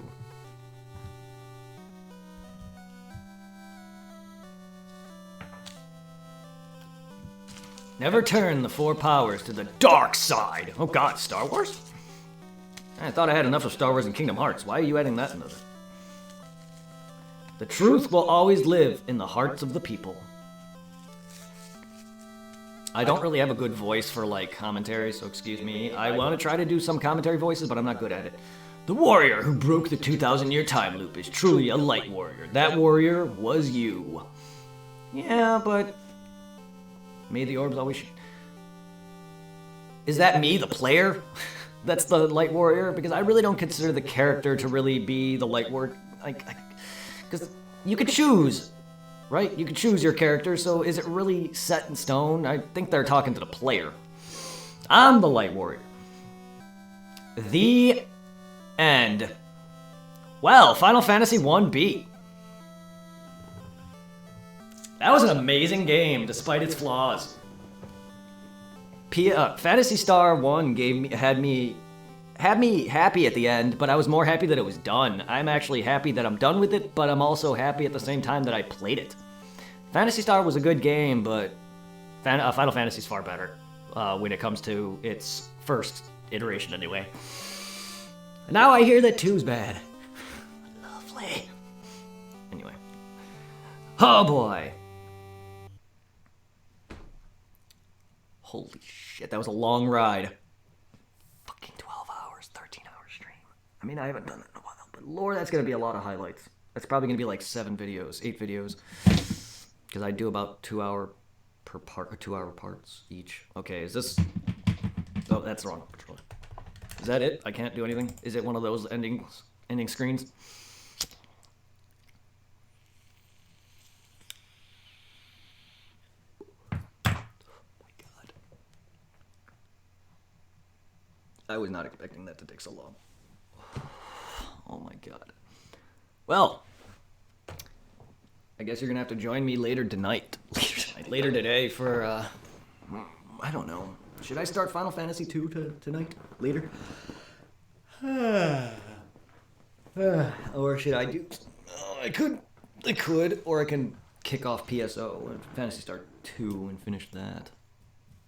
Never turn the 4 powers to the dark side. Oh god, Star Wars? I thought I had enough of Star Wars and Kingdom Hearts. Why are you adding that into it? The truth will always live in the hearts of the people. I don't really have a good voice for, like, commentary, so excuse me. I want to try to do some commentary voices, but I'm not good at it. The warrior who broke the 2,000-year time loop is truly a light warrior. That warrior was you. Yeah, but... may the orbs always... Is that me, the player? That's the light warrior? Because I really don't consider the character to really be the light warrior. Because you could choose, right? You could choose your character, so is it really set in stone? I think they're talking to the player. I'm the Light Warrior. The end. Well, Final Fantasy 1B. That was an amazing game, despite its flaws. Phantasy Star 1 had me happy at the end, but I was more happy that it was done. I'm actually happy that I'm done with it, but I'm also happy at the same time that I played it. Phantasy Star was a good game, but Final Fantasy's far better when it comes to its first iteration anyway. Now I hear that 2's bad. Lovely. Anyway. Oh boy. Holy shit, that was a long ride. Fucking 12 hours, 13-hour stream. I mean, I haven't done it in a while, but lord, that's gonna be a lot of highlights. That's probably gonna be like 8 videos. Because I do about 2 hour per part, or 2 hour parts each. Okay, is this... oh, that's the wrong controller. Is that it? I can't do anything? Is it one of those ending screens? I was not expecting that to take so long. Oh my god. Well, I guess you're gonna have to join me later tonight. Later today for, I don't know. Should I start Final Fantasy 2 tonight? Later? Or should I do... oh, I could, or I can kick off PSO and Phantasy Star 2 and finish that.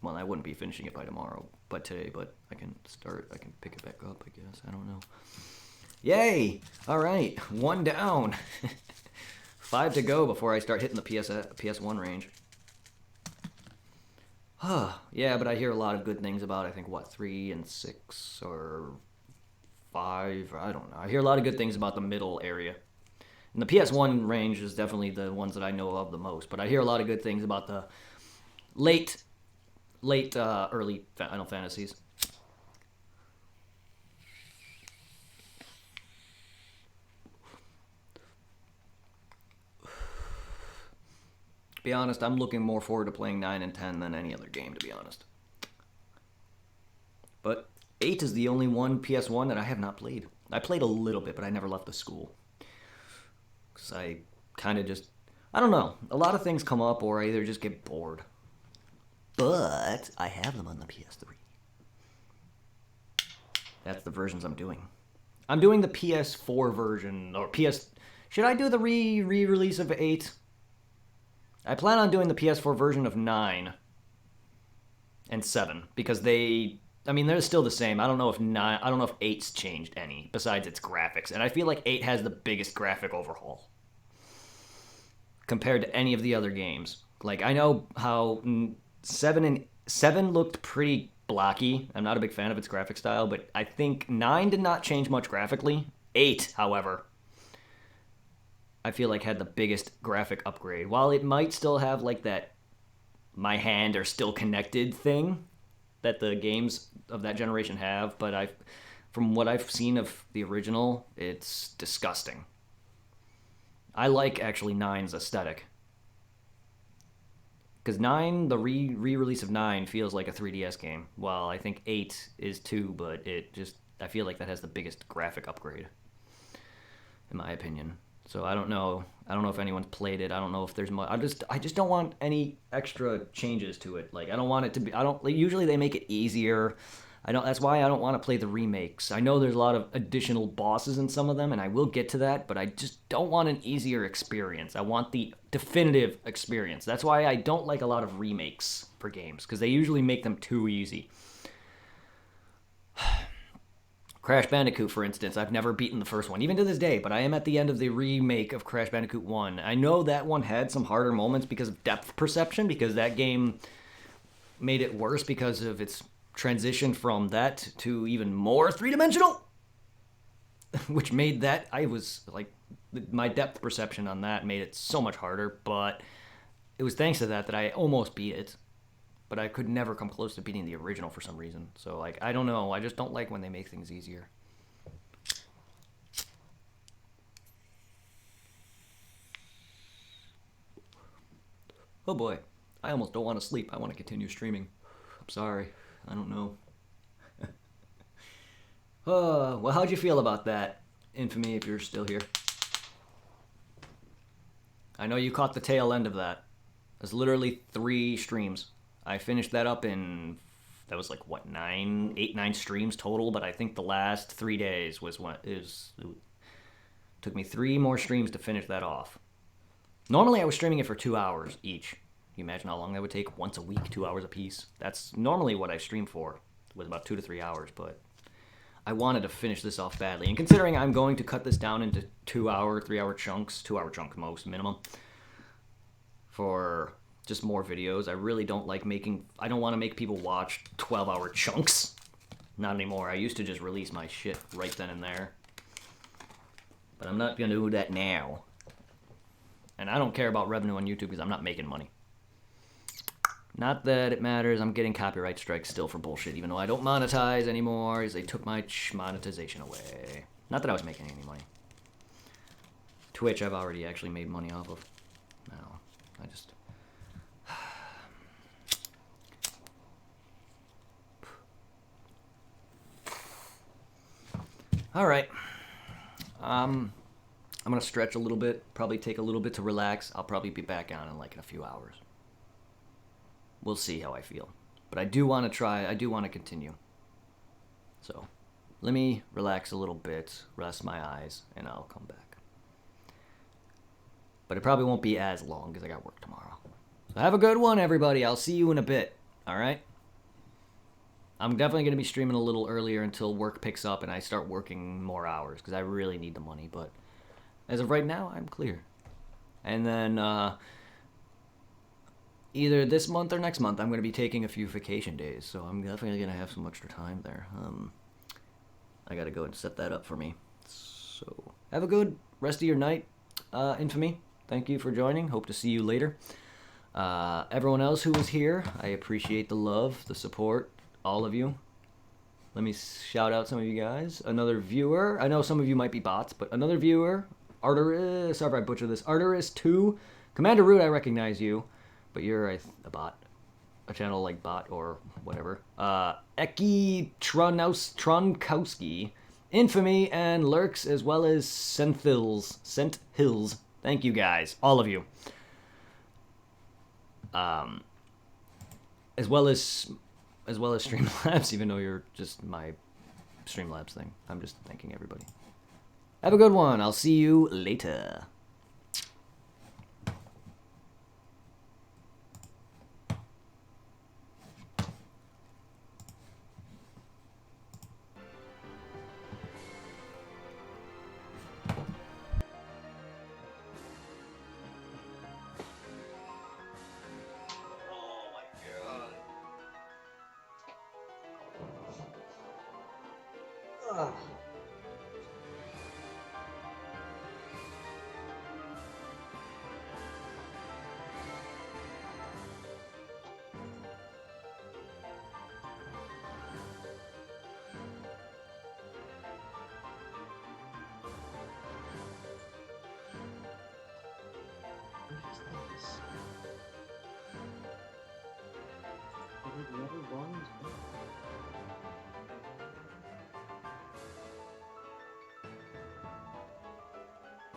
Well, I wouldn't be finishing it by tomorrow, but today, but I can pick it back up, I guess. I don't know. Yay! Alright, 1 down. 5 to go before I start hitting the PS1 range. Yeah, but I hear a lot of good things about, I think, what, 3 and 6 or 5? I don't know. I hear a lot of good things about the middle area. And the PS1 range is definitely the ones that I know of the most, but I hear a lot of good things about the early Final Fantasies. To be honest, I'm looking more forward to playing 9 and 10 than any other game, to be honest. But 8 is the only one PS1 that I have not played. I played a little bit, but I never left the school. Because I kind of just... I don't know. A lot of things come up, or I either just get bored. But I have them on the PS3. That's the versions I'm doing. I'm doing the PS4 version, or PS... Should I do the re-release of 8? I plan on doing the PS4 version of 9 and 7, because they... I mean, they're still the same. I don't know if 8's changed any, besides its graphics. And I feel like 8 has the biggest graphic overhaul compared to any of the other games. Like, I know how 7 looked pretty blocky. I'm not a big fan of its graphic style, but I think 9 did not change much graphically. 8, however, I feel like had the biggest graphic upgrade. While it might still have like that my hand are still connected thing that the games of that generation have, but from what I've seen of the original, it's disgusting. I like actually 9's aesthetic. Because 9, the re-release of 9 feels like a 3DS game. While I think 8 is too, but I feel like that has the biggest graphic upgrade, in my opinion. So I don't know if anyone's played it. I don't know if there's much. I just don't want any extra changes to it. Like, I don't want it to be. Usually they make it easier. That's why I don't want to play the remakes. I know there's a lot of additional bosses in some of them, and I will get to that, but I just don't want an easier experience. I want the definitive experience. That's why I don't like a lot of remakes for games, because they usually make them too easy. Crash Bandicoot, for instance, I've never beaten the first one, even to this day, but I am at the end of the remake of Crash Bandicoot 1. I know that one had some harder moments because of depth perception, because that game made it worse because of its transition from that to even more three-dimensional, which made that, my depth perception on that made it so much harder, but it was thanks to that I almost beat it. But I could never come close to beating the original for some reason. So, I don't know. I just don't like when they make things easier. Oh boy. I almost don't want to sleep. I want to continue streaming. I'm sorry. I don't know. Well, how'd you feel about that, Infamy, if you're still here? I know you caught the tail end of that. It was literally 3 streams. I finished that up in, that was 9 streams total, but I think the last 3 days took me 3 more streams to finish that off. Normally I was streaming it for 2 hours each. Can you imagine how long that would take? Once a week, 2 hours a piece. That's normally what I stream for, was about 2 to 3 hours, but I wanted to finish this off badly. And considering I'm going to cut this down into 2 hour, 3 hour chunks, 2 hour chunk most, minimum, for just more videos. I really don't like I don't want to make people watch 12-hour chunks. Not anymore. I used to just release my shit right then and there. But I'm not going to do that now. And I don't care about revenue on YouTube because I'm not making money. Not that it matters. I'm getting copyright strikes still for bullshit, even though I don't monetize anymore, as they took my monetization away. Not that I was making any money. Twitch I've already actually made money off of. No, I just... Alright. I'm going to stretch a little bit, probably take a little bit to relax. I'll probably be back on in a few hours. We'll see how I feel. But I do want to continue. So, let me relax a little bit, rest my eyes, and I'll come back. But it probably won't be as long because I got work tomorrow. So have a good one, everybody. I'll see you in a bit. Alright? I'm definitely going to be streaming a little earlier until work picks up and I start working more hours because I really need the money. But as of right now, I'm clear. And then either this month or next month, I'm going to be taking a few vacation days. So I'm definitely going to have some extra time there. I got to go and set that up for me. So have a good rest of your night, Infamy. Thank you for joining. Hope to see you later. Everyone else who was here, I appreciate the love, the support. All of you. Let me shout out some of you guys. Another viewer. I know some of you might be bots, but another viewer. Arteris. Sorry if I butchered this. Arteris2 Commander Root, I recognize you, but you're a bot. A channel like bot or whatever. Eki Tronkowski, Infamy, and Lurks, as well as Sent Hills. Thank you guys, all of you. As well as Streamlabs, even though you're just my Streamlabs thing. I'm just thanking everybody. Have a good one. I'll see you later.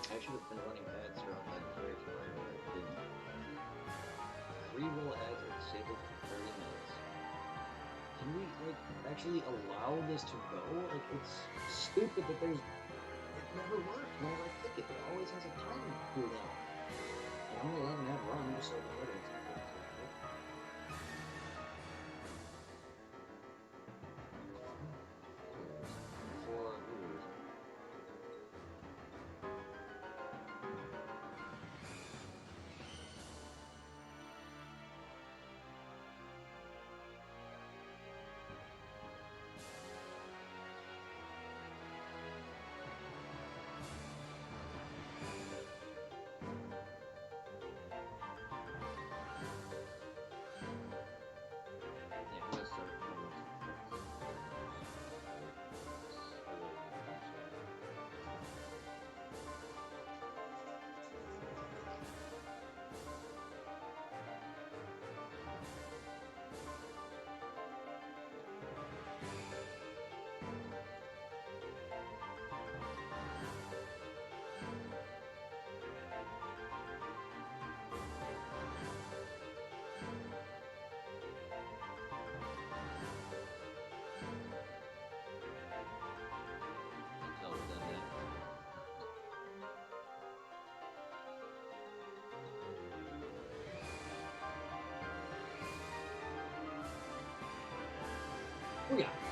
I should have been running ads throughout that entire time, but I didn't. Re-roll ads are disabled for 30 minutes. Can we, like, actually allow this to go? Like, it's stupid that there's... It never worked whenever I click it. It always has a time cooldown. And I'm gonna let an ad run just so I can edit it. For viewers. Yeah, let's start. Until then, oh yeah.